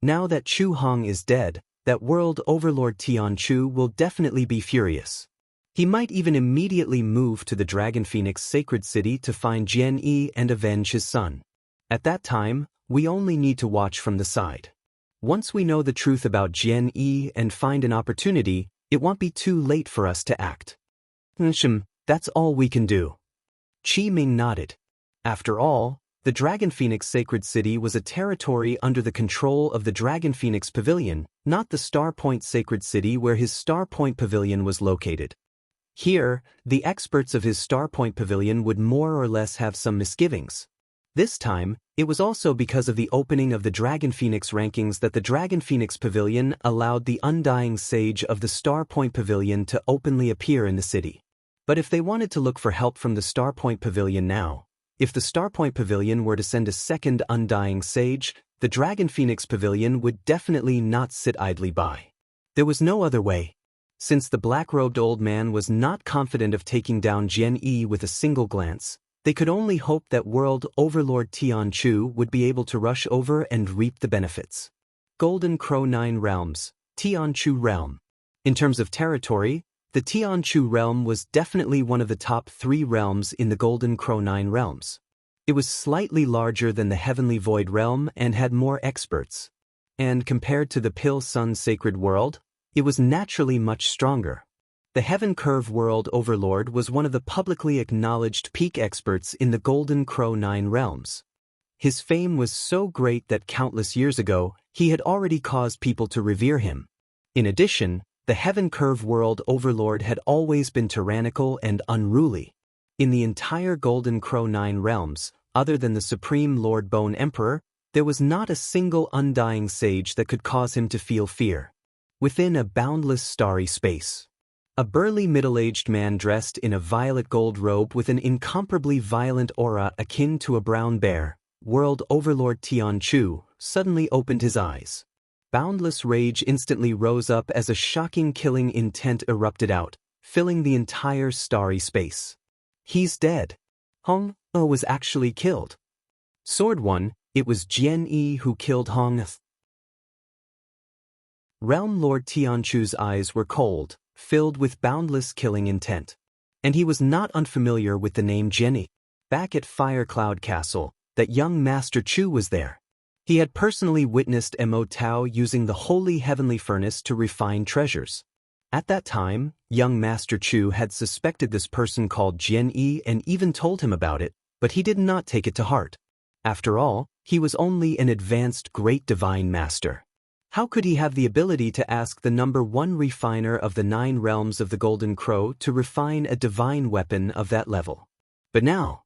Now that Chu Hong is dead, that World Overlord Tian Chu will definitely be furious. He might even immediately move to the Dragon Phoenix Sacred City to find Jian Yi and avenge his son. At that time, we only need to watch from the side. Once we know the truth about Jian Yi and find an opportunity, it won't be too late for us to act. That's all we can do. Qi Ming nodded. After all, the Dragon Phoenix Sacred City was a territory under the control of the Dragon Phoenix Pavilion, not the Star Point Sacred City where his Star Point Pavilion was located. Here, the experts of his Star Point Pavilion would more or less have some misgivings. This time, it was also because of the opening of the Dragon Phoenix rankings that the Dragon Phoenix Pavilion allowed the Undying Sage of the Star Point Pavilion to openly appear in the city. But if they wanted to look for help from the Star Point Pavilion now, If the Starpoint Pavilion were to send a second Undying Sage, the Dragon Phoenix Pavilion would definitely not sit idly by. There was no other way. Since the black-robed old man was not confident of taking down Jian Yi with a single glance, they could only hope that World Overlord Tian Chu would be able to rush over and reap the benefits. Golden Crow 9 Realms, Tian Chu Realm. In terms of territory, the Tian Chu realm was definitely one of the top 3 realms in the Golden Crow 9 realms. It was slightly larger than the Heavenly Void realm and had more experts. And compared to the Pill Sun Sacred World, it was naturally much stronger. The Heaven Curve World Overlord was one of the publicly acknowledged peak experts in the Golden Crow 9 realms. His fame was so great that countless years ago, he had already caused people to revere him. In addition, the Heaven Curve World Overlord had always been tyrannical and unruly. In the entire Golden Crow 9 realms, other than the Supreme Lord Bone Emperor, there was not a single Undying Sage that could cause him to feel fear. Within a boundless starry space, a burly middle-aged man dressed in a violet gold robe with an incomparably violent aura akin to a brown bear, World Overlord Tian Chu, suddenly opened his eyes. Boundless rage instantly rose up as a shocking killing intent erupted out, filling the entire starry space. He's dead. Hong was actually killed. Sword 1, it was Jian Yi who killed Hong. Realm Lord Tian Chu's eyes were cold, filled with boundless killing intent. And he was not unfamiliar with the name Jian Yi. Back at Fire Cloud Castle, that young Master Chu was there. He had personally witnessed Mo Tao using the holy heavenly furnace to refine treasures. At that time, young Master Chu had suspected this person called Jian Yi and even told him about it, but he did not take it to heart. After all, he was only an advanced great divine master. How could he have the ability to ask the number 1 refiner of the 9 realms of the Golden Crow to refine a divine weapon of that level? But now,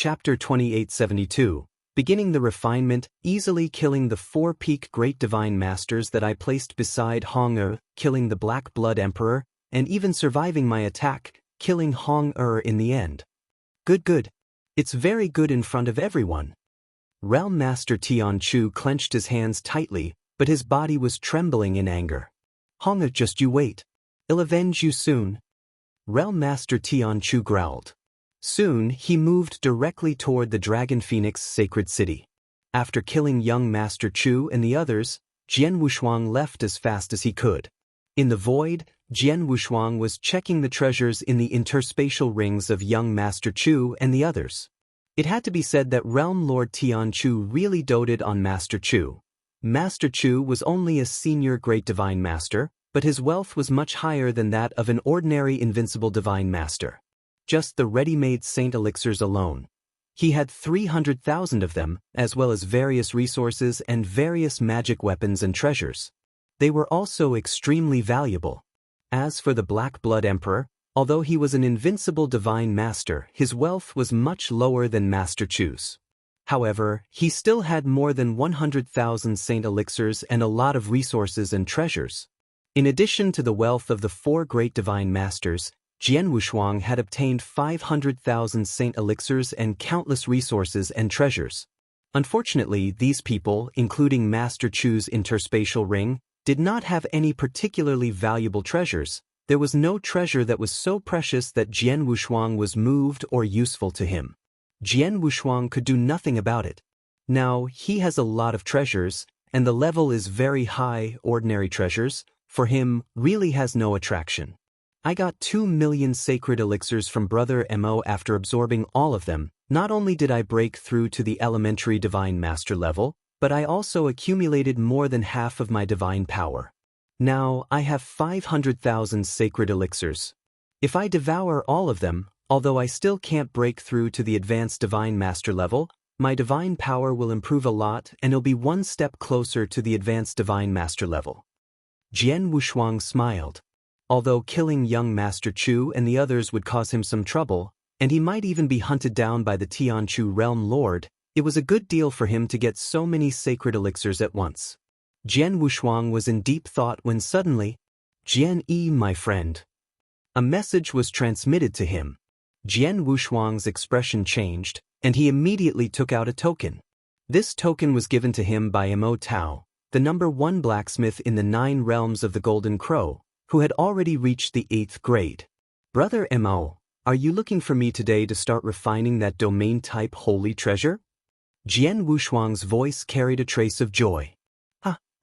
Chapter 2872, beginning the refinement, easily killing the 4 peak great divine masters that I placed beside Hong killing the Black Blood Emperor, and even surviving my attack, killing Hong in the end. Good. It's very good in front of everyone. Realm Master Tian Chu clenched his hands tightly, but his body was trembling in anger. Honga, just you wait. I'll avenge you soon. Realm Master Tian Chu growled. Soon, he moved directly toward the Dragon Phoenix sacred city. After killing young Master Chu and the others, Jian Wushuang left as fast as he could. In the void, Jian Wushuang was checking the treasures in the interspatial rings of young Master Chu and the others. It had to be said that Realm Lord Tian Chu really doted on Master Chu. Master Chu was only a senior Great Divine Master, but his wealth was much higher than that of an ordinary invincible Divine Master. Just the ready-made saint elixirs alone. He had 300,000 of them, as well as various resources and various magic weapons and treasures. They were also extremely valuable. As for the Black Blood Emperor, although he was an invincible Divine Master, his wealth was much lower than Master Chu's. However, he still had more than 100,000 saint elixirs and a lot of resources and treasures. In addition to the wealth of the 4 great Divine Masters, Jian Wushuang had obtained 500,000 saint elixirs and countless resources and treasures. Unfortunately, these people, including Master Chu's interspatial ring, did not have any particularly valuable treasures. There was no treasure that was so precious that Jian Wushuang was moved or useful to him. Jian Wushuang could do nothing about it. Now, he has a lot of treasures, and the level is very high. Ordinary treasures, for him, really has no attraction. I got 2 million sacred elixirs from Brother Mo after absorbing all of them. Not only did I break through to the elementary Divine Master level, but I also accumulated more than half of my divine power. Now, I have 500,000 sacred elixirs. If I devour all of them, although I still can't break through to the advanced Divine Master level, my divine power will improve a lot and it'll be one step closer to the advanced Divine Master level. Jian Wushuang smiled. Although killing young Master Chu and the others would cause him some trouble, and he might even be hunted down by the Tian Chu Realm Lord, it was a good deal for him to get so many sacred elixirs at once. Jian Wushuang was in deep thought when suddenly, Jian Yi, my friend. A message was transmitted to him. Jian Wushuang's expression changed, and he immediately took out a token. This token was given to him by Mo Tao, the #1 blacksmith in the 9 realms of the Golden Crow, who had already reached the 8th grade. Brother Mo, are you looking for me today to start refining that domain-type holy treasure? Jian Wushuang's voice carried a trace of joy.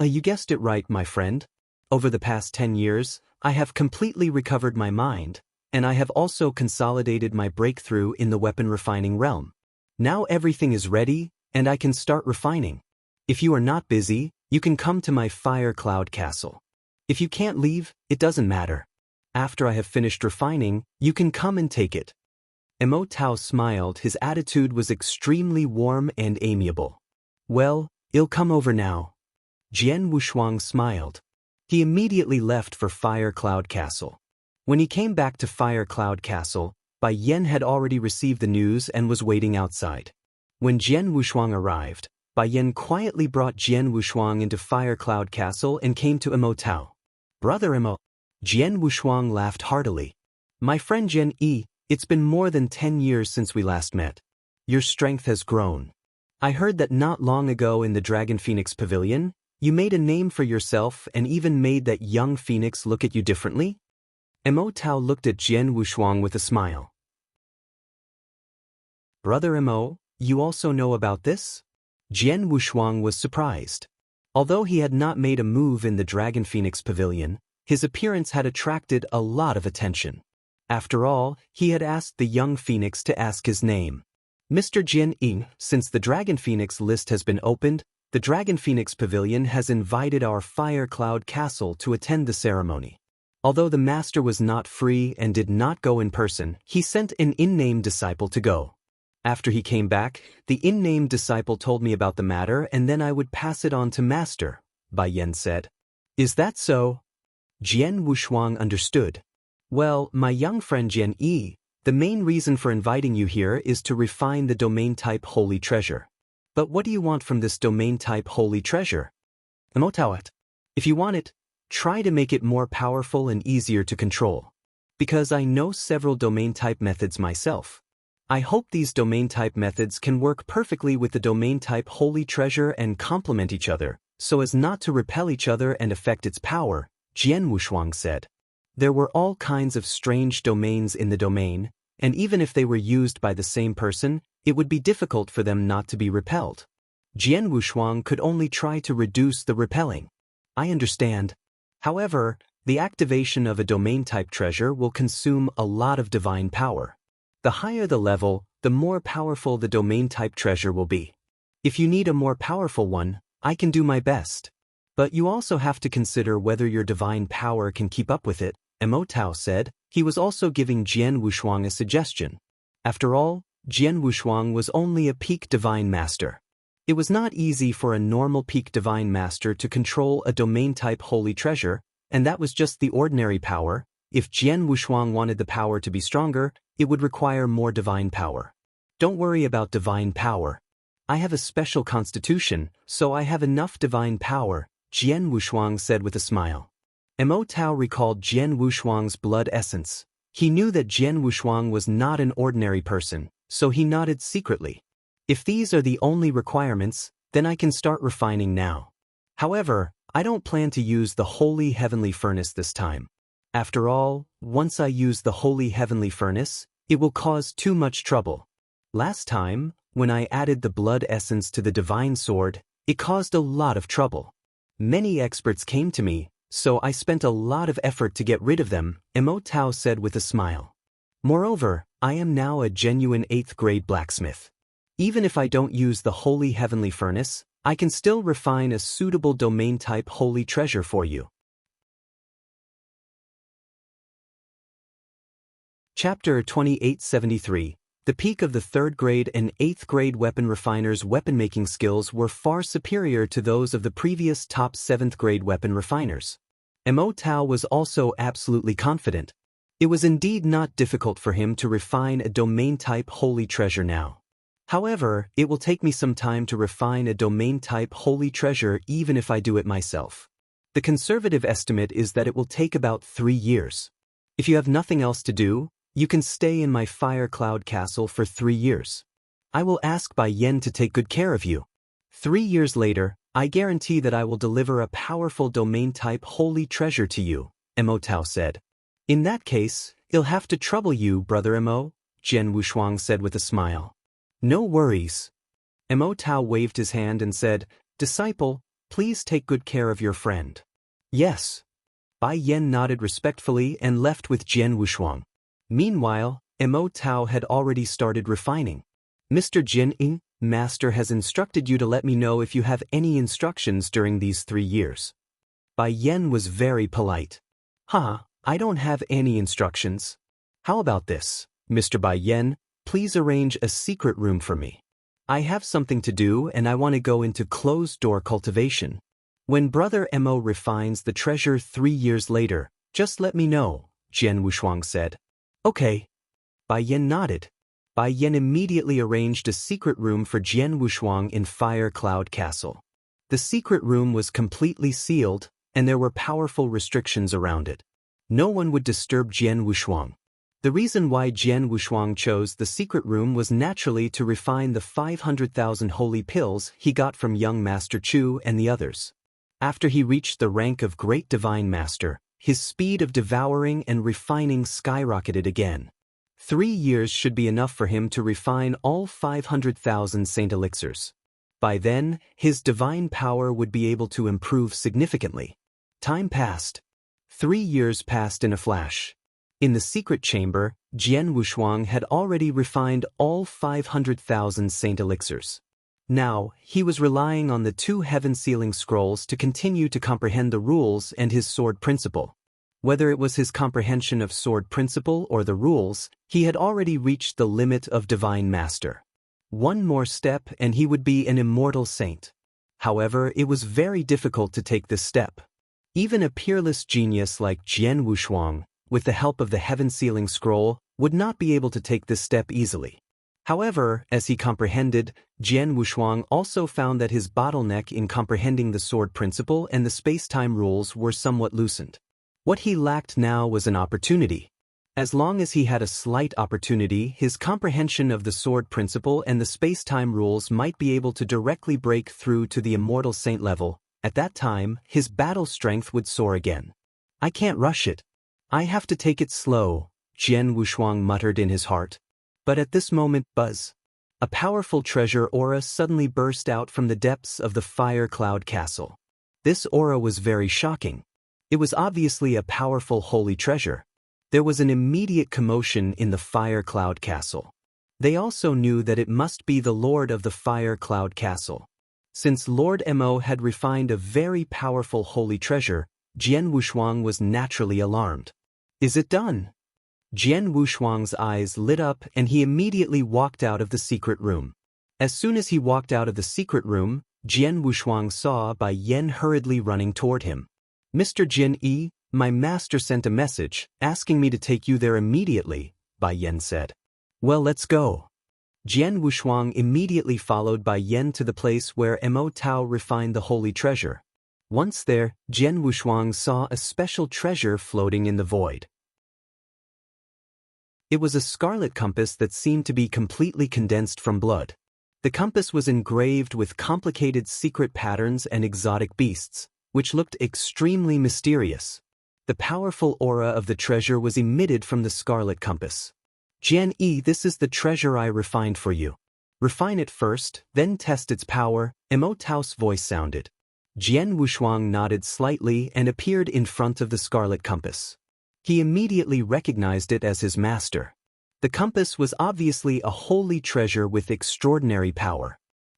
You guessed it right, my friend. Over the past 10 years, I have completely recovered my mind, and I have also consolidated my breakthrough in the weapon refining realm. Now everything is ready, and I can start refining. If you are not busy, you can come to my Fire Cloud Castle. If you can't leave, it doesn't matter. After I have finished refining, you can come and take it. Mo Tao smiled. His attitude was extremely warm and amiable. Well, I'll come over now. Jian Wushuang smiled. He immediately left for Fire Cloud Castle. When he came back to Fire Cloud Castle, Bai Yan had already received the news and was waiting outside. When Jian Wushuang arrived, Bai Yan quietly brought Jian Wushuang into Fire Cloud Castle and came to Mo Tao. Brother Mo. Jian Wushuang laughed heartily. My friend Jian Yi, it's been more than 10 years since we last met. Your strength has grown. I heard that not long ago in the Dragon Phoenix Pavilion, you made a name for yourself and even made that young phoenix look at you differently? Mo Tao looked at Jian Wushuang with a smile. Brother Mo, you also know about this? Jian Wushuang was surprised. Although he had not made a move in the Dragon Phoenix Pavilion, his appearance had attracted a lot of attention. After all, he had asked the young phoenix to ask his name. Mr. Jian Yi, since the Dragon Phoenix list has been opened, the Dragon Phoenix Pavilion has invited our Fire Cloud Castle to attend the ceremony. Although the master was not free and did not go in person, he sent an in-name disciple to go. After he came back, the in-name disciple told me about the matter and then I would pass it on to master, Bai Yan said. Is that so? Jian Wushuang understood. Well, my young friend Jian Yi, the main reason for inviting you here is to refine the domain-type holy treasure. But what do you want from this domain-type holy treasure? Mo Tao, if you want it, try to make it more powerful and easier to control. Because I know several domain-type methods myself. I hope these domain-type methods can work perfectly with the domain-type Holy Treasure and complement each other, so as not to repel each other and affect its power, Jian Wushuang said. There were all kinds of strange domains in the domain, and even if they were used by the same person, it would be difficult for them not to be repelled. Jian Wushuang could only try to reduce the repelling. I understand. However, the activation of a domain-type treasure will consume a lot of divine power. The higher the level, the more powerful the domain-type treasure will be. If you need a more powerful one, I can do my best. But you also have to consider whether your divine power can keep up with it, Mo Tao said. He was also giving Jian Wushuang a suggestion. After all, Jian Wushuang was only a peak divine master. It was not easy for a normal peak divine master to control a domain-type holy treasure, and that was just the ordinary power. If Jian Wushuang wanted the power to be stronger, it would require more divine power. Don't worry about divine power. I have a special constitution, so I have enough divine power, Jian Wushuang said with a smile. Mo Tao recalled Jian Wushuang's blood essence. He knew that Jian Wushuang was not an ordinary person, so he nodded secretly. If these are the only requirements, then I can start refining now. However, I don't plan to use the Holy Heavenly Furnace this time. After all, once I use the Holy Heavenly Furnace, it will cause too much trouble. Last time, when I added the blood essence to the divine sword, it caused a lot of trouble. Many experts came to me, so I spent a lot of effort to get rid of them, Mo Tao said with a smile. Moreover, I am now a genuine 8th grade blacksmith. Even if I don't use the Holy Heavenly Furnace, I can still refine a suitable domain-type holy treasure for you. Chapter 2873. The peak of the 3rd grade and 8th grade weapon refiners' weapon-making skills were far superior to those of the previous top 7th grade weapon refiners. Mo Tao was also absolutely confident. It was indeed not difficult for him to refine a domain-type holy treasure now. However, it will take me some time to refine a domain-type holy treasure even if I do it myself. The conservative estimate is that it will take about 3 years. If you have nothing else to do, you can stay in my fire cloud castle for 3 years. I will ask Bai Yen to take good care of you. 3 years later, I guarantee that I will deliver a powerful domain-type holy treasure to you, Mo Tao said. In that case, he'll have to trouble you, Brother Mo, Jian Wushuang said with a smile. No worries. Mo Tao waved his hand and said, Disciple, please take good care of your friend. Yes. Bai Yen nodded respectfully and left with Jian Wushuang. Meanwhile, Mo Tao had already started refining. Mr. Jin, Master has instructed you to let me know if you have any instructions during these 3 years. Bai Yen was very polite. I don't have any instructions. How about this, Mr. Bai Yen, please arrange a secret room for me. I have something to do and I want to go into closed-door cultivation. When Brother Mo refines the treasure 3 years later, just let me know, Jian Wushuang said. Okay. Bai Yen nodded. Bai Yen immediately arranged a secret room for Jian Wushuang in Fire Cloud Castle. The secret room was completely sealed, and there were powerful restrictions around it. No one would disturb Jian Wushuang. The reason why Jian Wushuang chose the secret room was naturally to refine the 500,000 holy pills he got from young Master Chu and the others. After he reached the rank of Great Divine Master, his speed of devouring and refining skyrocketed again. 3 years should be enough for him to refine all 500,000 saint elixirs. By then, his divine power would be able to improve significantly. Time passed. 3 years passed in a flash. In the secret chamber, Jian Wushuang had already refined all 500,000 saint elixirs. Now, he was relying on the 2 heaven-sealing scrolls to continue to comprehend the rules and his sword principle. Whether it was his comprehension of sword principle or the rules, he had already reached the limit of divine master. One more step and he would be an immortal saint. However, it was very difficult to take this step. Even a peerless genius like Jian Wushuang, with the help of the heaven-sealing scroll, would not be able to take this step easily. However, as he comprehended, Jian Wushuang also found that his bottleneck in comprehending the sword principle and the space-time rules were somewhat loosened. What he lacked now was an opportunity. As long as he had a slight opportunity, his comprehension of the sword principle and the space-time rules might be able to directly break through to the immortal saint level. At that time, his battle strength would soar again. I can't rush it. I have to take it slow, Jian Wushuang muttered in his heart. But at this moment, buzz. A powerful treasure aura suddenly burst out from the depths of the Fire Cloud Castle. This aura was very shocking. It was obviously a powerful holy treasure. There was an immediate commotion in the Fire Cloud Castle. They also knew that it must be the Lord of the Fire Cloud Castle. Since Lord Mo had refined a very powerful holy treasure, Jian Wushuang was naturally alarmed. Is it done? Jian Wushuang's eyes lit up and he immediately walked out of the secret room. As soon as he walked out of the secret room, Jian Wushuang saw Bai Yen hurriedly running toward him. Mr. Jin Yi, my master sent a message, asking me to take you there immediately, Bai Yen said. Well, let's go. Jian Wushuang immediately followed Bai Yen to the place where Mo Tao refined the holy treasure. Once there, Jian Wushuang saw a special treasure floating in the void. It was a scarlet compass that seemed to be completely condensed from blood. The compass was engraved with complicated secret patterns and exotic beasts, which looked extremely mysterious. The powerful aura of the treasure was emitted from the scarlet compass. Jian Yi, this is the treasure I refined for you. Refine it first, then test its power, Mo Tao's voice sounded. Jian Wushuang nodded slightly and appeared in front of the scarlet compass. He immediately recognized it as his master. The compass was obviously a holy treasure with extraordinary power.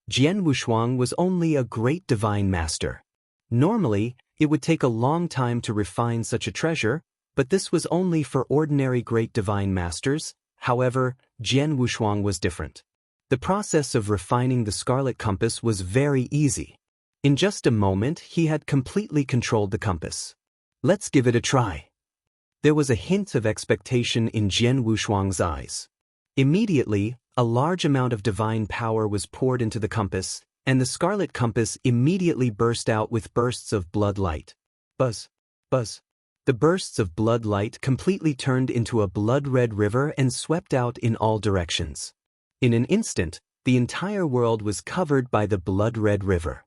Jian Wushuang was only a great divine master. Normally, it would take a long time to refine such a treasure, but this was only for ordinary great divine masters. However, Jian Wushuang was different. The process of refining the scarlet compass was very easy. In just a moment, he had completely controlled the compass. Let's give it a try. There was a hint of expectation in Jian Wushuang's eyes. Immediately, a large amount of divine power was poured into the compass, and the scarlet compass immediately burst out with bursts of blood light. Buzz, buzz. The bursts of blood light completely turned into a blood-red river and swept out in all directions. In an instant, the entire world was covered by the blood-red river.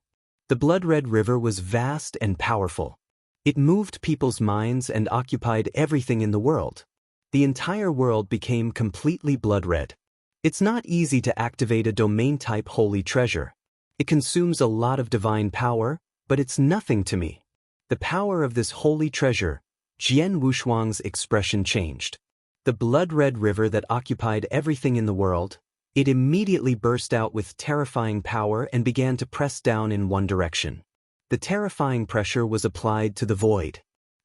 The blood-red river was vast and powerful. It moved people's minds and occupied everything in the world. The entire world became completely blood-red. It's not easy to activate a domain-type holy treasure. It consumes a lot of divine power, but it's nothing to me. The power of this holy treasure, Jian Wushuang's expression changed. The blood-red river that occupied everything in the world, it immediately burst out with terrifying power and began to press down in one direction. The terrifying pressure was applied to the void.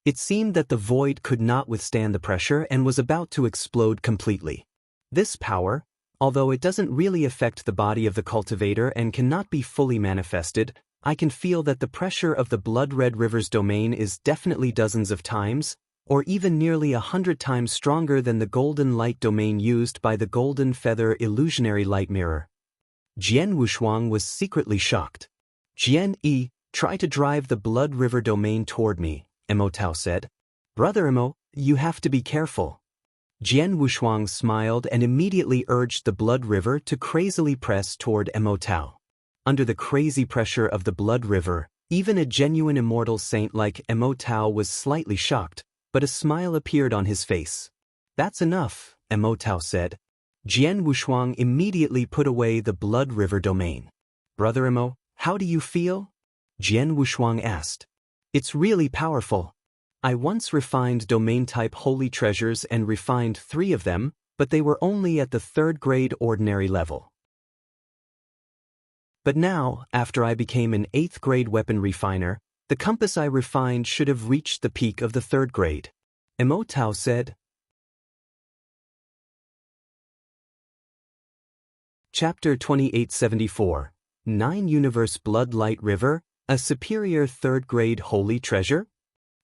It seemed that the void could not withstand the pressure and was about to explode completely. This power, although it doesn't really affect the body of the cultivator and cannot be fully manifested, I can feel that the pressure of the blood-red river's domain is definitely dozens of times, or even nearly 100 times stronger than the golden light domain used by the golden feather illusionary light mirror. Jian Wushuang was secretly shocked. Jian Yi, try to drive the blood river domain toward me, Mo Tao said. Brother Mo, you have to be careful. Jian Wushuang smiled and immediately urged the blood river to crazily press toward Mo Tao. Under the crazy pressure of the blood river, even a genuine immortal saint like Mo Tao was slightly shocked, but a smile appeared on his face. That's enough, Mo Tao said. Jian Wushuang immediately put away the blood river domain. Brother Mo, how do you feel? Jian Wushuang asked. It's really powerful. I once refined domain-type holy treasures and refined 3 of them, but they were only at the 3rd grade ordinary level. But now, after I became an 8th grade weapon refiner, the compass I refined should have reached the peak of the 3rd grade. Mo Tao said. Chapter 2874, 9 Universe Blood Light River, a superior 3rd grade holy treasure?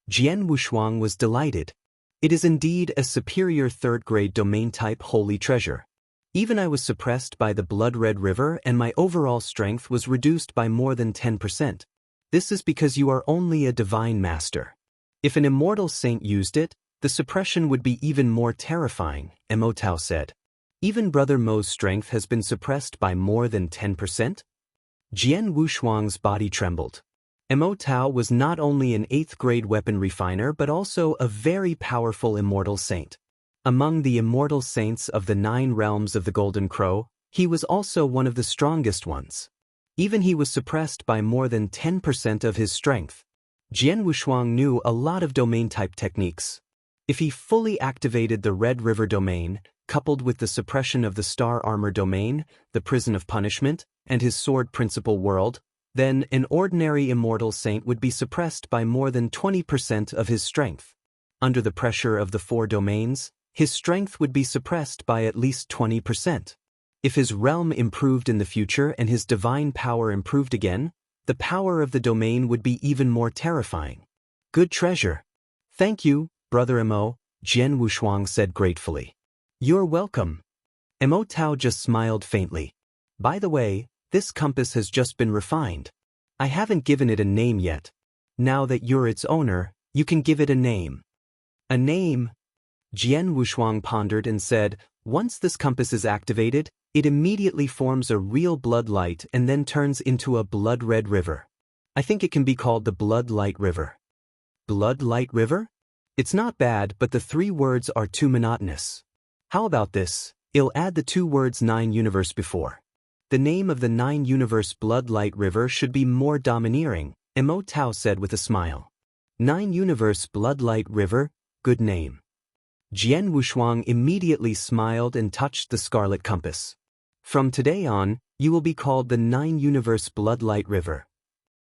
Jian Wushuang was delighted. It is indeed a superior 3rd grade domain-type holy treasure. Even I was suppressed by the blood-red river and my overall strength was reduced by more than 10%. This is because you are only a divine master. If an immortal saint used it, the suppression would be even more terrifying, Mo Tao said. Even Brother Mo's strength has been suppressed by more than 10%? Jian Wushuang's body trembled. Mo Tao was not only an 8th-grade weapon refiner but also a very powerful immortal saint. Among the immortal saints of the 9 realms of the Golden Crow, he was also one of the strongest ones. Even he was suppressed by more than 10% of his strength. Jian Wushuang knew a lot of domain-type techniques. If he fully activated the Red River domain, coupled with the suppression of the Star Armor domain, the Prison of Punishment, and his Sword Principle world, then an ordinary immortal saint would be suppressed by more than 20% of his strength. Under the pressure of the 4 domains, his strength would be suppressed by at least 20%. If his realm improved in the future and his divine power improved again, the power of the domain would be even more terrifying. Good treasure. Thank you, Brother Mo, Jian Wushuang said gratefully. You're welcome. Mo Tao just smiled faintly. By the way, this compass has just been refined. I haven't given it a name yet. Now that you're its owner, you can give it a name. A name? Jian Wushuang pondered and said, once this compass is activated, it immediately forms a real blood light and then turns into a blood-red river. I think it can be called the Blood Light River. Blood Light River? It's not bad, but the 3 words are too monotonous. How about this? I'll add the 2 words 9 universe before. The name of the 9 universe Blood Light River should be more domineering, Mo Tao said with a smile. 9 universe Blood Light River, good name. Jian Wushuang immediately smiled and touched the scarlet compass. From today on, you will be called the 9 universe Blood Light River.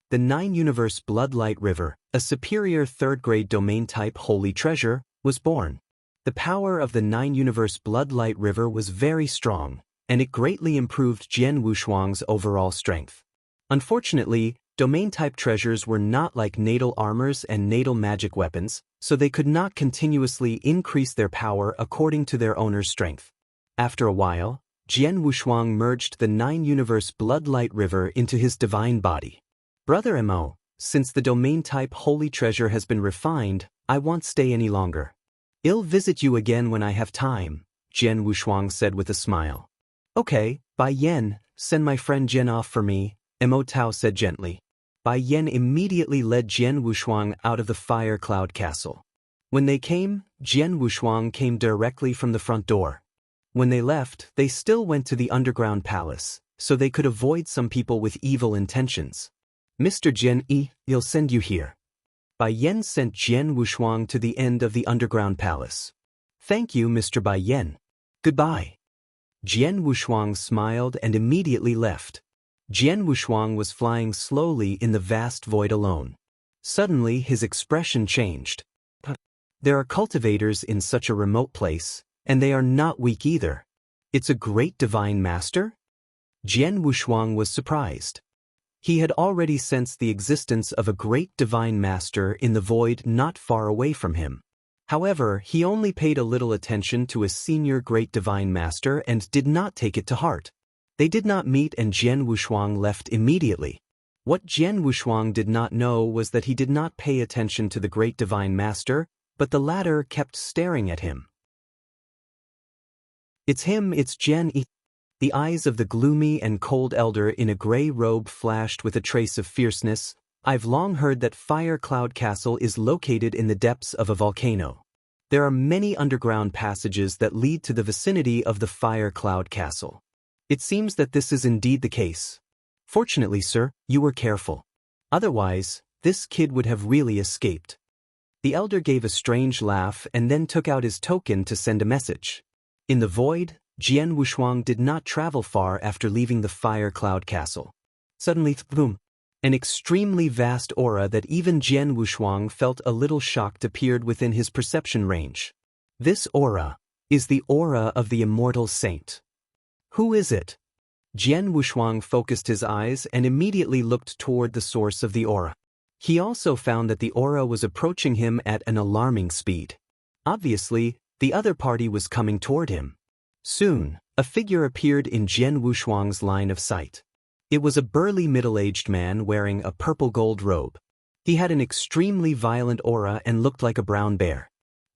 The 9 universe Blood Light River, a superior 3rd-grade domain-type holy treasure, was born. The power of the 9 universe Blood Light River was very strong, and it greatly improved Jian Wushuang's overall strength. Unfortunately, domain-type treasures were not like natal armors and natal magic weapons, so they could not continuously increase their power according to their owner's strength. After a while, Jian Wushuang merged the 9 universe Blood Light River into his divine body. Brother Mo, since the domain-type holy treasure has been refined, I won't stay any longer. I'll visit you again when I have time, Jian Wushuang said with a smile. Okay, Bai Yen, send my friend Jian off for me, Mo Tao said gently. Bai Yen immediately led Jian Wushuang out of the Fire Cloud Castle. When they came, Jian Wushuang came directly from the front door. When they left, they still went to the underground palace, so they could avoid some people with evil intentions. Mr. Jian I'll send you here. Bai Yen sent Jian Wushuang to the end of the underground palace. Thank you, Mr. Bai Yen. Goodbye. Jian Wushuang smiled and immediately left. Jian Wushuang was flying slowly in the vast void alone. Suddenly his expression changed. There are cultivators in such a remote place, and they are not weak either. It's a great divine master? Jian Wushuang was surprised. He had already sensed the existence of a great divine master in the void not far away from him. However, he only paid a little attention to a senior great divine master and did not take it to heart. They did not meet and Jian Wushuang left immediately. What Jian Wushuang did not know was that he did not pay attention to the great divine master, but the latter kept staring at him. It's him, it's Jian. The eyes of the gloomy and cold elder in a gray robe flashed with a trace of fierceness. I've long heard that Fire Cloud Castle is located in the depths of a volcano. There are many underground passages that lead to the vicinity of the Fire Cloud Castle. It seems that this is indeed the case. Fortunately, sir, you were careful. Otherwise, this kid would have really escaped. The elder gave a strange laugh and then took out his token to send a message. In the void, Jian Wushuang did not travel far after leaving the Fire Cloud Castle. Suddenly, boom! An extremely vast aura that even Jian Wushuang felt a little shocked appeared within his perception range. This aura is the aura of the immortal saint. Who is it? Jian Wushuang focused his eyes and immediately looked toward the source of the aura. He also found that the aura was approaching him at an alarming speed. Obviously, the other party was coming toward him. Soon, a figure appeared in Jian Wushuang's line of sight. It was a burly middle-aged man wearing a purple-gold robe. He had an extremely violent aura and looked like a brown bear.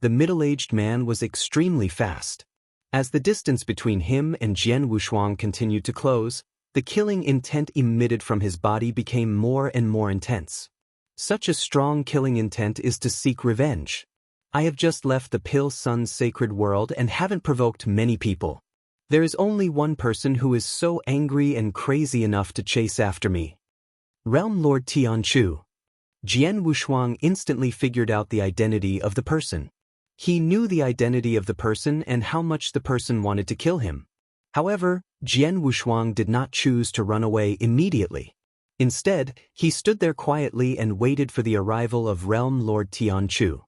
the middle-aged man was extremely fast. As the distance between him and Jian Wushuang continued to close, the killing intent emitted from his body became more and more intense. Such a strong killing intent is to seek revenge. I have just left the Pil Sun's sacred world and haven't provoked many people. There is only one person who is so angry and crazy enough to chase after me. Realm Lord Tianchu. Jian Wushuang instantly figured out the identity of the person. He knew the identity of the person and how much the person wanted to kill him. However, Jian Wushuang did not choose to run away immediately. Instead, he stood there quietly and waited for the arrival of Realm Lord Tianchu.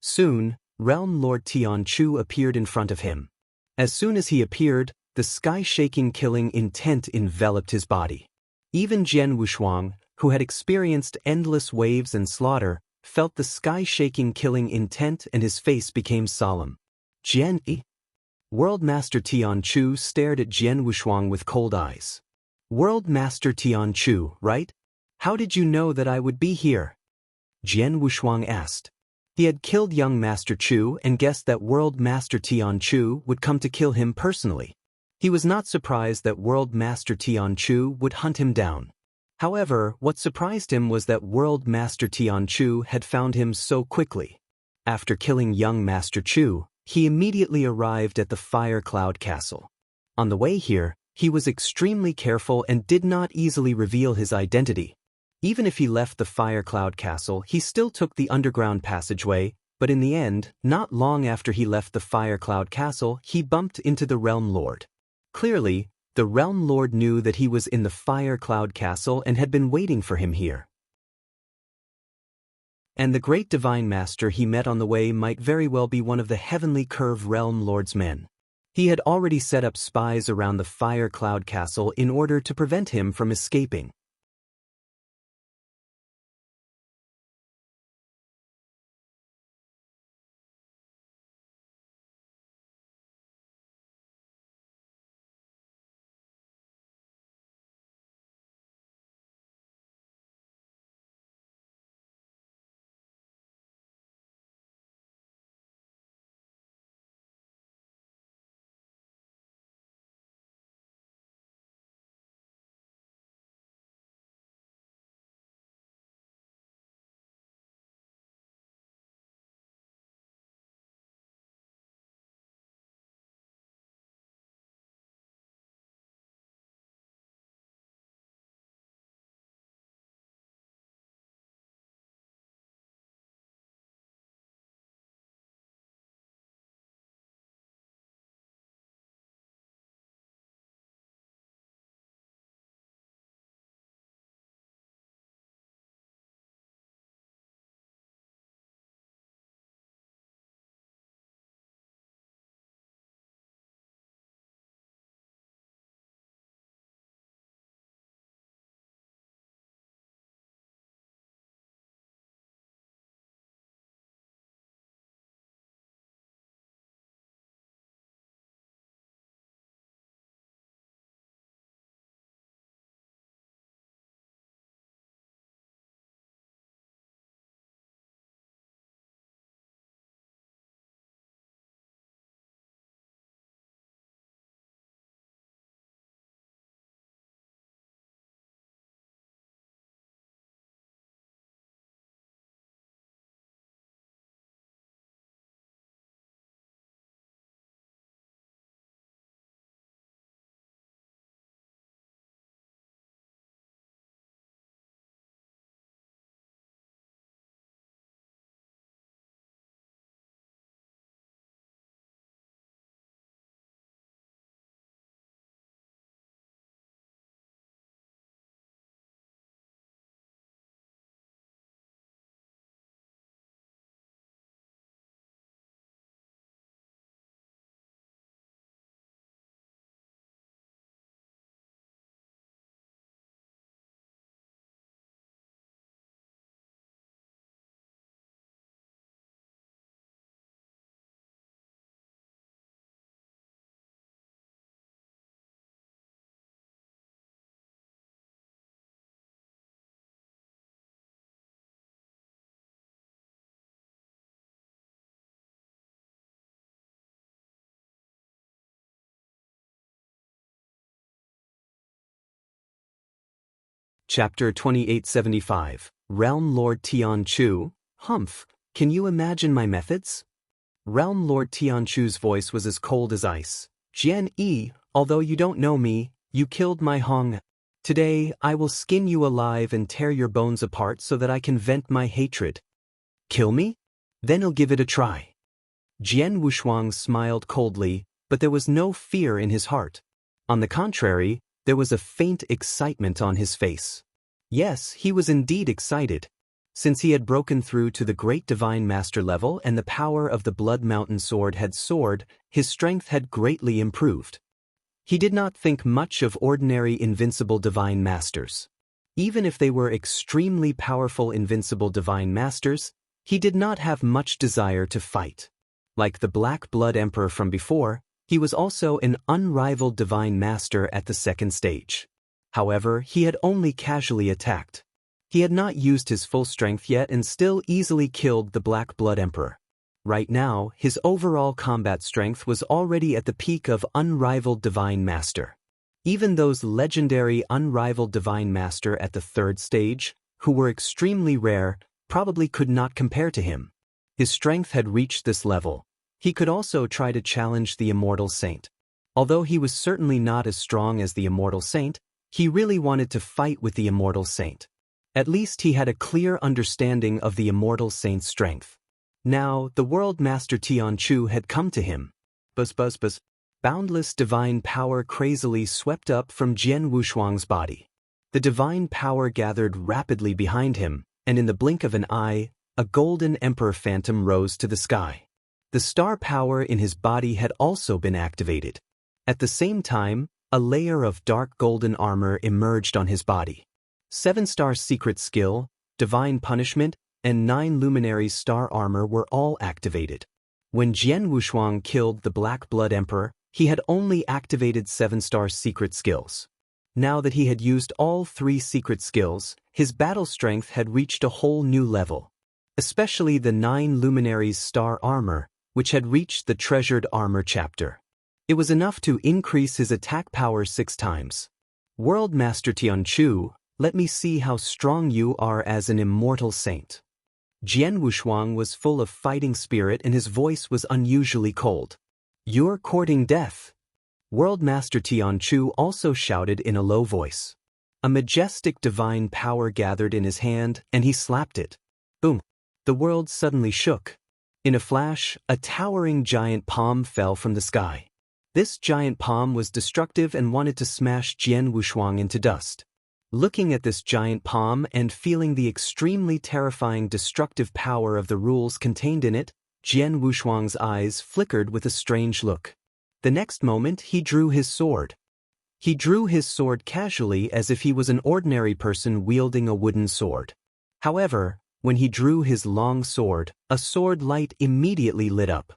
Soon, Realm Lord Tianchu appeared in front of him. As soon as he appeared, the sky-shaking killing intent enveloped his body. Even Jian Wushuang, who had experienced endless waves and slaughter, felt the sky-shaking killing intent and his face became solemn. Jian. World Master Tianchu stared at Jian Wushuang with cold eyes. World Master Tianchu, right? How did you know that I would be here? Jian Wushuang asked. He had killed young Master Chu and guessed that World Master Tianchu would come to kill him personally. He was not surprised that World Master Tianchu would hunt him down. However, what surprised him was that World Master Tianchu had found him so quickly. After killing young Master Chu, he immediately arrived at the Fire Cloud Castle. On the way here, he was extremely careful and did not easily reveal his identity. Even if he left the Fire Cloud Castle, he still took the underground passageway, but in the end, not long after he left the Fire Cloud Castle, he bumped into the Realm Lord. Clearly, the Realm Lord knew that he was in the Fire Cloud Castle and had been waiting for him here. And the great Divine Master he met on the way might very well be one of the Heavenly Curve Realm Lord's men. He had already set up spies around the Fire Cloud Castle in order to prevent him from escaping. Chapter 2875, Realm Lord Tianchu. Humph, can you imagine my methods? Realm Lord Tianchu's voice was as cold as ice. Jian Yi, although you don't know me, you killed my Hong. Today, I will skin you alive and tear your bones apart so that I can vent my hatred. Kill me? Then I'll give it a try. Jian Wushuang smiled coldly, but there was no fear in his heart. On the contrary, there was a faint excitement on his face. Yes, he was indeed excited. Since he had broken through to the great divine master level and the power of the Blood Mountain sword had soared, his strength had greatly improved. He did not think much of ordinary invincible divine masters. Even if they were extremely powerful invincible divine masters, he did not have much desire to fight. Like the Black Blood Emperor from before, he was also an unrivaled divine master at the second stage. However, he had only casually attacked. He had not used his full strength yet and still easily killed the Black Blood Emperor. Right now, his overall combat strength was already at the peak of unrivaled divine master. Even those legendary unrivaled divine master at the third stage, who were extremely rare, probably could not compare to him. His strength had reached this level. He could also try to challenge the Immortal Saint. Although he was certainly not as strong as the Immortal Saint, he really wanted to fight with the Immortal Saint. At least he had a clear understanding of the Immortal Saint's strength. Now, the World Master Tianchu had come to him. Buzz. Boundless divine power crazily swept up from Jian Wushuang's body. The divine power gathered rapidly behind him, and in the blink of an eye, a golden emperor phantom rose to the sky. The star power in his body had also been activated. At the same time, a layer of dark golden armor emerged on his body. 7-star secret skill, divine punishment, and 9 luminaries star armor were all activated. When Jian Wushuang killed the Black Blood Emperor, he had only activated 7-star secret skills. Now that he had used all 3 secret skills, his battle strength had reached a whole new level. Especially the 9 luminaries star armor, which had reached the treasured armor chapter. It was enough to increase his attack power 6 times. World Master Tianchu, let me see how strong you are as an immortal saint. Jian Wushuang was full of fighting spirit and his voice was unusually cold. You're courting death. World Master Tianchu also shouted in a low voice. A majestic divine power gathered in his hand and he slapped it. Boom! The world suddenly shook. In a flash, a towering giant palm fell from the sky. This giant palm was destructive and wanted to smash Jian Wushuang into dust. Looking at this giant palm and feeling the extremely terrifying destructive power of the rules contained in it, Jian Wushuang's eyes flickered with a strange look. The next moment, he drew his sword. He drew his sword casually as if he was an ordinary person wielding a wooden sword. However, when he drew his long sword, a sword light immediately lit up.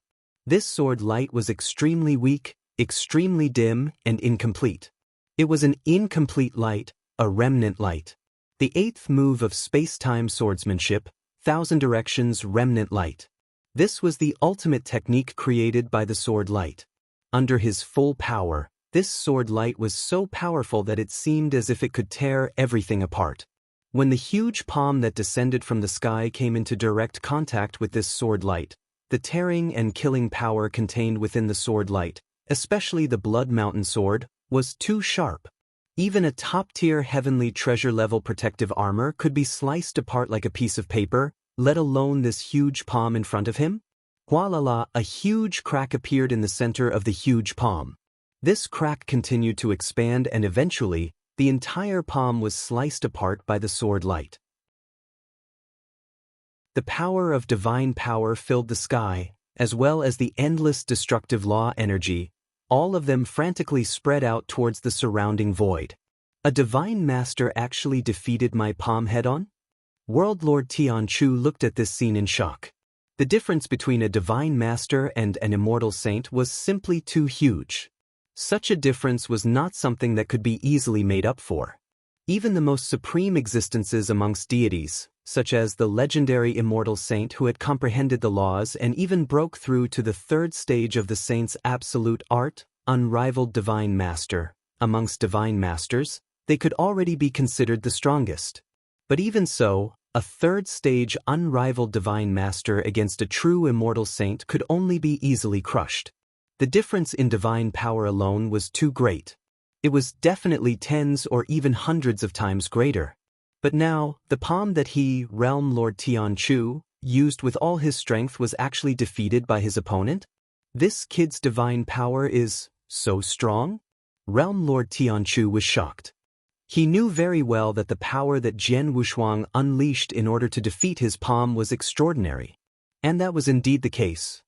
This sword light was extremely weak, extremely dim, and incomplete. It was an incomplete light, a remnant light. The 8th move of space-time swordsmanship, 1000 Directions Remnant Light. This was the ultimate technique created by the sword light. Under his full power, this sword light was so powerful that it seemed as if it could tear everything apart. When the huge palm that descended from the sky came into direct contact with this sword light, the tearing and killing power contained within the sword light, especially the Blood Mountain sword, was too sharp. Even a top-tier heavenly treasure-level protective armor could be sliced apart like a piece of paper, let alone this huge palm in front of him. Voila! A huge crack appeared in the center of the huge palm. This crack continued to expand and eventually, the entire palm was sliced apart by the sword light. The power of divine power filled the sky, as well as the endless destructive law energy, all of them frantically spread out towards the surrounding void. A divine master actually defeated my palm head-on? World Lord Tianchu looked at this scene in shock. The difference between a divine master and an immortal saint was simply too huge. Such a difference was not something that could be easily made up for. Even the most supreme existences amongst deities, such as the legendary immortal saint who had comprehended the laws and even broke through to the 3rd stage of the saint's absolute art, unrivaled divine master, amongst divine masters, they could already be considered the strongest. But even so, a third-stage unrivaled divine master against a true immortal saint could only be easily crushed. The difference in divine power alone was too great. It was definitely tens or even hundreds of times greater. But now, the palm that he, Realm Lord Tianchu, used with all his strength was actually defeated by his opponent? This kid's divine power is so strong? Realm Lord Tianchu was shocked. He knew very well that the power that Jian Wushuang unleashed in order to defeat his palm was extraordinary. And that was indeed the case.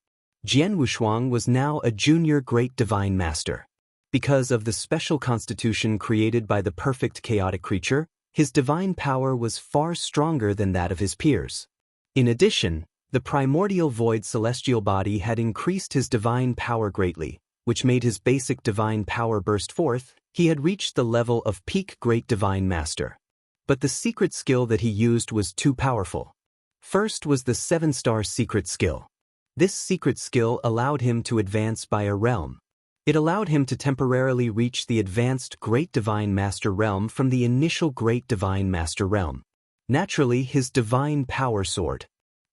Jian Wushuang was now a junior great divine master. Because of the special constitution created by the perfect chaotic creature, his divine power was far stronger than that of his peers. In addition, the primordial void celestial body had increased his divine power greatly, which made his basic divine power burst forth. He had reached the level of peak great divine master. But the secret skill that he used was too powerful. First was the 7-star secret skill. This secret skill allowed him to advance by a realm. It allowed him to temporarily reach the advanced Great Divine Master realm from the initial Great Divine Master realm. Naturally, his divine power soared.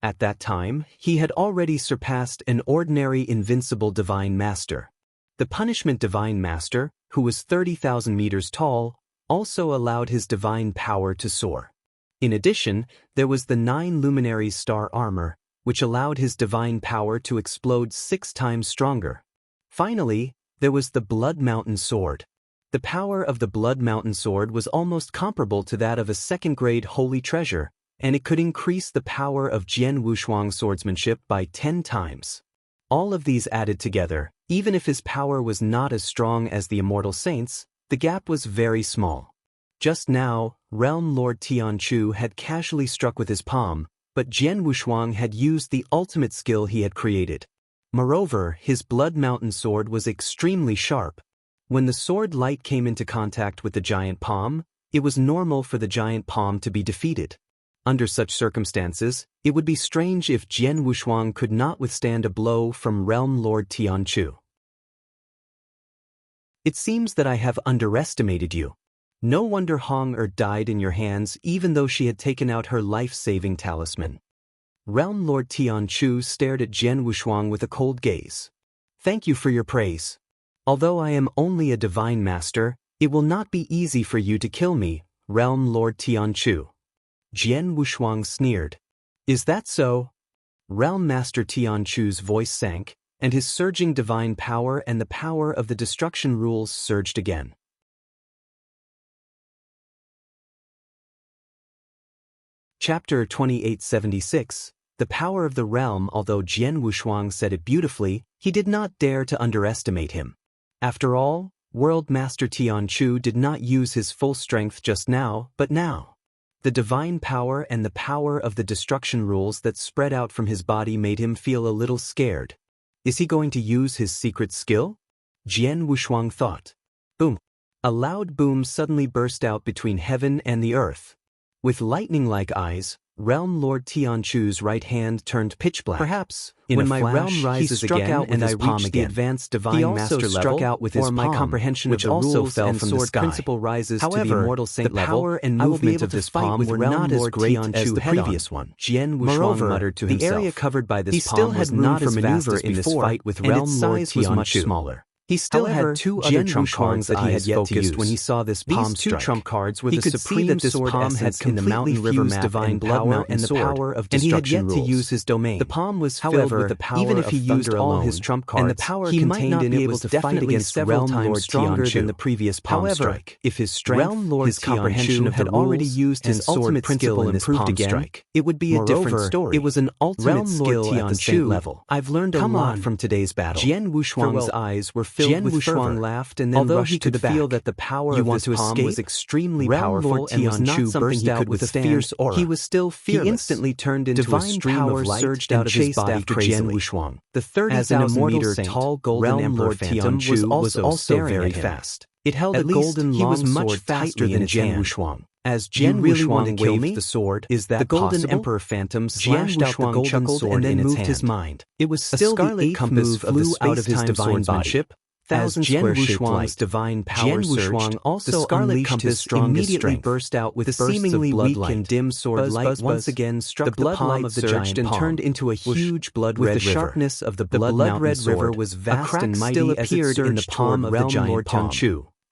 At that time, he had already surpassed an ordinary invincible divine master. The punishment divine master, who was 30,000 meters tall, also allowed his divine power to soar. In addition, there was the 9 luminaries star armor, which allowed his divine power to explode 6 times stronger. Finally, there was the Blood Mountain Sword. The power of the Blood Mountain Sword was almost comparable to that of a second-grade holy treasure, and it could increase the power of Jian Wushuang's swordsmanship by 10 times. All of these added together, even if his power was not as strong as the immortal saints, the gap was very small. Just now, Realm Lord Tianchu had casually struck with his palm, but Jian Wushuang had used the ultimate skill he had created. Moreover, his Blood Mountain Sword was extremely sharp. When the sword light came into contact with the giant palm, it was normal for the giant palm to be defeated. Under such circumstances, it would be strange if Jian Wushuang could not withstand a blow from Realm Lord Tianchu. It seems that I have underestimated you. No wonder Hong-Er died in your hands even though she had taken out her life-saving talisman. Realm Lord Tianchu stared at Jian Wushuang with a cold gaze. Thank you for your praise. Although I am only a divine master, it will not be easy for you to kill me, Realm Lord Tianchu. Jian Wushuang sneered. Is that so? Realm Master Tianchu's voice sank, and his surging divine power and the power of the destruction rules surged again. Chapter 2876. The power of the realm. Although Jian Wushuang said it beautifully, he did not dare to underestimate him. After all, World Master Tianchu did not use his full strength just now, but now. The divine power and the power of the destruction rules that spread out from his body made him feel a little scared. Is he going to use his secret skill? Jian Wushuang thought. Boom! A loud boom suddenly burst out between heaven and the earth. With lightning-like eyes, Realm Lord Tianchu's right hand turned pitch black. Perhaps, when my realm rises again and I reach the advanced divine master level, out with his my comprehension which of the also fell from the sky. Principle rises to the immortal saint level, the power and movement of this palm were not as great as the previous one. Jian Wushuang muttered to himself. The area covered by this palm was not as vast as before, and its size was much smaller. He still had 2 other trump cards that he had yet to use. When he saw this palm strike, these 2 trump cards were the supreme sword palm had completely fused divine power and the power of destruction rules. And he had yet to use his domain. The palm was filled with the power even if he used all his trump cards, and the power he might not be able to fight against several times stronger than the previous palm strike. If his strength, his comprehension had already used his ultimate skill and improved again, it would be a different story. It was an ultimate skill at the same level. I've learned a lot from today's battle. Jian Wushuang's eyes were filled with fervor. Laughed and then although rushed he could to the feel back. That the power of this palm was extremely powerful and was not something he could withstand, fierce aura. He was still fearless. He instantly turned into divine a stream of light surged out of his body after Jian Wushuang. The 30,000-meter tall golden Emperor Phantom was also very fast. It held at a golden long sword much faster than Jian Wushuang. As Jian Wushuang waved the sword, the golden Emperor Phantom slashed out the golden sword and then moved his mind. It was still the 8th move of the space-time swordsmanship. As Jian Wushuang's divine power surged, the scarlet compass immediately burst out with the seemingly weak and dim sword light once again struck the palm of the giant and turned into a huge blood-red river. With the sharpness of the blood-red river was vast and mighty as it surged in the palm of the giant palm.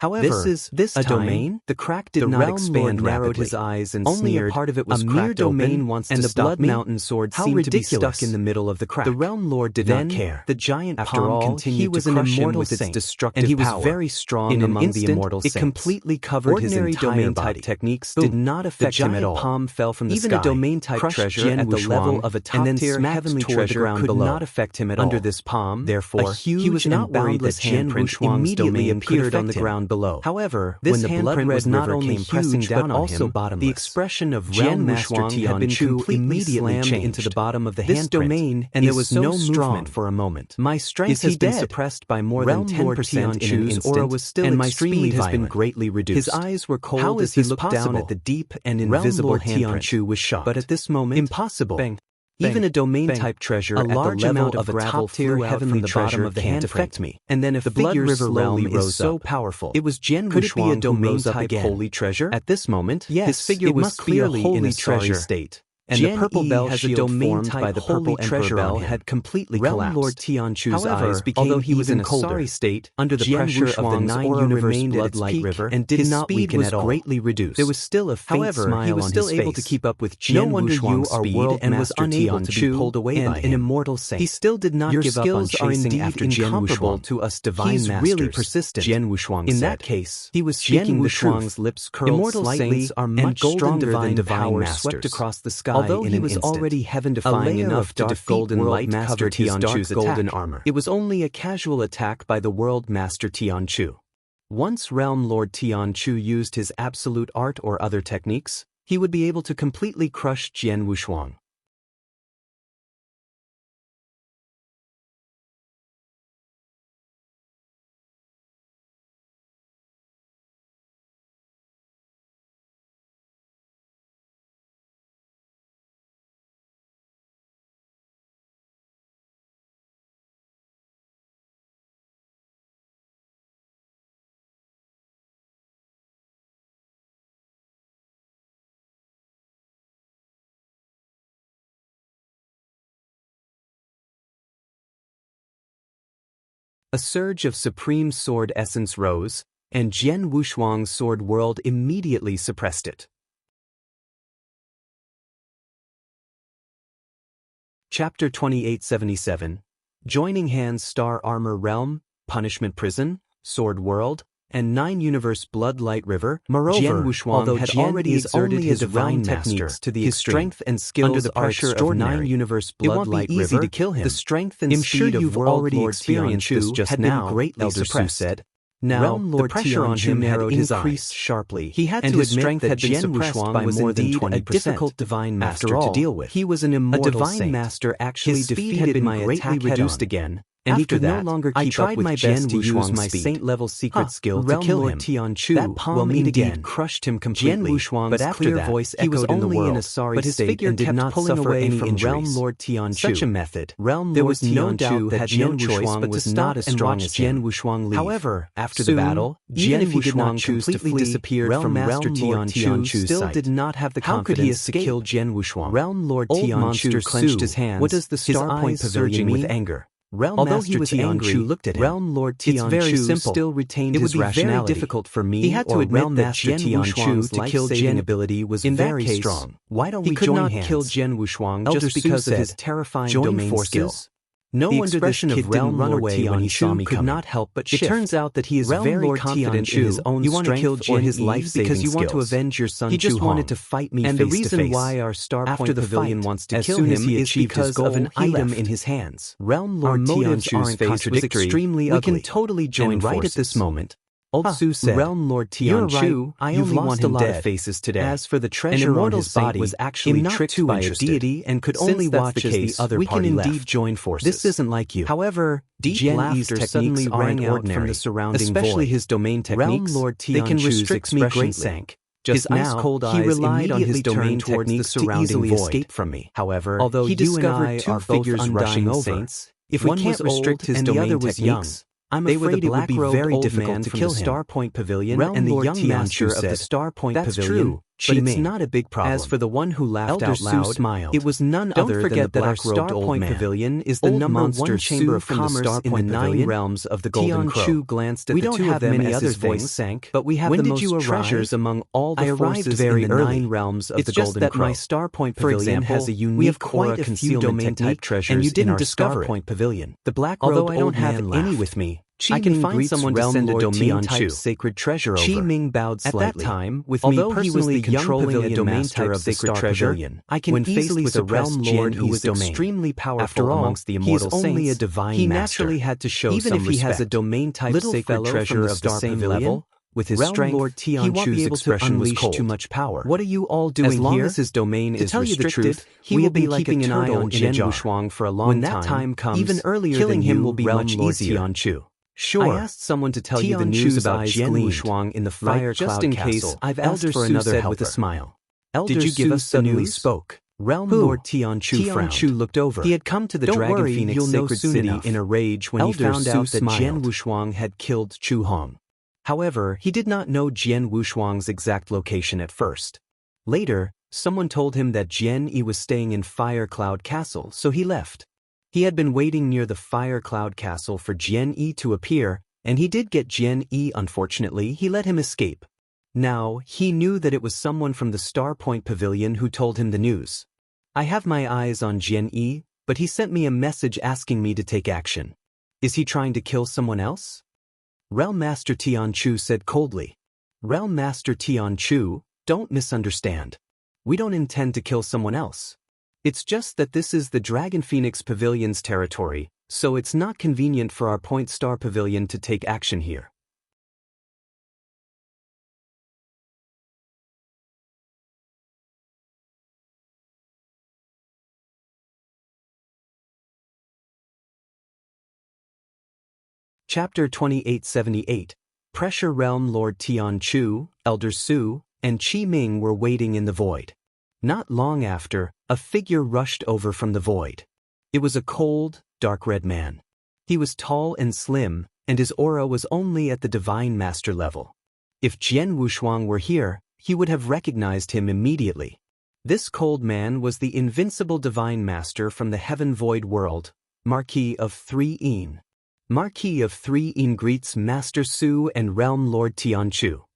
However, this a domain? The crack did not expand rapidly. Narrowed his eyes and only sneered. A part of it was a mere domain wants and to the Blood Mountain sword seemed to be stuck in the middle of the crack. The Realm Lord did not care. The giant palm continued he was to crush him with its destructive and he was very strong among the immortal saints. It completely covered ordinary his entire domain-type techniques did not affect him at all. The palm fell from the sky. Even a domain-type treasure at the level of a top-tier heavenly treasure could not affect him at all. Under this palm, therefore, he was not worried that Jian Wushuang's domain appeared on the ground below. However, when the blood was not only pressing down on him, the expression of Realm Master Tianchu immediately changed into the bottom of the handprint, domain, and there was no movement for a moment. My strength has been suppressed by more than 10% in an instant, and my speed has been greatly reduced. His eyes were cold as he looked down at the deep and invisible handprint. Was shocked. But at this moment, impossible. Bang. Even a domain-type treasure at the level of a top-tier heavenly treasure of the hand affect me. And then if the Blood River realm is so powerful, it was Jian Wushuang who rose up again. Holy treasure? At this moment, yes, his figure was clearly in a sorry state. And the purple bell has a domain formed by the purple treasure bell had completely collapsed. Lord Tianchu's eyes became although he was in a sorry state, under the pressure of the 9-universe blood-light river, and did not weaken at all. Greatly reduced. There was still a faint smile on his face. He was still able to keep up with Jian Wushuang's speed and was unable to be pulled away by him. An immortal saint. He still did not give up on chasing after Jian Wushuang. To us divine masters. He's really persistent. Jian Wushuang said. In that case, he was speaking the truth. Wushuang's lips curled slightly, and stronger than divine masters swept across the sky. Although he was already heaven-defying enough to defeat golden light master Tianchu's golden armor, it was only a casual attack by the world master Tianchu. Once Realm Lord Tianchu used his absolute art or other techniques, he would be able to completely crush Jian Wushuang. A surge of supreme sword essence rose, and Jian Wushuang's sword world immediately suppressed it. Chapter 2877 Joining Hands Star Armor Realm, Punishment Prison, Sword World, and 9-Universe Blood-Light River. Moreover, Jian Wushuang had already exerted his divine techniques to the extreme. Strength and skills under the pressure of 9-Universe Blood-Light River. Easy to kill him. The strength and speed of World Lord Tianchu just now, greatly suppressed. Said. Now, the pressure on him had increased sharply. He had to admit that Jian Wushuang was more than 20%. A difficult divine master to deal with. He was an immortal divine master actually defeated my attack reduced again. And he could no longer keep up with Jian to use my saint-level secret skill to kill him. That palm indeed crushed him completely. Jian Wushuang's clear voice echoed in the world, but his figure did not suffer any from Realm Lord Tianchu. Such a method, there was no doubt that Jian Wushuang was not as strong as Jian Wushuang leave. However, after the battle, Jian Wushuang completely disappeared from Master Tianchu's still did not have the confidence to kill Jian Wushuang. Realm Lord Tianchu clenched his hands. What does the Star Point Pavilion mean? With anger. Although he was angry, looked at him. Realm Lord Tianchu still retained his rationality. It would be very difficult for me. He had to admit that Jian Wushuang's life-saving ability was very strong. Why don't we join hands? He could not kill Jian Wushuang just because of his terrifying domain skills. No wonder this kid didn't run away when he saw me could not help but shift. It turns out that he is very confident in his own strength or his life-saving skills. Because you want to avenge your son. He just wanted to fight me face to face. And the reason why our Star Point Pavilion wants to kill him is because of an item in his hands. Realm Lord Tianchu's face was extremely ugly. We can totally join right at this moment. Old Su said, Realm Lord Tianchu, I only want a lot of faces today. As for the treasure on his body, was actually tricked by a deity and could only watch as the other party left. We can indeed join forces. This isn't like you. However, deep laughter suddenly rang out from the surrounding void. Especially his domain techniques, Realm Lord Tianchu's expression sank. His ice-cold eyes relied on his domain techniques to easily escape from me. However, although he discovered two figures rushing over, if we can't restrict his domain techniques, They were the black very difficult to kill him. Star Point Pavilion and the young master of the Star Point Pavilion. But it's not a big problem. As for the one who laughed out loud, smiled. It was none other than the black-robed old man. Pavilion is the number one chamber of commerce in the 9 realms of the Golden Crow. Tian Chu glanced at the two of them as his voice sank, but we have the most treasures among all the forces in the 9 realms of the Golden Crow. It's just that my Star Point Pavilion has a unique aura concealment technique, and you didn't discover it. Point Pavilion. The black-robed old man laughed. Although I don't have any with me, I can find someone to send a domain-type sacred treasure over. Qi Ming bowed slightly. At that time, with me personally controlling a domain-type of the Star Pavilion, I can easily with a realm lord who was extremely powerful amongst the immortal saints. He is only a divine master. He naturally had to show some respect. Even if he has a domain-type sacred treasure of the same level, with his strength, Lord he won't be able to unleash too much power. What are you all doing here? As long as his domain is restricted, he will be keeping an eye on Jian Wuxuang for a long time. When that time comes, even earlier killing him will be much easier. Tian Chu. Sure. I asked someone to tell you the news about Jian Wuxuang in the Fire Cloud Castle. Just in case, I've asked for another helper. With a smile. Elder Did you give us the news? Spoke. Realm Lord Tian Chu frowned. Tian Chu looked over. He had come to the Dragon Phoenix Sacred City in a rage when he found out that Jian Wuxuang had killed Chu Hong. However, he did not know Jian Wuxuang's exact location at first. Later, someone told him that Jian Yi was staying in Fire Cloud Castle, so he left. He had been waiting near the Fire Cloud Castle for Jian Yi to appear, and he did get Jian Yi. Unfortunately, he let him escape. Now, he knew that it was someone from the Star Point Pavilion who told him the news. I have my eyes on Jian Yi, but he sent me a message asking me to take action. Is he trying to kill someone else? Realm Master Tian Chu said coldly. Realm Master Tian Chu, don't misunderstand. We don't intend to kill someone else. It's just that this is the Dragon Phoenix Pavilion's territory, so it's not convenient for our Point Star Pavilion to take action here. Chapter 2878. Pressure Realm Lord Tian Chu, Elder Su, and Qi Ming were waiting in the void. Not long after, a figure rushed over from the void. It was a cold, dark red man. He was tall and slim, and his aura was only at the Divine Master level. If Jian Wuxuang were here, he would have recognized him immediately. This cold man was the invincible Divine Master from the Heaven Void world, Marquis of 3 Yin. Marquis of 3 Yin greets Master Su and Realm Lord Tian Chu.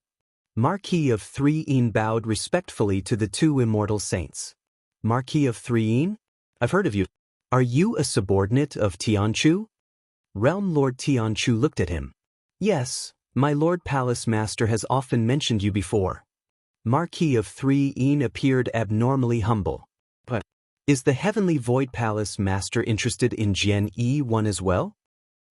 Marquis of 3 Yin bowed respectfully to the two immortal saints. Marquis of 3 Yin? I've heard of you. Are you a subordinate of Tian Chu? Realm Lord Tian Chu looked at him. Yes, my Lord Palace Master has often mentioned you before. Marquis of 3 Yin appeared abnormally humble. But is the Heavenly Void Palace Master interested in Jian Yi one as well?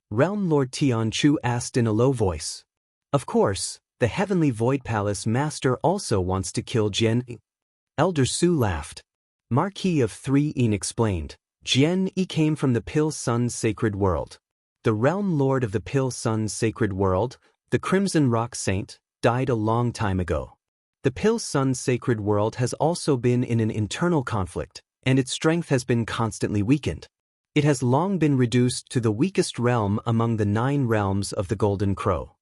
Realm Lord Tian Chu asked in a low voice. Of course, the Heavenly Void Palace Master also wants to kill Jian Yi. Elder Su laughed. Marquis of 3 Yin explained. Jian Yi came from the Pil Sun's sacred world. The Realm Lord of the Pil Sun's sacred world, the Crimson Rock Saint, died a long time ago. The Pil Sun's sacred world has also been in an internal conflict, and its strength has been constantly weakened. It has long been reduced to the weakest realm among the 9 realms of the Golden Crow.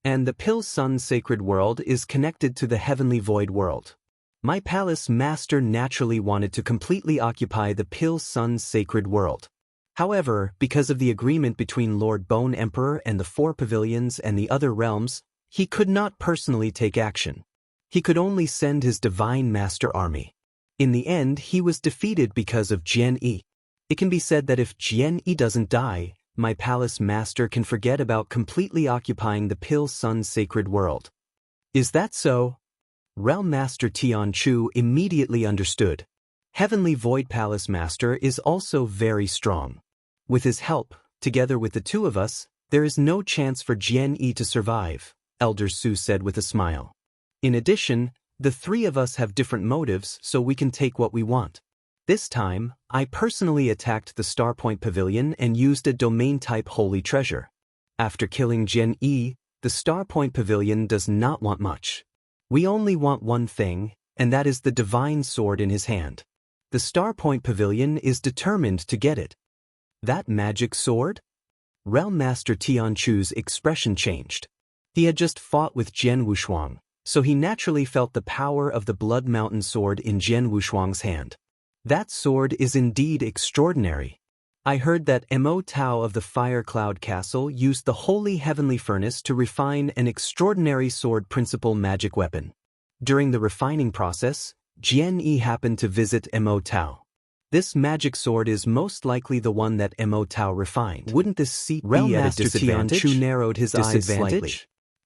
And the Pil Sun's sacred world is connected to the Heavenly Void world. My Palace Master naturally wanted to completely occupy the Pil Sun's sacred world. However, because of the agreement between Lord Bone Emperor and the 4 pavilions and the other realms, he could not personally take action. He could only send his Divine Master army. In the end, he was defeated because of Jian Yi. It can be said that if Jian Yi doesn't die, my Palace Master can forget about completely occupying the Pil Sun's sacred world. Is that so? Realm Master Tian Chu immediately understood. Heavenly Void Palace Master is also very strong. With his help, together with the two of us, there is no chance for Jian Yi to survive, Elder Su said with a smile. In addition, the 3 of us have different motives, so we can take what we want. This time, I personally attacked the Star Point Pavilion and used a domain-type holy treasure. After killing Jian Yi, the Star Point Pavilion does not want much. We only want one thing, and that is the divine sword in his hand. The Star Point Pavilion is determined to get it. That magic sword? Realm Master Tianchu's expression changed. He had just fought with Jian Wushuang, so he naturally felt the power of the Blood Mountain sword in Jian Wushuang's hand. That sword is indeed extraordinary. I heard that Mo Tao of the Fire Cloud Castle used the Holy Heavenly Furnace to refine an extraordinary sword principle magic weapon. During the refining process, Jian Yi happened to visit Mo Tao. This magic sword is most likely the one that Mo Tao refined. Wouldn't this seat be at a disadvantage? Tianchu narrowed his eyes slightly.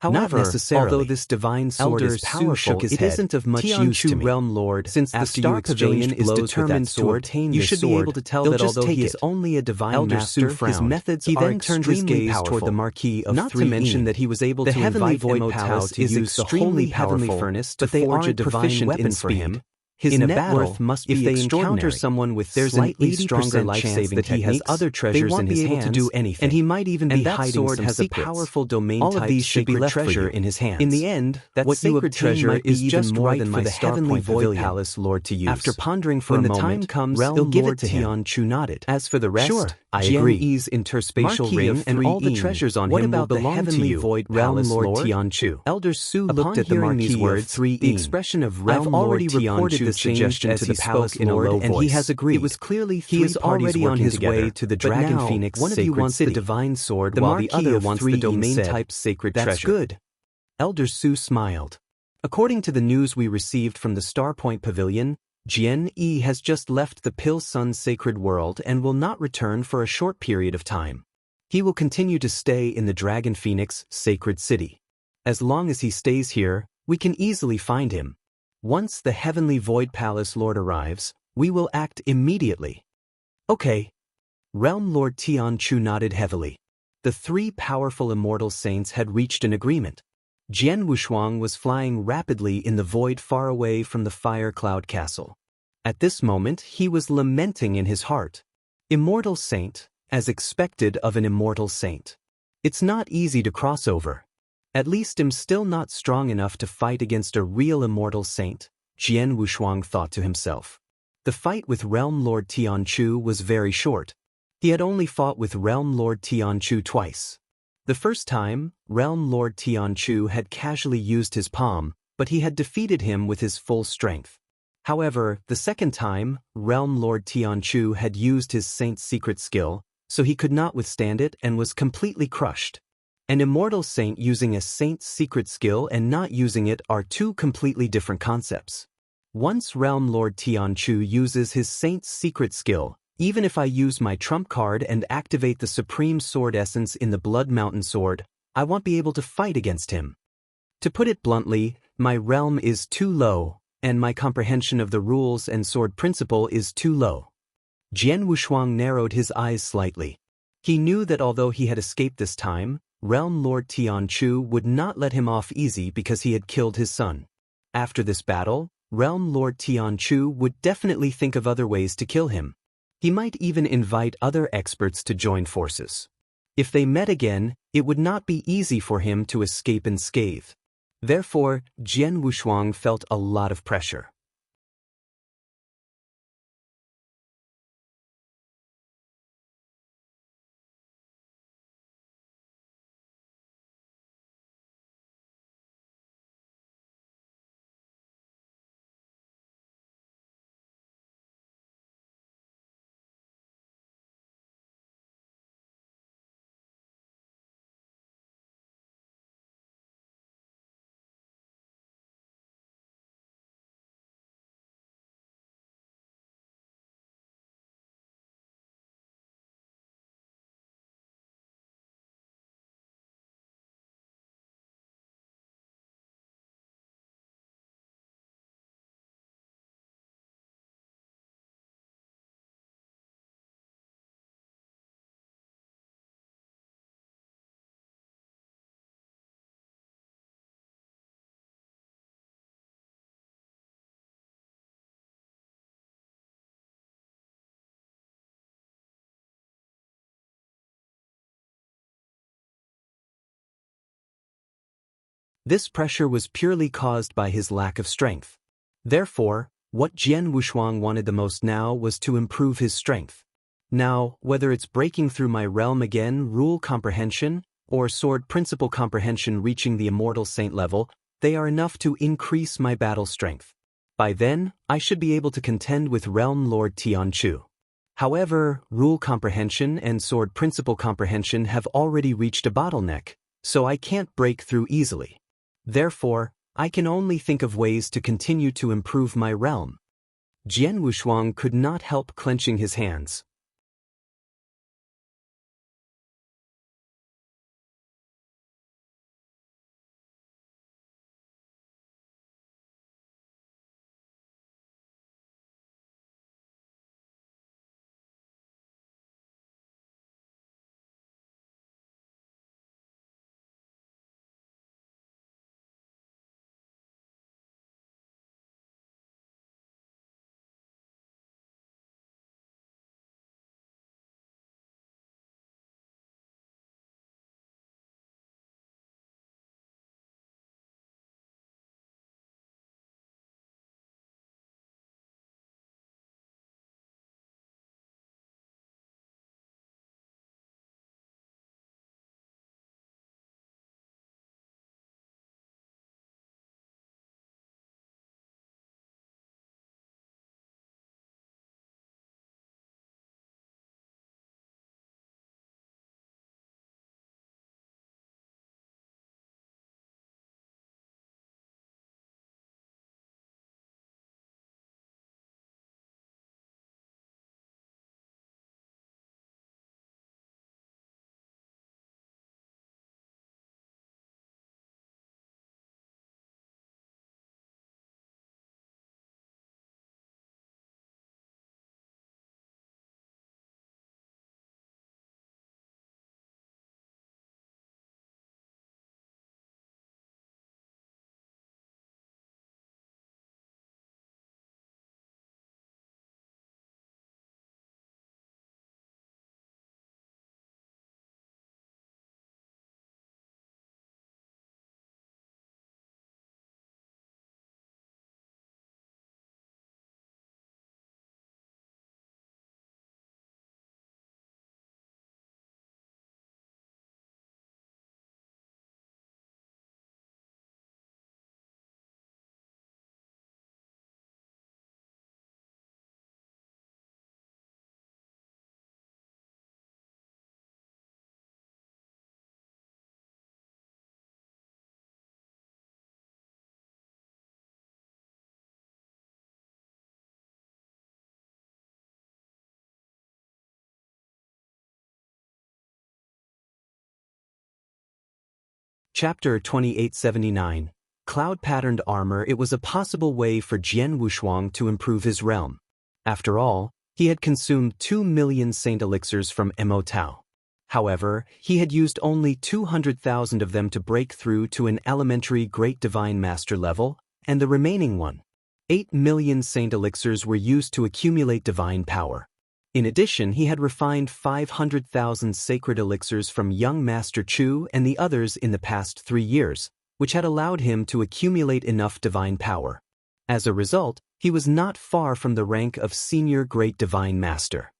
However, Not necessarily. although this divine sword Elder is Su powerful, shook his it head. isn't of much use to me. Realm Lord, Since the after Star you Pavilion exchanged is blows with determined that to sword, obtain you this should be sword, able to tell they'll that just although take he it. is only a divine Elder master, Su his frowned. methods He are then turned his extremely gaze powerful. toward the Marquis of Not to 3E. mention that he was able The to Heavenly invite Void Mo Palace Tao is to use the extremely Holy Heavenly powerful, Furnace to but they forge a aren't divine proficient weapon in for speed. him. His In a net battle, worth must if be they encounter extraordinary. someone with There's slightly an 80% stronger chance life-saving that he has techniques, other they treasures won't in be his able to hands, do anything. and he might even be And that hiding sword some has secrets. a powerful domain All of type these should be sacred left for treasure you. in his hands. In the end, That what you sacred obtain treasure might be is even just more right than for my the Star Heavenly Point Void Pavilion. Palace Lord to use. After pondering for When a the moment, time comes, Realm he'll give Lord it to him. Tianchu nodded. As for the rest, Sure, I Jian agree. Yi's interspatial Marquis ring of and all the 3E, treasures on what him will about the belong to Heavenly you, Void Realm Palace Lord Lord? Tianchu. Elder Su Upon looked at the hearing Marquis these of words, 3E. the expression of I've Realm already Lord reported Tianchu this changed suggestion as to he the Palace spoke in a Lord, low and voice. he has agreed. It was clearly He three is parties already on working his together. way to the But Dragon now, Phoenix one of you Sacred wants City. the divine sword, The while the Marquis other of wants the 3E domain said, type sacred "That's treasure." good." Elder Su smiled. According to the news we received from the Star Point Pavilion, Jian Yi has just left the Pil Sun sacred world and will not return for a short period of time. He will continue to stay in the Dragon Phoenix sacred city. As long as he stays here, we can easily find him. Once the Heavenly Void Palace Lord arrives, we will act immediately. Okay. Realm Lord Tianchu nodded heavily. The three powerful immortal saints had reached an agreement. Jian Wushuang was flying rapidly in the void far away from the Fire Cloud Castle. At this moment, he was lamenting in his heart. Immortal Saint, as expected of an immortal saint. It's not easy to cross over. At least I'm still not strong enough to fight against a real immortal saint, Jian Wushuang thought to himself. The fight with Realm Lord Tianchu was very short. He had only fought with Realm Lord Tianchu twice. The first time, Realm Lord Tianchu had casually used his palm, but he had defeated him with his full strength. However, the second time, Realm Lord Tianchu had used his saint's secret skill, so he could not withstand it and was completely crushed. An immortal saint using a saint's secret skill and not using it are two completely different concepts. Once Realm Lord Tianchu uses his saint's secret skill, even if I use my trump card and activate the Supreme Sword Essence in the Blood Mountain Sword, I won't be able to fight against him. To put it bluntly, my realm is too low, and my comprehension of the rules and sword principle is too low. Jian Wushuang narrowed his eyes slightly. He knew that although he had escaped this time, Realm Lord Tianchu would not let him off easy because he had killed his son. After this battle, Realm Lord Tianchu would definitely think of other ways to kill him. He might even invite other experts to join forces. If they met again, it would not be easy for him to escape unscathed. Therefore, Jian Wushuang felt a lot of pressure. This pressure was purely caused by his lack of strength. Therefore, what Jian Wushuang wanted the most now was to improve his strength. Now, whether it's breaking through my realm again, rule comprehension, or sword principle comprehension reaching the immortal saint level, they are enough to increase my battle strength. By then, I should be able to contend with Realm Lord Tianchu. However, rule comprehension and sword principle comprehension have already reached a bottleneck, so I can't break through easily. Therefore, I can only think of ways to continue to improve my realm. Jian Wushuang could not help clenching his hands. Chapter 2879. Cloud-patterned armor. It was a possible way for Jian Wushuang to improve his realm. After all, he had consumed 2 million saint elixirs from Mo Tao. However, he had used only 200,000 of them to break through to an elementary Great Divine Master level, and the remaining 8 million saint elixirs were used to accumulate divine power. In addition, he had refined 500,000 sacred elixirs from young Master Chu and the others in the past 3 years, which had allowed him to accumulate enough divine power. As a result, he was not far from the rank of Senior Great Divine Master.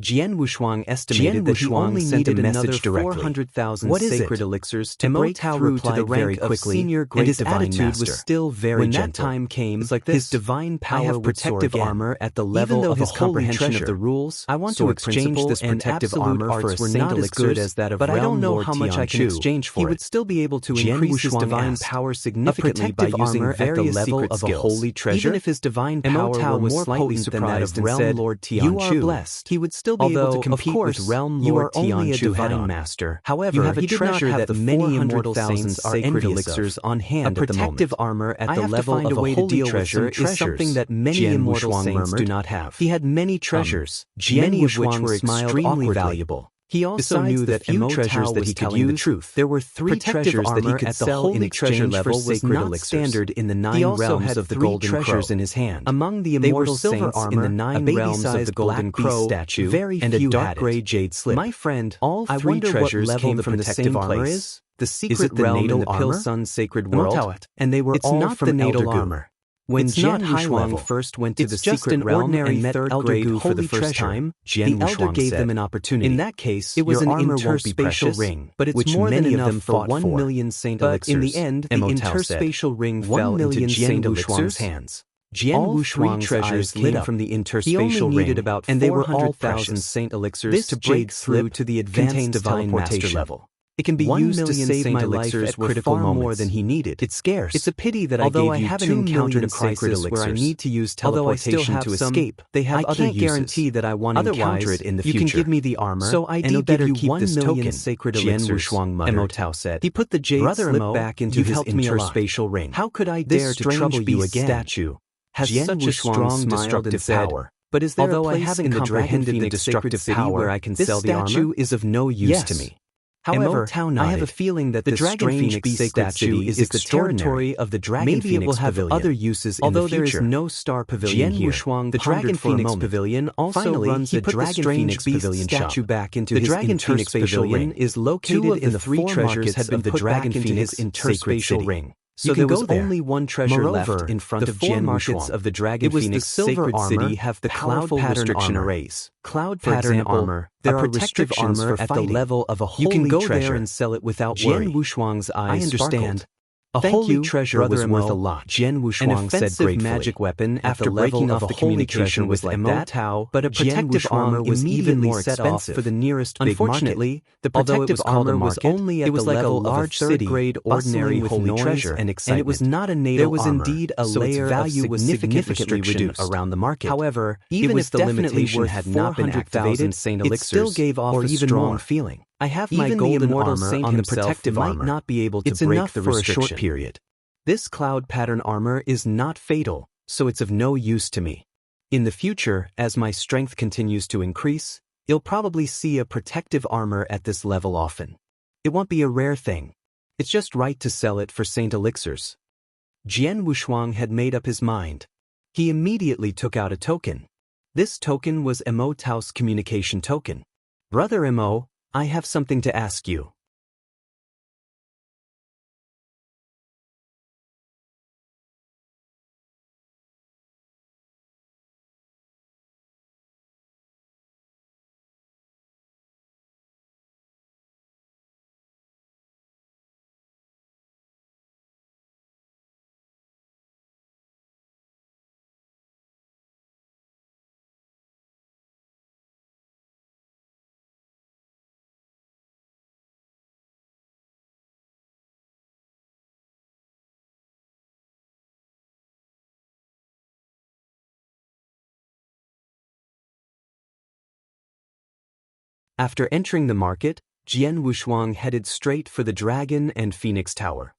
Jian Wushuang estimated that he only needed another 400,000 sacred elixirs to break through to the rank of Senior Great Divine Master. His attitude was still very gentle. When that time came, his divine power protective armor at the level of his comprehension of the rules. I want to exchange this protective armor for saint elixirs as that of Realm Lord Tianchu. But I don't know how much I can exchange for it. He would still be able to increase his divine power significantly by using various secret skills. A holy treasure. Even if his divine power were more potent than that of Realm Lord Tianchu, you are blessed. He would still be able to compete with Realm Lord Tianchu head-on. Master. However, you have a treasure that many immortal saints are elixirs on hand. A protective armor at the level of a holy treasure is something that many immortal saints do not have. He had many treasures, many of which were extremely valuable. He also knew that few treasures that he could use. There were 3 treasures that he could sell in exchange for sacred elixirs. Standard in the 9 realms of the golden treasures in his hand. Among the immortal saints in the 9 realms of the golden crow statue, very and a dark gray jade slip. My friend, all 3 treasures came from the same place. The secret realm in the Pil Sun sacred world, and they were all from the natal armor. When It's not Jian high Wushuang level. first went to It's the just secret an realm ordinary and met third Elder grade Gu for the holy first treasure, time, the Jian elder Wushuang gave said, them an opportunity. "In that case, It was your an armor won't be interspatial precious, ring, but it's which more than many of enough them for fought 1 for. million Saint But in Elixirs." the end, the Mo Tao said. interspatial ring 1 fell into million Jian Saint Wushuang's Elixirs? hands. Jian All three Wushuang's treasures eyes lit came up. from the He only interspatial needed ring, about and they were all 400,000 precious. Saint Elixirs This to break jade through slip to the advanced contains divine teleportation level. It can be 1 used to million save Saint my life Elixirs at were critical far more moments. than he needed. It's scarce. It's a pity that Although I gave you haven't 2 encountered million a sacred crisis where I elixirs. need to use Although I still teleportation have to some, escape, they have I other can't uses. guarantee that I want to encounter Otherwise, it in the you future. can give me the armor, So I'd and better better keep keep this this token, token, sacred Jian elixirs, Wushuang Mo muttered. Tao said. He put the jade Brother slip Mo, back into you've his helped me a lot. interspatial ring. How could I This dare to strange trouble you beast again? statue has Jian such a Wushuang strong smiled destructive and said, power. But is there Although a I place haven't in the Dragon comprehended the Phoenix destructive sacred city power, where I can this sell the armor? statue is of no use to me. However, Tao I have a nodded. feeling that The the Dragon Dragon Phoenix Phoenix sacred statue city is is the extraordinary. territory of the Dragon Maybe Phoenix it will have Pavilion. other uses in Although the there is future. no star pavilion Jian here, Wushuang the Dragon pondered for a Phoenix moment. Pavilion also Finally, runs he the put the Dragon strange Phoenix beast Pavilion statue shop. back into The his Dragon Phoenix interspatial Pavilion ring. is 2 located of in the the 3 four treasures markets had been of the put Dragon back into Phoenix his interspatial sacred city. ring. So You can there go was there. only one treasure Moreover, left in front the of 4 Jian markets Wushuang. of the Dragon It was Phoenix the silver sacred armor, city have the cloud powerful pattern restriction armor. arrays. Cloud For pattern example, armor, there a are protective restrictions armor for at the fighting. level of a You holy can go treasure. there and sell it without Jian worry. Wushuang's eyes I understand. sparkled. A Thank holy you, treasure Brother was worth Mo, a lot. Jian An Wushuang said offensive gratefully. magic weapon at After the breaking level off of the a holy communication treasure with was like Mo that, Tao, but a Jian protective Wushuang armor was even immediately more set off expensive. for the nearest big Unfortunately, market. the Although it protective was called a armor was market, only at it was the like a level large of a city, third-grade ordinary bustling with holy noise treasure, and and excitement. it was not a natal There was armor, indeed a so its layer of value was significantly significantly reduced around the market. However, Even it was if the definitely limitation worth had not been 400,000 activated, Saint it still Elixirs, gave off or a even strong more. feeling. I have my Even the golden immortal armor saint on the himself protective might armor. not be able to It's break enough the for a restriction. short period. This cloud pattern armor is not fatal, so it's of no use to me. In the future, as my strength continues to increase, you'll probably see a protective armor at this level often. It won't be a rare thing. It's just right to sell it for Saint Elixirs. Jian Wushuang had made up his mind. He immediately took out a token. This token was Mo Tao's communication token. Brother Mo, I have something to ask you. After entering the market, Jian Wushuang headed straight for the Dragon and Phoenix Tower.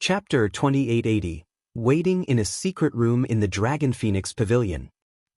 Chapter 2880. Waiting in a secret room in the Dragon Phoenix Pavilion.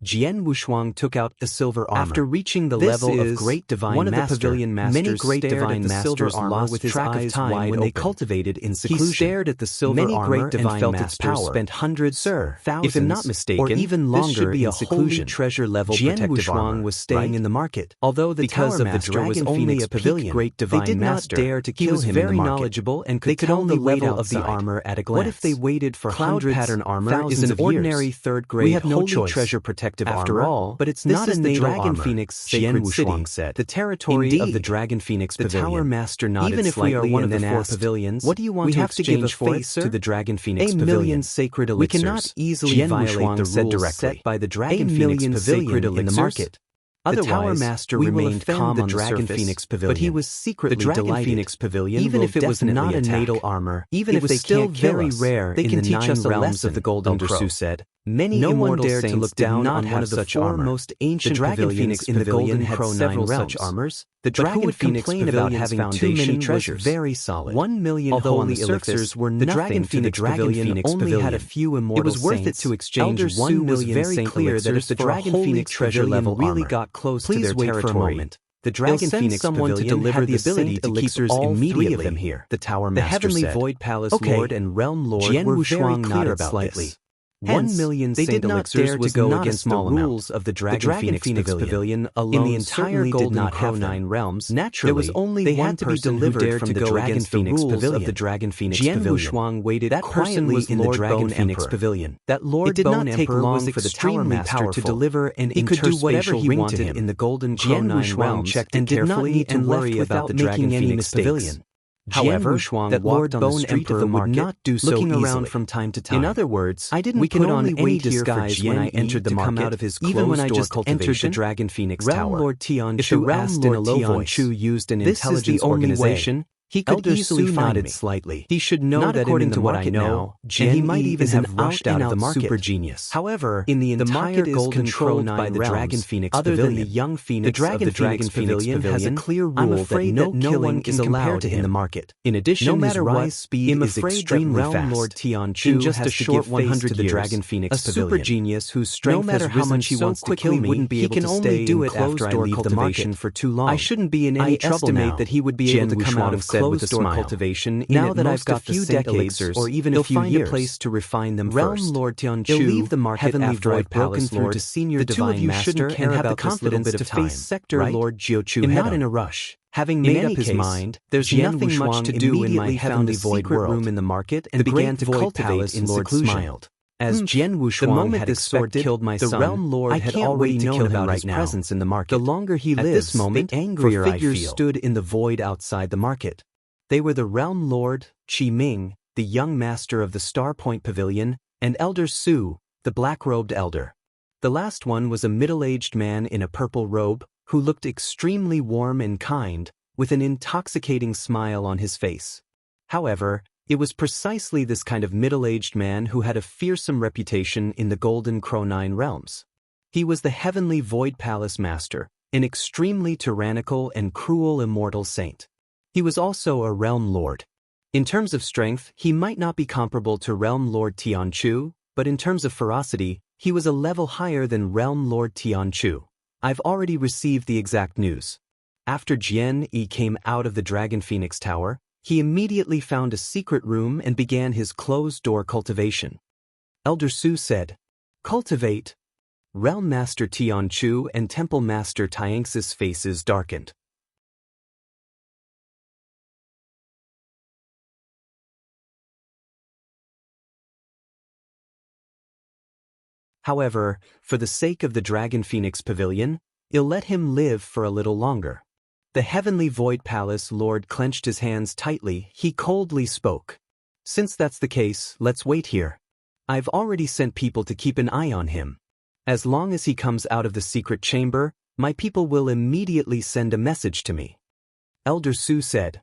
Jian Wushuang took out a silver armor. After reaching the level of Great Divine one of the Master, pavilion masters many Great stared Divine at the silver Masters armor lost with his track of eyes time wide when they open. cultivated in seclusion. He stared at the silver many armor Great Divine and felt its Masters power. spent hundreds, Thousands, if I'm not mistaken, or even longer this should be in a seclusion. holy treasure level Jian protective Wushuang armor, was staying right? in the market. Although the Because Tower of the Master Dragon was only Phoenix a pavilion, Great they Divine did not Master. dare to He kill was him in very the market. knowledgeable and could They could tell only the wait level out of the armor at a glance. What if they waited for Cloud hundreds, pattern armor thousands is an of years? ordinary third-grade We have no holy choice. treasure protective After armor, all, but it's this not is a the natal Dragon armor. Phoenix Jian sacred Wushuang city, said. the territory of the Indeed. Dragon Phoenix The Pavilion. Tower Master nodded Even if we are slightly one and of the then four asked, pavilions, "What do you want we to have to give a exchange for, face sir?" to the Dragon Phoenix A Pavilion. million sacred elixirs. We cannot easily Jian violate Wushuang the said rules directly. set by the Dragon A Phoenix million Pavilion sacred in the elixirs? market. Otherwise, the Tower Master we will remained offend calm the on the Dragon surface, Phoenix but Pavilion. he was secretly The Dragon delighted. Phoenix Pavilion Even will if it was definitely not a attack. natal armor, Even it if was they still can't kill very us, rare they in can the teach 9 us a realms lesson, of the Golden Elder Crow. Su said. Many No immortal one dared to saints look did down not on have one of the such four armor. most ancient The Dragon pavilions Phoenix in the Pavilion Golden had Crow several 9 such realms. armors. The But who Dragon would Phoenix complain about Pavilion's having too foundation many was treasures? very solid. 1 million Although on holy the surface, elixirs were the nothing Dragon to the Phoenix Dragon Pavilion Phoenix only Pavilion. had a few It immortal was worth it saints. to exchange Elder 1 Su was million very saint clear that if elixirs the for a Dragon holy Phoenix treasure Pavilion level really armor. got close to Please their wait for a territory, moment. the Dragon send Phoenix someone to Pavilion deliver had the the ability saint to keep elixirs all 3 of immediately. them here. The Tower The Master Heavenly said. Void Palace Okay. Lord and Realm Lord Jian were Wushuang very nodded clear about slightly. this. 1 million they saint did not elixirs dare to was go not a against the small amount. rules of the The Dragon Dragon Phoenix Pavilion alone in the entire certainly did Golden not Crow have them. 9 realms. Naturally, There was only they one had to be person who delivered dared from to the go Dragon against the Phoenix rules Pavilion. of the Dragon Phoenix Jian Pavilion. Wushuang waited That person quietly was in the Lord Dragon Bone Phoenix Emperor. Pavilion. That Lord It did Bone not take Emperor long was for the Tower extremely Master to powerful. deliver an He could do whatever he interspatial wanted ring to him. in the Golden Crow Jian 9 Wushuang realms checked and it did not carefully need to and worry left about the without Dragon making any Phoenix mistakes. Pavilion. However, Jian that Wushuang Lord walked on the Bone street Emperor of the would market, not do so looking easily. around from time to time. In other words, I didn't we can put on only any wait disguise here for when I Jian entered the to come market, out of his even when I closed-door just entered the cultivation. Dragon Phoenix Realm Tower. Lord Tian If the Chu Realm asked in a Lord low Tian voice, Chu used an "This is the intelligence only way. organization, he could Elder easily Su find nodded me. slightly. He should know Not that according in the to what I market know, now, Jian and he might Yi even is an have rushed out of the market. super genius. However, In the the entire market is Golden controlled Crow by 9 the realms, Dragon Phoenix other Pavilion. than the young Phoenix The Dragon of the Dragon Phoenix Pavilion has a Pavilion, clear rule I'm afraid that no killing killing is is allowed compared to in him. the market. In addition, No matter his what, rise speed I'm is afraid that extremely Realm fast. Lord Tian Chu In just has a to short give 100 face to the years, Dragon Phoenix a super Pavilion. genius whose No strength matter has how risen much he so wants to quickly kill me, wouldn't be he able can to only stay do in it after I closed-door leave the cultivation market. for too long. I shouldn't be in any trouble estimate now. that he would be Jian able to come out Wushuang of said with a closed-door smile. cultivation Now in that at I've most got a few the saint decades elixirs, or even he'll a few find years. a place to refine them Realm first. Lord Tian He'll Chu, leave the market Heavenly after Void I've broken Palace through Lord, to Senior the two of Divine you Master shouldn't care and have about the this little confidence bit to of time, face Sector right? Lord Jiuchu Not head-on. in a rush. Having In made any up his case, mind, there's Jian nothing much Wushuang to do in my immediately found heavenly a void secret world. room in the market and The began Great to Void cultivate Palace in Lord seclusion. smiled. As Jian The Wushuang moment had this sword expected, killed my the son, Realm Lord I had can't already wait to known kill him about right his now. presence in the market. The longer he At lives, this moment, the angrier four I figures feel. stood in the void outside the market. They were the Realm Lord, Qi Ming, the young master of the Star Point Pavilion, and Elder Su, the black-robed elder. The last one was a middle-aged man in a purple robe, who looked extremely warm and kind, with an intoxicating smile on his face. However, it was precisely this kind of middle-aged man who had a fearsome reputation in the Golden Crow 9 realms. He was the Heavenly Void Palace Master, an extremely tyrannical and cruel immortal saint. He was also a Realm Lord. In terms of strength, he might not be comparable to Realm Lord Tian Chu, but in terms of ferocity, he was a level higher than Realm Lord Tian Chu. I've already received the exact news. After Jian Yi came out of the Dragon Phoenix Tower, he immediately found a secret room and began his closed-door cultivation. Elder Su said, "Cultivate." Realm Master Tian Chu and Temple Master Tianx's faces darkened. However, for the sake of the Dragon Phoenix Pavilion, I'll let him live for a little longer. The Heavenly Void Palace Lord clenched his hands tightly. He coldly spoke. "Since that's the case, let's wait here. I've already sent people to keep an eye on him. As long as he comes out of the secret chamber, my people will immediately send a message to me." Elder Su said,